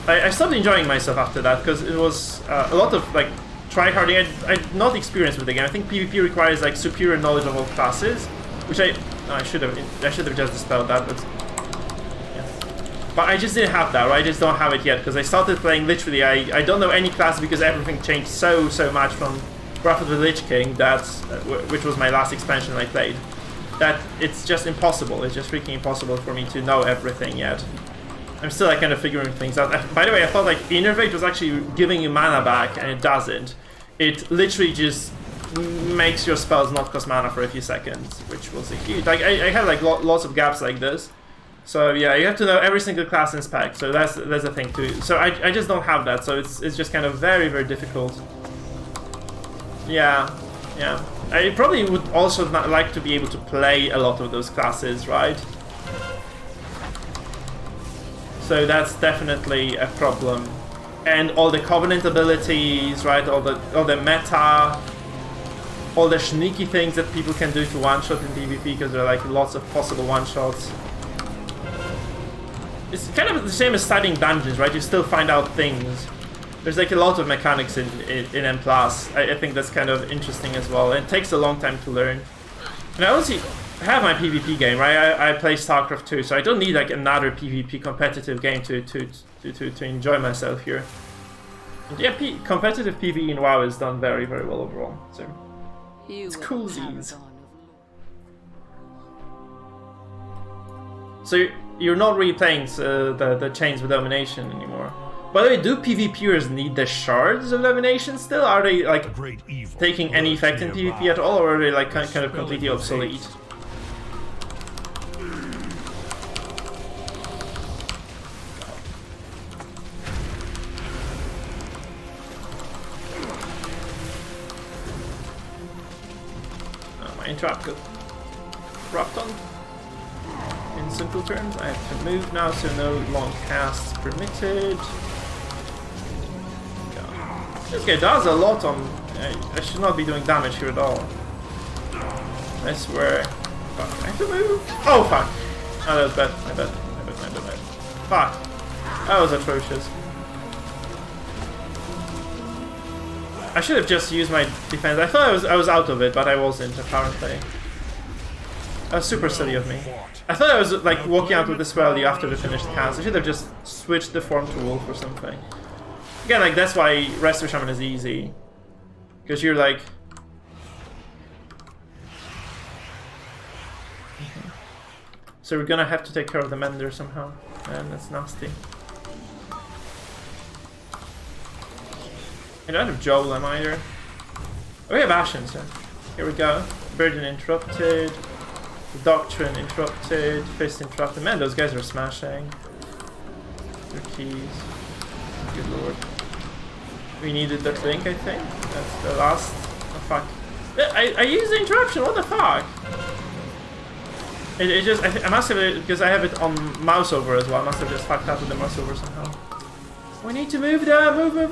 I stopped enjoying myself after that because it was a lot of like tryharding. I'd not experienced with the game. I think PvP requires like superior knowledge of all classes, which I should have just dispelled that, but. But I just didn't have that, right? I just don't have it yet because I started playing literally. I don't know any class because everything changed so much from Wrath of the Lich King, which was my last expansion I played. That it's just impossible. It's just freaking impossible for me to know everything yet. I'm still like kind of figuring things out. By the way, I thought like Innervate was actually giving you mana back, and it doesn't. It literally just makes your spells not cost mana for a few seconds, which was a huge. Like I had like lots of gaps like this. So yeah, you have to know every single class in spec. So that's the thing too. So I just don't have that. So it's just kind of very difficult. Yeah. I probably would also not like to be able to play a lot of those classes, right? So that's definitely a problem. And all the Covenant abilities, right? All the meta, all the sneaky things that people can do to one-shot in PvP, because there are like lots of possible one-shots. It's kind of the same as studying dungeons, right? You still find out things. There's like a lot of mechanics in M+. I think that's kind of interesting as well. And it takes a long time to learn. And I also have my PvP game, right? I play StarCraft 2, so I don't need like another PvP competitive game to enjoy myself here. And yeah, competitive PvE in WoW is done very well overall. So it's coolsies. So you're not really playing the Chains of Domination anymore. By the way, do PvPers need the Shards of Domination still? Are they like taking any effect in PvP at all, or are they like kind of completely obsolete? trap got wrapped on. In simple terms, I have to move now, so no long casts permitted. God. This guy does a lot on... I should not be doing damage here at all. I swear. Fuck, I have to move. Oh fuck! Oh, that was bad. I bet. Fuck. That was atrocious. I should have just used my defense. I thought I was out of it, but I wasn't, apparently. That was super silly of me. I thought I was like walking out with the spell after the finished cast. I should have just switched the form to wolf or something. Again, like that's why Resto Shaman is easy. Because you're like... So we're gonna have to take care of the Mender somehow. And that's nasty. I don't have Jolem either. Oh, we have Ashen, so here we go. Burden interrupted. The Doctrine interrupted. Fist interrupted. Man, those guys are smashing. Their keys. Good lord. We needed that link, I think. That's the last. Oh fuck. I used the interruption, what the fuck? It just, I must have, because I have it on mouse over as well, I must have just fucked up with the mouse over somehow. We need to move them, move,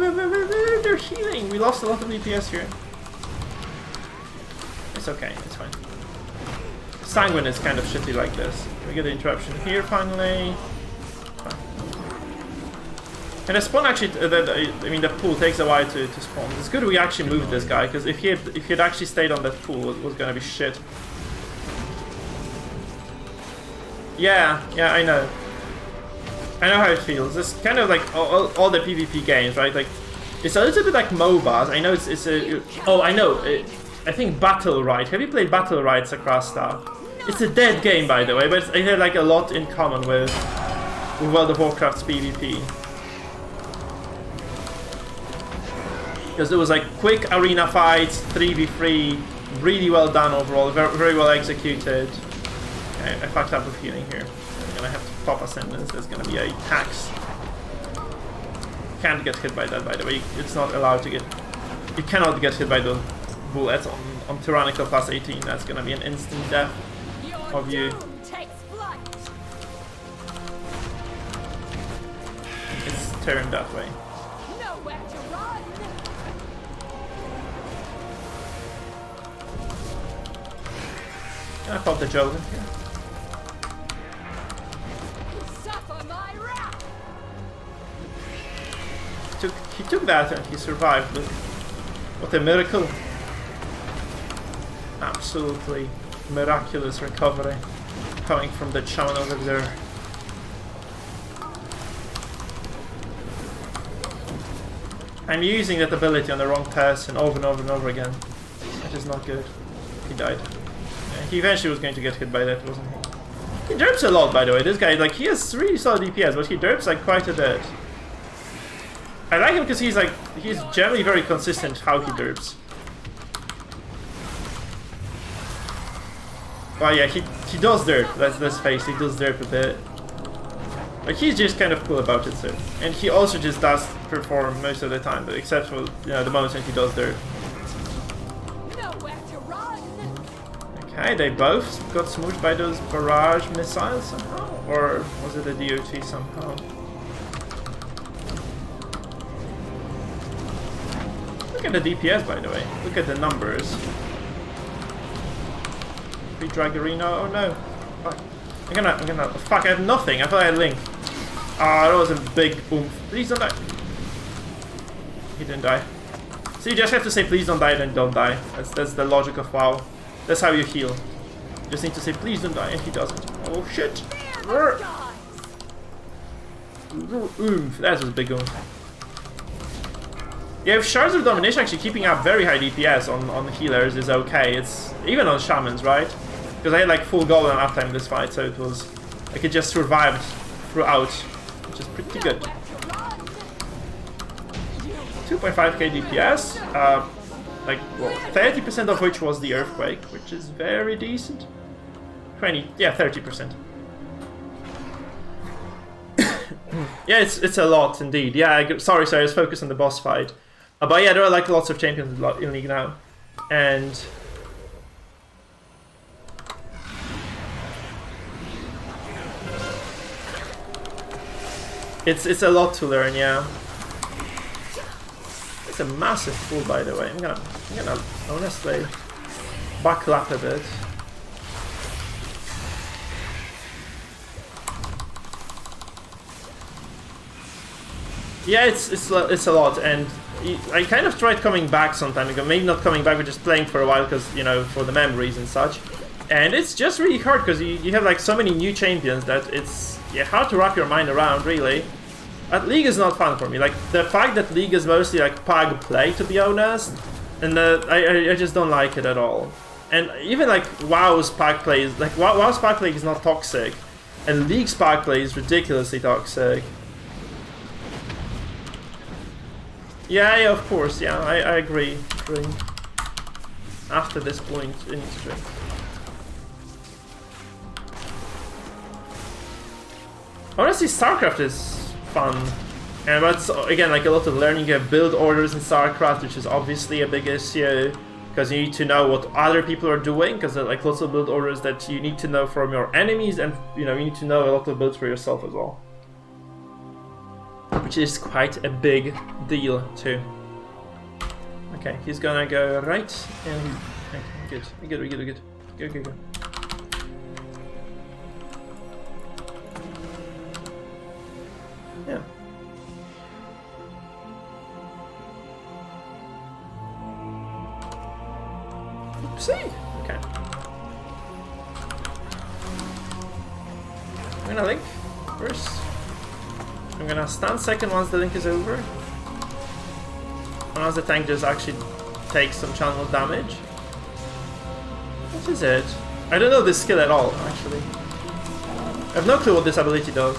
they're healing. We lost a lot of DPS here. It's okay, it's fine. Sanguine is kind of shitty like this. We get the interruption here finally. And the spawn actually, I mean the pool takes a while to spawn. It's good we actually moved this guy, because if he had actually stayed on that pool, it was gonna be shit. Yeah, I know. I know how it feels. It's kind of like all the PvP games, right? Like, it's a little bit like MOBAs. I know it's a... Oh, I know. I think Battle Rite. Have you played Battle Rites across stuff? It's a dead game, by the way, but it had like a lot in common with World of Warcraft's PvP. Because it was like quick arena fights, 3v3, really well done overall, very well executed. Okay, I fucked up with healing here. I'm gonna have to pop Ascendance, there's gonna be a tax. Can't get hit by that, by the way. It's not allowed to get... You cannot get hit by those bullets on Tyrannical plus 18. That's gonna be an instant death of you. It's turned that way. I pop the Joven here. He took that and he survived. Look. What a miracle. Absolutely miraculous recovery coming from the shaman over there. I'm using that ability on the wrong person over and over and over again. That is not good. He died. He eventually was going to get hit by that, wasn't he? He derps a lot, by the way. This guy, like, he has really solid DPS, but he derps like quite a bit. I like him because he's generally very consistent how he derps. Well, yeah, he does derp. Let's face it, he does derp a bit. Like, he's just kind of cool about it, so. And he also just does perform most of the time, except for, you know, the moments when he does derp. Okay, they both got smooshed by those barrage missiles somehow? Or was it a DOT somehow? Look at the DPS, by the way. Look at the numbers. Free drag arena, oh no. Fuck. I'm gonna, fuck, I have nothing. I thought I had Link. Ah, that was a big oomph. Please don't die. He didn't die. So you just have to say please don't die, then don't die. That's the logic of WoW. That's how you heal. You just need to say please don't die, and he doesn't. Oh shit! Oomph, that was a big oomph. Yeah, if Shards of Domination actually keeping up very high DPS on healers is okay. It's even on shamans, right? Because I had like full golden uptime in this fight, so it was like it just survived throughout, which is pretty good. 2.5k DPS. Like, well, 30% of which was the earthquake, which is very decent. 30%. Yeah, it's a lot indeed. Yeah, sorry, I was focused on the boss fight. But yeah, there are like lots of champions in League now, and It's a lot to learn, yeah. It's a massive pool, by the way. I'm gonna honestly buckle up a bit. Yeah, it's a lot, and I kind of tried coming back some time ago. Maybe not coming back, but just playing for a while, because, you know, for the memories and such. And it's just really hard, because you have like so many new champions that it's hard to wrap your mind around, really. League is not fun for me. Like, the fact that League is mostly like pug play, to be honest, and I just don't like it at all. And even like WoW's pug play is like WoW's pug play is not toxic, and League's pug play is ridiculously toxic. Yeah, of course, yeah, I agree. After this point in history. Honestly, StarCraft is fun. And that's, again, like a lot of learning. You have build orders in StarCraft, which is obviously a big issue. Because you need to know what other people are doing, because there are like lots of build orders that you need to know from your enemies, and you need to know a lot of builds for yourself as well. Which is quite a big deal too. Okay, he's gonna go right, and okay, good. Go. Yeah. Oopsie. Okay. I'm gonna link first. I'm gonna stand second once the link is over. Once the tank just actually takes some channel damage. What is it? I don't know this skill at all, actually. I have no clue what this ability does.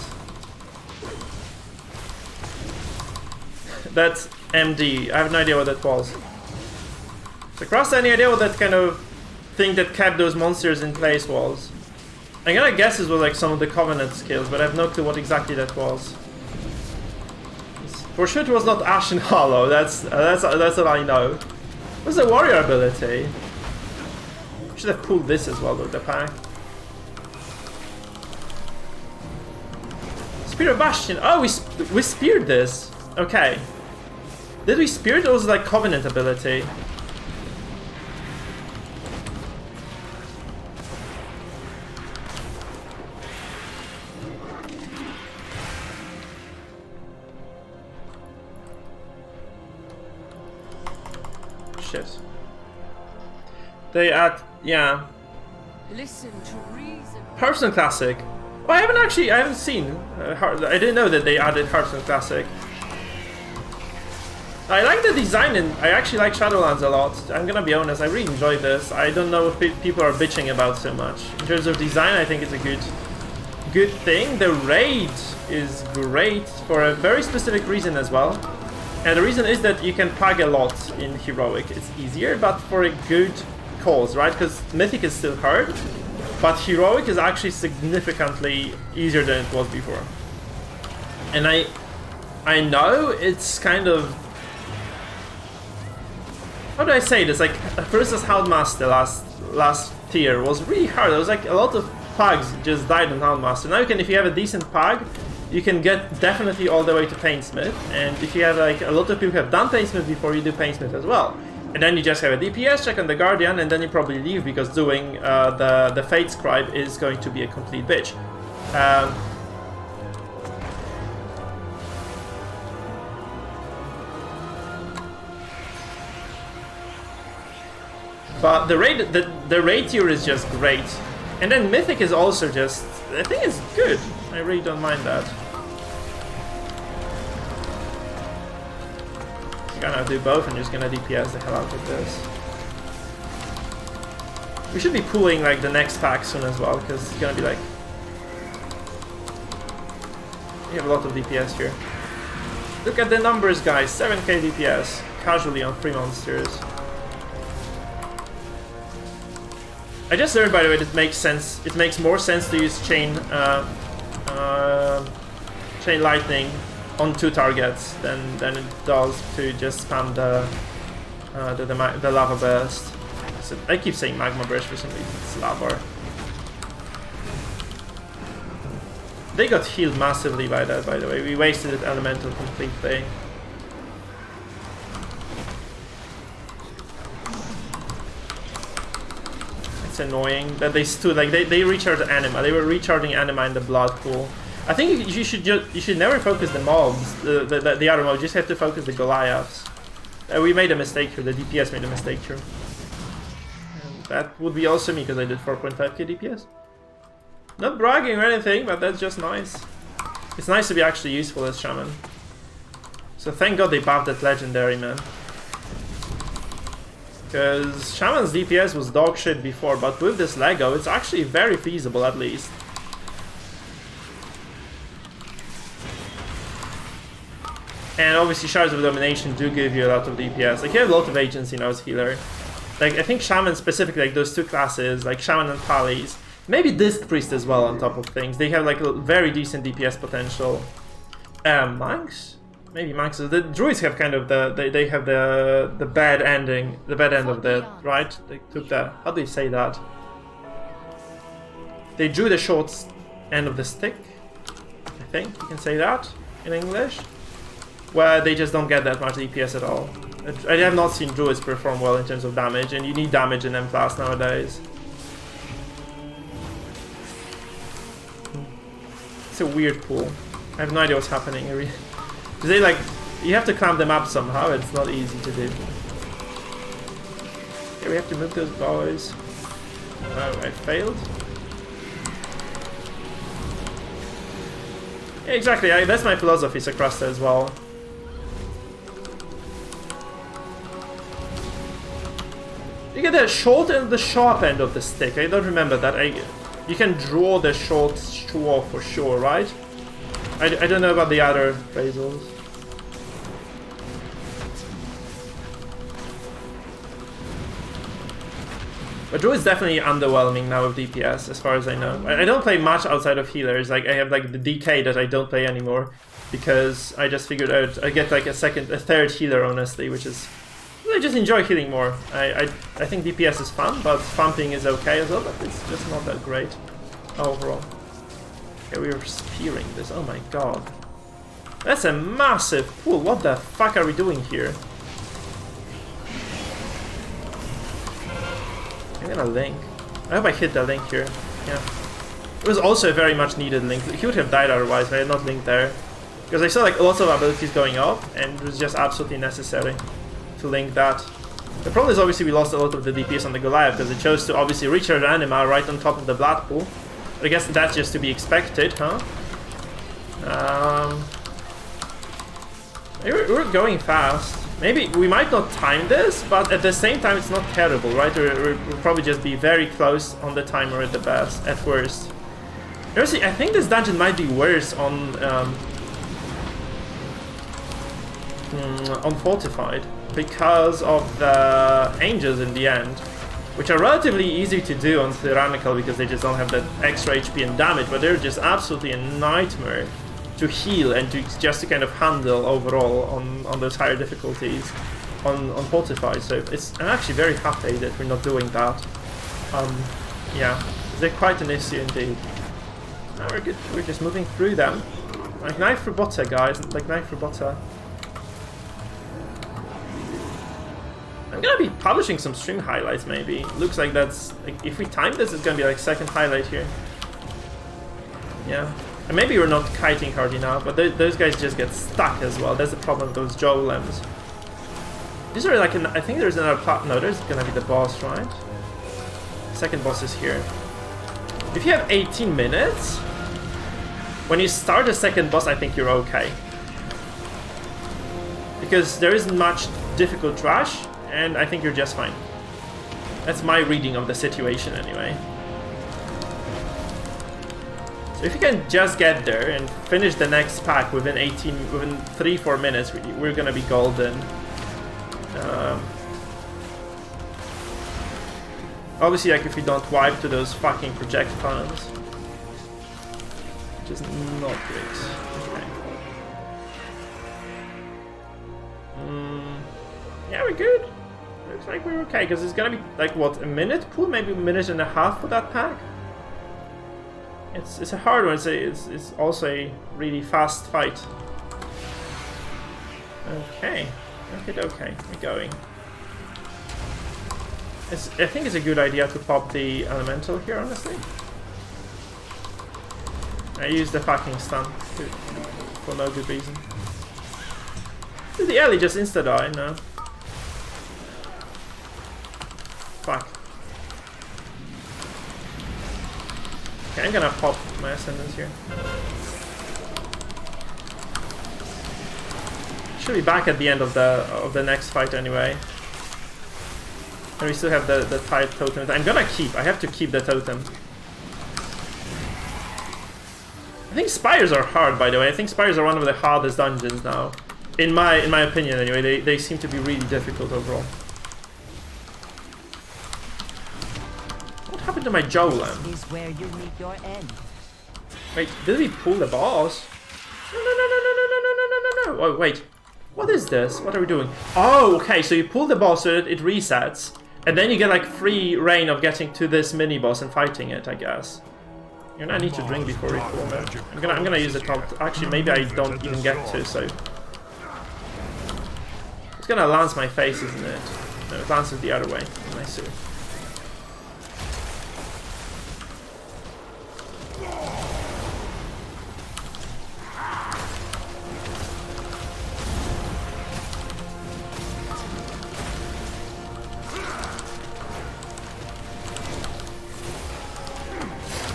That's MD. I have no idea what that was. So Cross, any idea what that kind of thing that kept those monsters in place was? I'm gonna guess it was like some of the Covenant skills, but I have no clue what exactly that was. For sure it was not Ashen Hollow, that's what I know. What's the warrior ability? Should have pulled this as well with the pack. Spear of Bastion. Oh, we speared this. Okay. Did we spear it, or was it like Covenant ability? Shit. They add, yeah. Listen to reason. Hearthstone Classic. Oh, I haven't seen. I didn't know that they added Hearthstone Classic. I like the design, and I actually like Shadowlands a lot. I'm gonna be honest, I really enjoy this. I don't know what people are bitching about so much. In terms of design, I think it's a good thing. The raid is great for a very specific reason as well. And the reason is that you can pug a lot in Heroic. It's easier, but for a good cause, right? Because Mythic is still hard, but Heroic is actually significantly easier than it was before. And I know it's kind of... How do I say this? Like, versus Houndmaster last tier was really hard. There was like a lot of pugs just died on Houndmaster. Now you can, if you have a decent pug, you can get definitely all the way to Painsmith. And if you have like a lot of people who have done Painsmith before, you do Painsmith as well. And then you just have a DPS check on the Guardian, and then you probably leave, because doing the Fate Scribe is going to be a complete bitch. But the raid tier is just great. And then Mythic is also just... I think it's good. I really don't mind that. I'm gonna do both and just gonna DPS the hell out of this. We should be pulling like the next pack soon as well, because it's gonna be like... We have a lot of DPS here. Look at the numbers, guys. 7k DPS. Casually on 3 monsters. I just learned, by the way, that it makes sense. It makes more sense to use chain lightning on 2 targets than it does to just spam the lava burst. So I keep saying magma burst for some reason. It's lava. They got healed massively by that, by the way. We wasted it elemental completely. It's annoying that they stood like they recharged anima. They were recharging anima in the blood pool. I think you should never focus the mobs, the other mobs. You just have to focus the Goliaths. We made a mistake here. The DPS made a mistake here. And that would be also me because I did 4.5k DPS. Not bragging or anything, but that's just nice. It's nice to be actually useful as Shaman. So thank God they buffed that legendary, man. Because Shaman's DPS was dog shit before, but with this Lego, it's actually very feasible at least. And obviously Shards of Domination do give you a lot of DPS. Like you have a lot of agency now as healer. Like I think Shaman specifically, like those two classes, like Shaman and Palis, maybe Disc Priest as well on top of things. They have like a very decent DPS potential. Monks? Maybe monks. The druids have kind of they have the bad ending, the bad end of the right. They took that. How do you say that? They drew the short end of the stick. I think you can say that in English. Where they just don't get that much DPS at all. I have not seen druids perform well in terms of damage, and you need damage in M class nowadays. It's a weird pool. I have no idea what's happening. They like, you have to clamp them up somehow. It's not easy to do. Okay, we have to move those boys. Oh, I failed. Yeah, exactly. That's my philosophy, Sacrasta, as well. You get the short and the sharp end of the stick. I don't remember that. You can draw the short straw for sure, right? I don't know about the other phrasals. But Druid is definitely underwhelming now with DPS, as far as I know. I don't play much outside of healers. Like I have like the DK that I don't play anymore because I just figured out I get like a third healer honestly, which is I just enjoy healing more. I think DPS is fun, but pumping is okay as well, but it's just not that great overall. Okay, we are spearing this. Oh my god. That's a massive pool. What the fuck are we doing here? I'm gonna link. I hope I hit the link here. Yeah. It was also a very much needed link. He would have died otherwise, but I had not linked there. Because I saw like lots of abilities going up, and it was just absolutely necessary to link that. The problem is obviously we lost a lot of the DPS on the Goliath because it chose to obviously recharge anima right on top of the blood pool. I guess that's just to be expected, huh? We're going fast. Maybe we might not time this, but at the same time it's not terrible, right? We'll probably just be very close on the timer at the best, at worst. Seriously, I think this dungeon might be worse on Fortified because of the angels in the end, which are relatively easy to do on Tyrannical because they just don't have that extra HP and damage, but they're just absolutely a nightmare to heal and to kind of handle overall on those higher difficulties on Fortified. So I'm actually very happy that we're not doing that. Yeah, they're quite an issue indeed. Now we're good. We're just moving through them. Like knife for butter, guys. Like knife for butter. I'm gonna be publishing some stream highlights maybe. Looks like that's like, if we time this, it's gonna be like second highlight here. Yeah. And maybe we're not kiting hard enough, but those guys just get stuck as well. That's the problem with those golems. These are like I think there's another no, there's gonna be the boss, right? Second boss is here. If you have 18 minutes, when you start the second boss, I think you're okay. Because there isn't much difficult rush, and I think you're just fine. That's my reading of the situation anyway. So if you can just get there and finish the next pack within 3-4 minutes, we're gonna be golden. Obviously, like if we don't wipe to those fucking projectiles, which is not great. Okay. Yeah, we're good. Looks like we're okay because it's gonna be like what, a minute pool, maybe a minute and a half for that pack. It's a hard one. It's also a really fast fight. Okay. Okay, we're going. I think it's a good idea to pop the elemental here, honestly. I used the fucking stun for no good reason. Did the Ellie just insta-die? No. Fuck. Okay, I'm gonna pop my Ascendance here. Should be back at the end of the next fight anyway. And we still have the Tide totem. I'm gonna keep. I have to keep the totem. I think Spires are hard, by the way. I think Spires are one of the hardest dungeons now. In my opinion, anyway. They seem to be really difficult overall. What happened to my Jowland? This is where you meet your end. Wait, did we pull the boss? No. Oh, wait. What is this? What are we doing? Oh, okay, so you pull the boss so that it resets, and then you get like free reign of getting to this mini boss and fighting it, I guess. You're gonna need to drink before we pull it. I'm gonna use the top. Actually, maybe I don't even get to, so it's gonna lance my face, isn't it? No, it lances the other way. I see.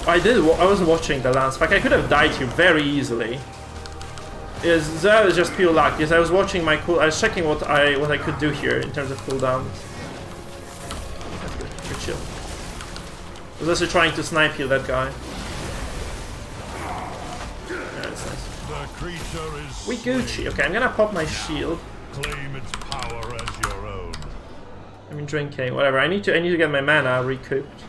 I was watching the lance. Like, I could have died here very easily. That was just pure luck. Yes, I was watching my I was checking what I could do here in terms of cooldown. That's good. Good chill. I was also trying to snipe heal that guy. Yeah, that's nice. The creature is We Gucci. Okay, I'm gonna pop my shield. claim its power as your own. I mean, drinking, whatever. I need to get my mana recouped.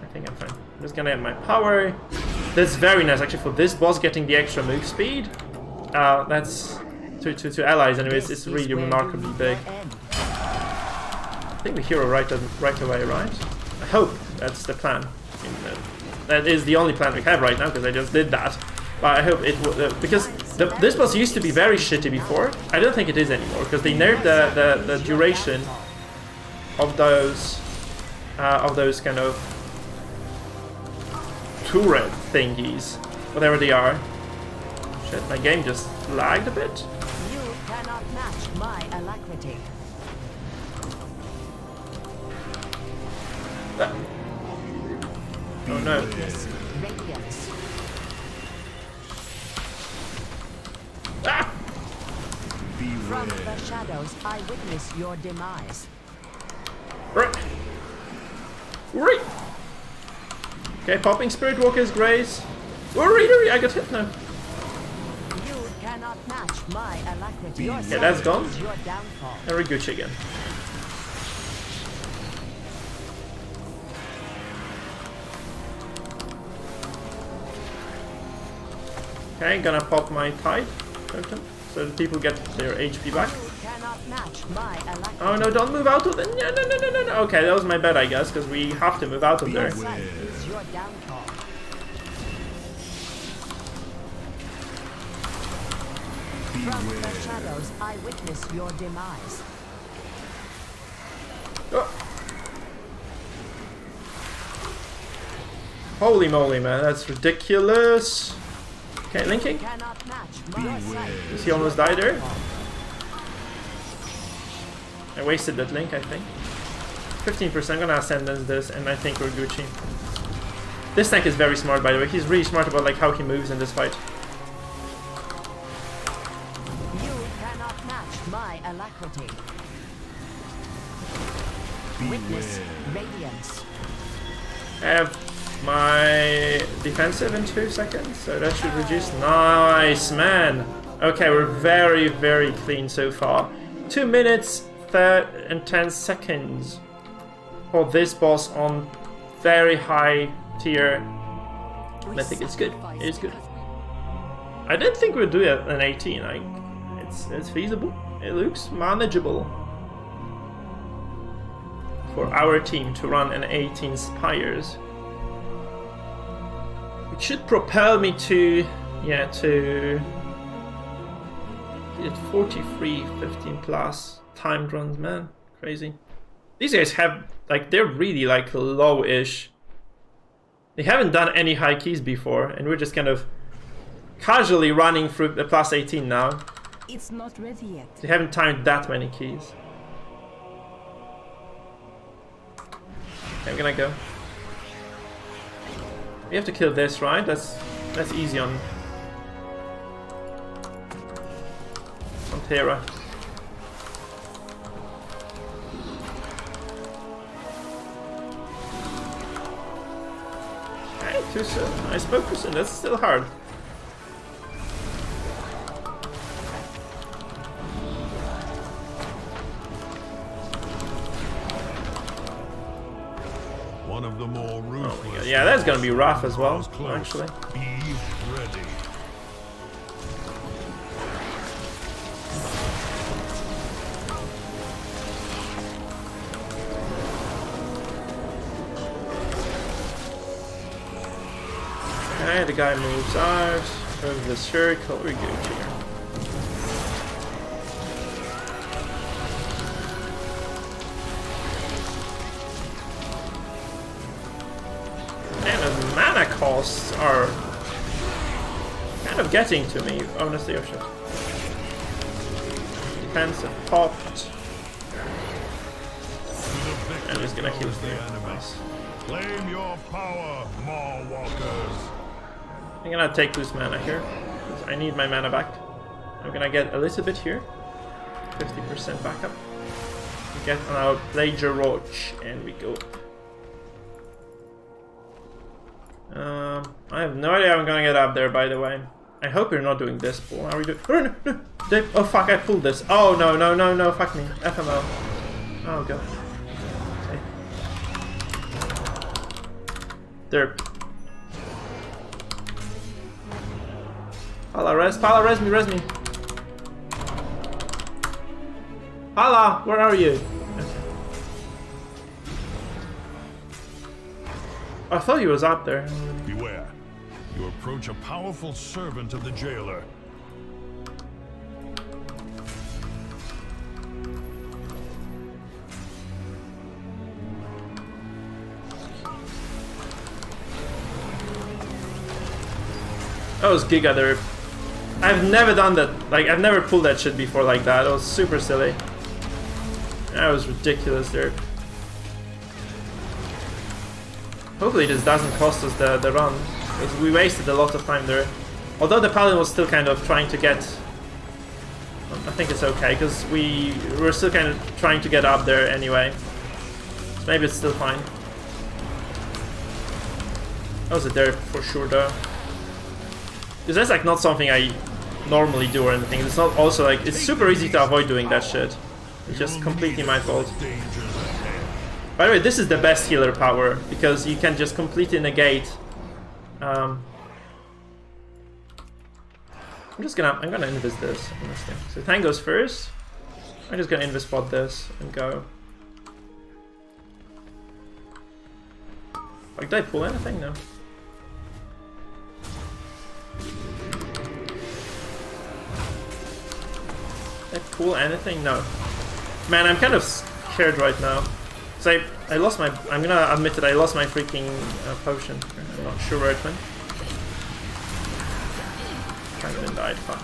I think I'm fine. I'm just gonna get my power. That's very nice, actually, for this boss getting the extra move speed. That's to allies, anyways. It's really remarkably big. I think we hero right away, right? I hope that's the plan. I mean, that is the only plan we have right now, because I just did that. But I hope it will, because this boss used to be very shitty before. I don't think it is anymore, because they nerfed the duration of those kind of turret thingies, whatever they are. Shit, my game just lagged a bit. You cannot match my alacrity. Oh no. Radiance. Ah! From the shadows, I witness your demise. Right. Right. Okay, popping Spirit Walker's Grace. I got hit now. You cannot match my alacrity. Your Yeah, that's gone. is your downfall. Very Gucci again. Okay, gonna pop my Tide totem so that people get their HP back. You cannot match my alacrity. Oh no, don't move out of the... No. Okay, that was my bad, I guess, because we have to move out of there. Your sight is your downfall. From the shadows, I witness your demise. Oh. Holy moly, man, that's ridiculous. Okay, linking. Cannot match my sight. Does he almost die there? I wasted that link, I think. 15%, I'm gonna Ascendance this, and I think we're Gucci. This tank is very smart, by the way. He's really smart about like how he moves in this fight. You cannot match my alacrity. Witness radiance. I have my defensive in 2 seconds, so that should reduce. Nice, man. Okay, we're very, very clean so far. 2 minutes and 10 seconds for this boss on very high tier. I think it's good. It is good. I didn't think we'd do an 18. It's feasible. It looks manageable for our team to run an 18 Spires. It should propel me to, yeah, to 43, 15 plus timed runs, man. Crazy. These guys have, like, they're really, like, low-ish. They haven't done any high keys before, and we're just kind of casually running through the plus 18 now. It's not ready yet. They haven't timed that many keys. Okay, I'm gonna go. We have to kill this, right? That's easy on Terra. Hey, too soon. I spoke too soon. That's still hard. One of the more ruthless. Yeah, that's gonna be rough as well, actually. Be ready. Okay, the guy moves out. Over the circle. We're good here. Mana costs are kind of getting to me, honestly. Oh shit. Defense have popped. I'm just gonna heal here. Nice. Claim your power, Maw Walkers. I'm gonna take this mana here, because I need my mana back. I'm gonna get a little bit here. 50% backup. We get on our Plager Roach, and we go. I have no idea how I'm gonna get up there, by the way. I hope we're not doing this pull. Are we doing? Oh, no, no. Oh fuck! I pulled this. Oh no, no, no, no! Fuck me. FML. Oh god. Okay. Derp. Pala, res me, res me. Pala, where are you? I thought he was up there. Beware. You approach a powerful servant of the jailer. That was Giga there. I've never done that. Like, I've never pulled that shit before like that. It was super silly. That was ridiculous there. Hopefully this doesn't cost us the run, because we wasted a lot of time there. Although the Paladin was still kind of trying to get... I think it's okay, because we were still kind of trying to get up there anyway. So maybe it's still fine. That was a derp for sure though. Because that's like not something I normally do or anything. It's not also like... It's super easy to avoid doing that shit. It's just completely my fault. By the way, this is the best healer power, because you can just completely negate. I'm gonna invis this, honestly. So Tang goes first. I'm just gonna invis spot this and go. Like, did I pull anything? No. Did I pull anything? No. Man, I'm kind of scared right now. So I lost my... I'm gonna admit that I lost my freaking potion. I'm not sure where it went. Franklin died, fuck.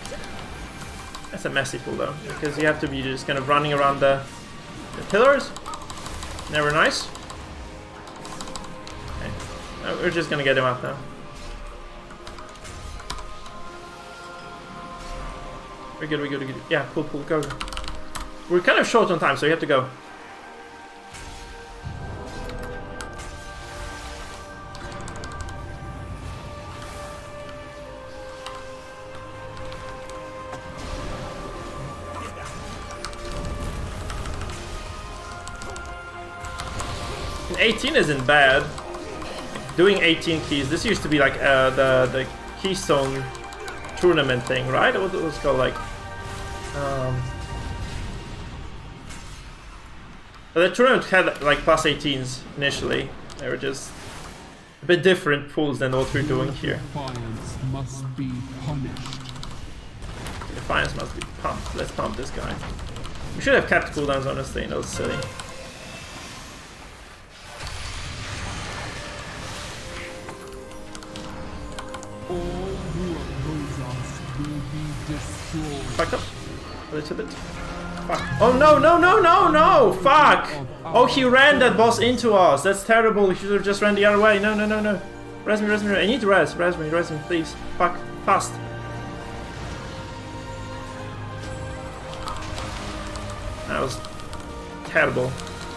That's a messy pull though, because you have to be just kind of running around the pillars. Never nice. Okay. Oh, we're just gonna get him up now. We're good, we're good, we're good. Yeah, pull, go. We're kind of short on time, so you have to go. And 18 isn't bad. Doing 18 keys. This used to be like the Keystone tournament thing, right? What was it called, like? The tournament had like plus 18s initially. They were just a bit different pulls than what we're doing here. Defiance must be punished. Defiance must be pumped. Let's pump this guy. We should have kept cooldowns, honestly, that was silly. All who oppose us will be destroyed. Back up a little bit. Fuck. Oh no, no, no, no, no! Fuck! Oh, he ran that boss into us. That's terrible. He should have just ran the other way. No, no, no, no. Res me, res me. I need to res me, please. Fuck. Fast. That was terrible.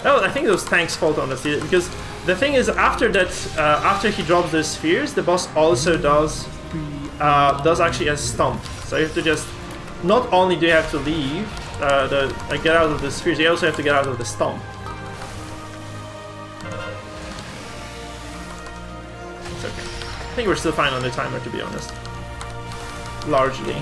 Oh, I think it was Tank's fault, honestly, because the thing is, after that, after he drops the spheres, the boss also does actually a stomp. So you have to just, not only do you have to leave, get out of the spheres, you also have to get out of the stomp. It's okay. I think we're still fine on the timer, to be honest. Largely.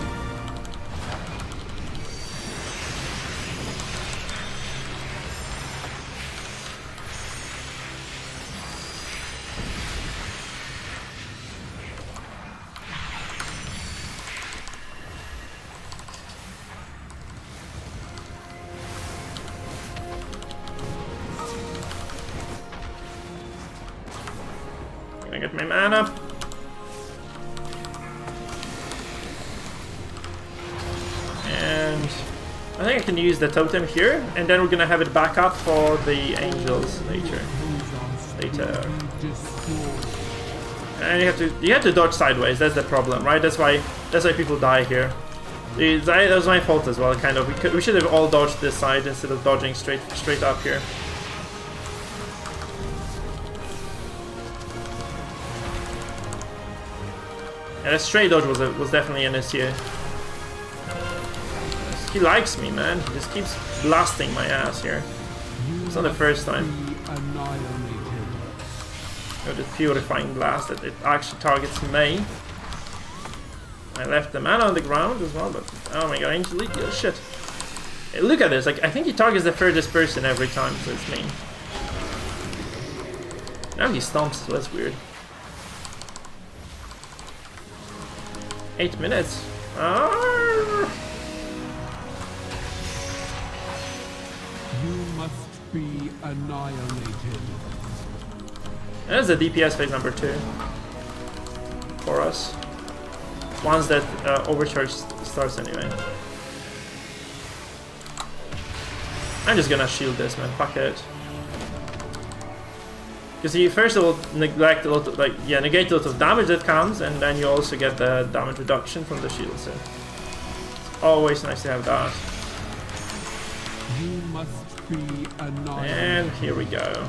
Get my mana. And I think I can use the totem here, and then we're gonna have it back up for the angels later. And you have to dodge sideways. That's the problem, right? That's why people die here. That was my fault as well, kind of. We should have all dodged this side instead of dodging straight up here. Yeah, that stray dodge was definitely an issue. He likes me, man. He just keeps blasting my ass here. It's not the first time. Oh, the purifying blast that it actually targets me. I left the mana on the ground as well, but oh my god, Angel League, oh shit. Hey, look at this, like I think he targets the furthest person every time, so it's me. Now he stomps, so that's weird. 8 minutes. Arrgh. You must be annihilated. That's the DPS phase number 2 for us. Once that overcharge starts anyway. I'm just gonna shield this, man. Fuck it. Because you first of all negate a lot of damage that comes, and then you also get the damage reduction from the shield. So always nice to have that. You must be annihilated. And here we go.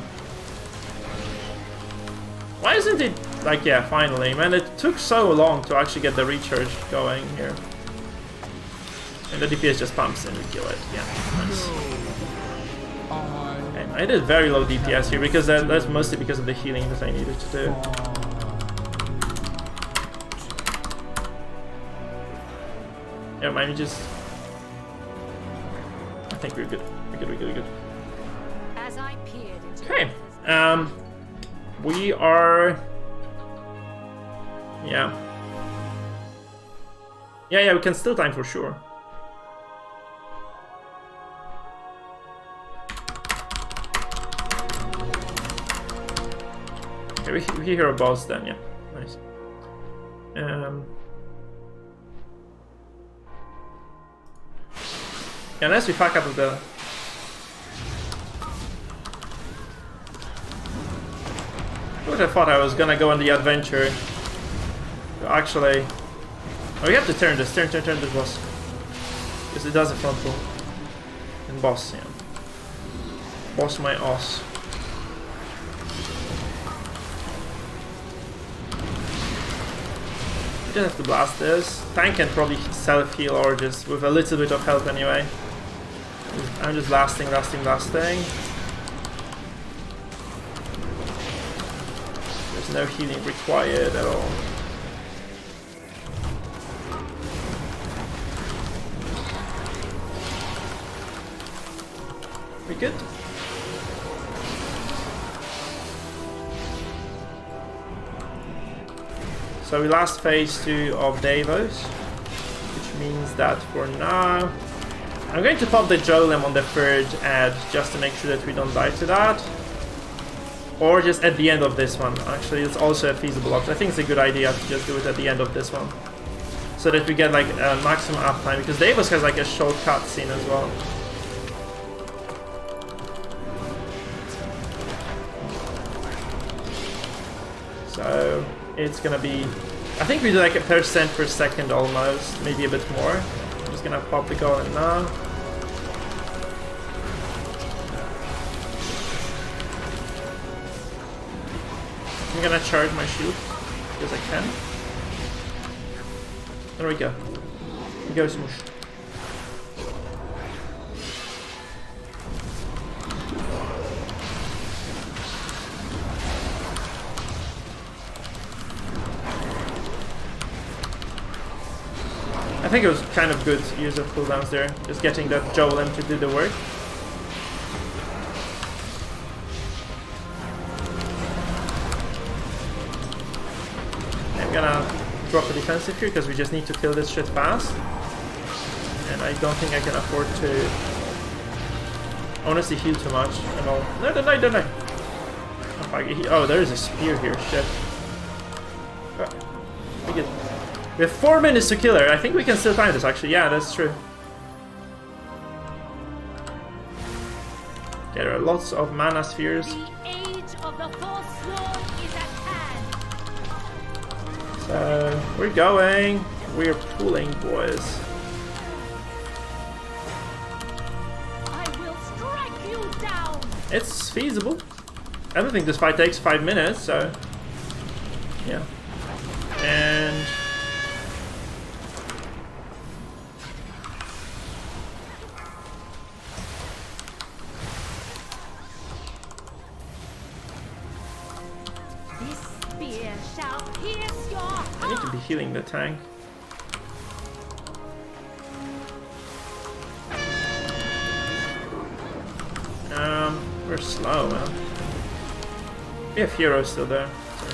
Why isn't it like, yeah, finally, man, it took so long to actually get the recharge going here. And the DPS just pumps and we kill it. Yeah, nice. And I did very low DPS here because that's mostly because of the healing that I needed to do. Yeah, maybe just. I think we're good. We're good. As I peered into Okay. We are. Yeah. Yeah, we can still time for sure. Okay, we hear a boss then, yeah. Nice. Unless we fuck up with the. I would have thought I was gonna go on the adventure. Actually. Oh, we have to turn this. Turn this boss. Because it does a frontal. And boss, yeah. Boss my ass. We just have to blast this. Tank can probably self-heal or just with a little bit of help anyway. I'm just blasting. There's no healing required at all. We good? So we last phase 2 of Davos, which means that for now I'm going to pop the Golem on the third edge just to make sure that we don't die to that. Or just at the end of this one. Actually, it's also a feasible option. I think it's a good idea to just do it at the end of this one, so that we get like a maximum uptime, because Davos has like a short cutscene as well. So it's gonna be, I think we do like a percent per second almost, maybe a bit more. I'm just gonna pop the Golem now. I'm gonna charge my shield because I can. There we go. Go smoosh. I think it was kind of good use of cooldowns there, just getting that Golem to do the work. I'm gonna drop a defensive here because we just need to kill this shit fast. And I don't think I can afford to honestly heal too much at all. No, don't die, don't die. Oh, there is a spear here, shit. We have 4 minutes to kill her. I think we can still time this actually. Yeah, that's true. Okay, there are lots of mana spheres. The age of the Force Lord is at hand. So we're going. We're pulling, boys. I will strike you down. It's feasible. I don't think this fight takes 5 minutes, so yeah. And This spear shall pierce your heart. I need to be healing the tank. We're slow, man. We have heroes still there. So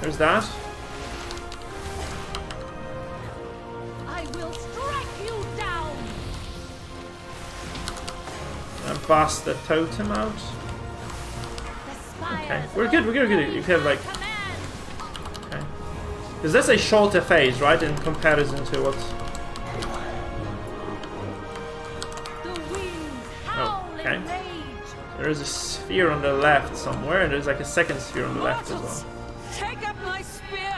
there's that. I will strike you down. And bust the totem out. The spires Okay, we're good, we're good, we're good. You have like, command. okay. Because that's a shorter phase, right? In comparison to what. The winds howl okay. in rage. There is a sphere on the left somewhere, and there's like a second sphere on the left as well. Take up my spear.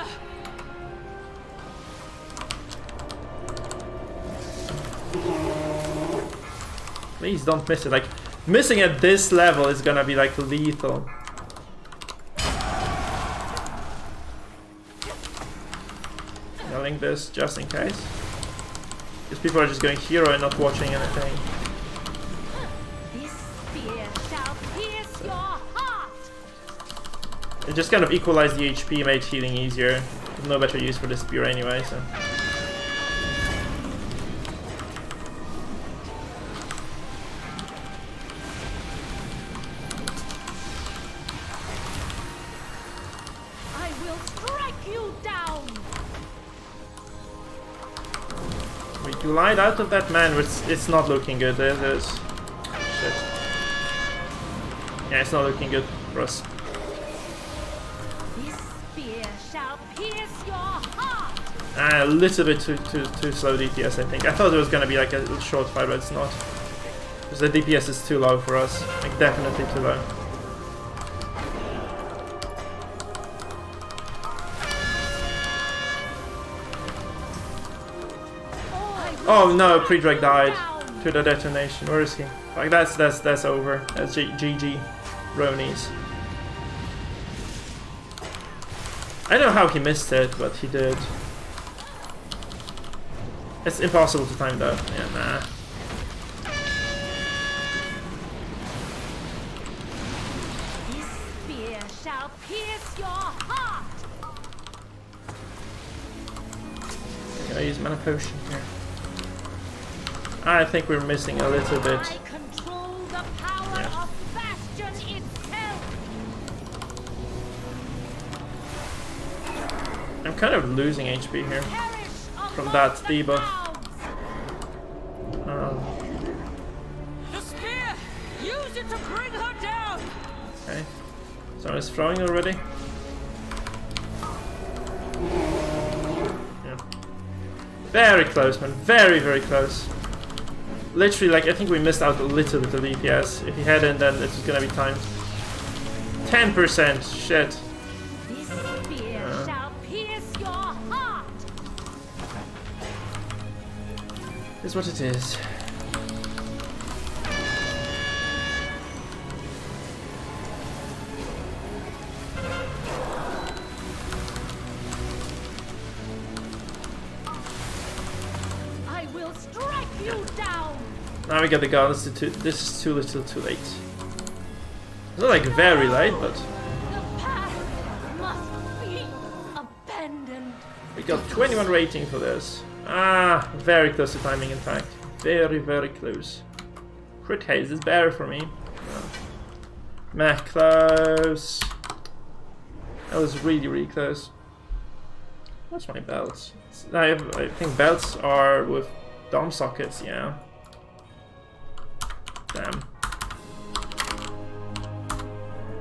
Please don't miss it. Like, missing at this level is gonna be like lethal. Yelling this just in case. Because people are just going hero and not watching anything. This spear shall pierce your heart. It just kind of equalized the HP, made healing easier. There's no better use for the spear anyway, so. I will strike you down. We glide out of that man, it's not looking good. There's shit. Yeah, it's not looking good for us. This spear shall pierce your heart. A little bit too slow DPS, I think. I thought it was gonna be like a short fight, but it's not. Because the DPS is too low for us. Like, definitely too low. Oh no, Predrag died to the detonation. Where is he? Like, that's over. That's GG. Ronies. I don't know how he missed it, but he did. It's impossible to time though. Yeah, nah. This spear shall pierce your heart. I'm gonna use mana potion here. I think we're missing a little bit. I control the power Yeah. of Bastion itself. I'm kind of losing HP here Perish from among that the debuff. clouds. The spear! Use it to bring her down! Okay. Someone's throwing already. Yeah. Very close, man. Very, very close. Literally, like, I think we missed out a little bit of DPS. If he hadn't, then it's gonna be timed. 10%. Shit. This spear shall pierce your heart! Is what it is. I will strike you down! Now we get the gun. This is too little, too late. It's not like very late, but The path must be abandoned. we got 21 rating for this. Ah, very close to timing, in fact. Very, very close. Crit haze is better for me. Meh, close. That was really, really close. What's my belts? I think belts are with dom sockets, yeah. Damn.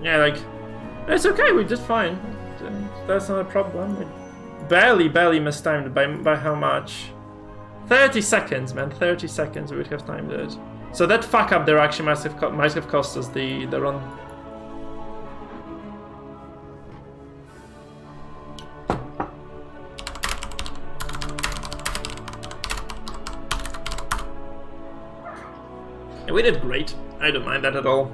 Yeah, like, it's okay, we did fine. That's not a problem. We barely mistimed by how much? 30 seconds, man. 30 seconds we would have timed it. So that fuck up there actually might have cost us the run. Yeah, we did great. I don't mind that at all.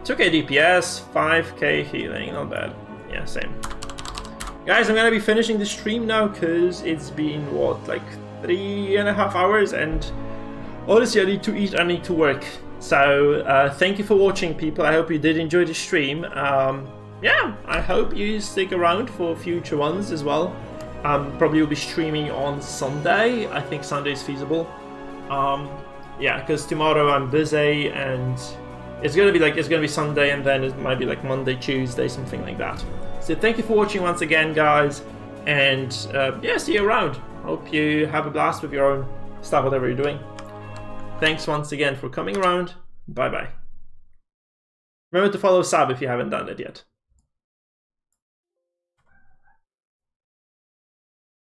2k DPS, 5k healing, not bad. Yeah, same. Guys, I'm gonna be finishing the stream now because it's been, what, like 3.5 hours, and honestly I need to eat, I need to work. So, thank you for watching, people. I hope you did enjoy the stream. Yeah, I hope you stick around for future ones as well. Probably will be streaming on Sunday. I think Sunday is feasible. Yeah, because tomorrow I'm busy, and it's gonna be Sunday, and then it might be like Monday, Tuesday, something like that. So thank you for watching once again, guys, and yeah, see you around. Hope you have a blast with your own stuff, whatever you're doing. Thanks once again for coming around. Bye bye. Remember to follow Sab if you haven't done it yet.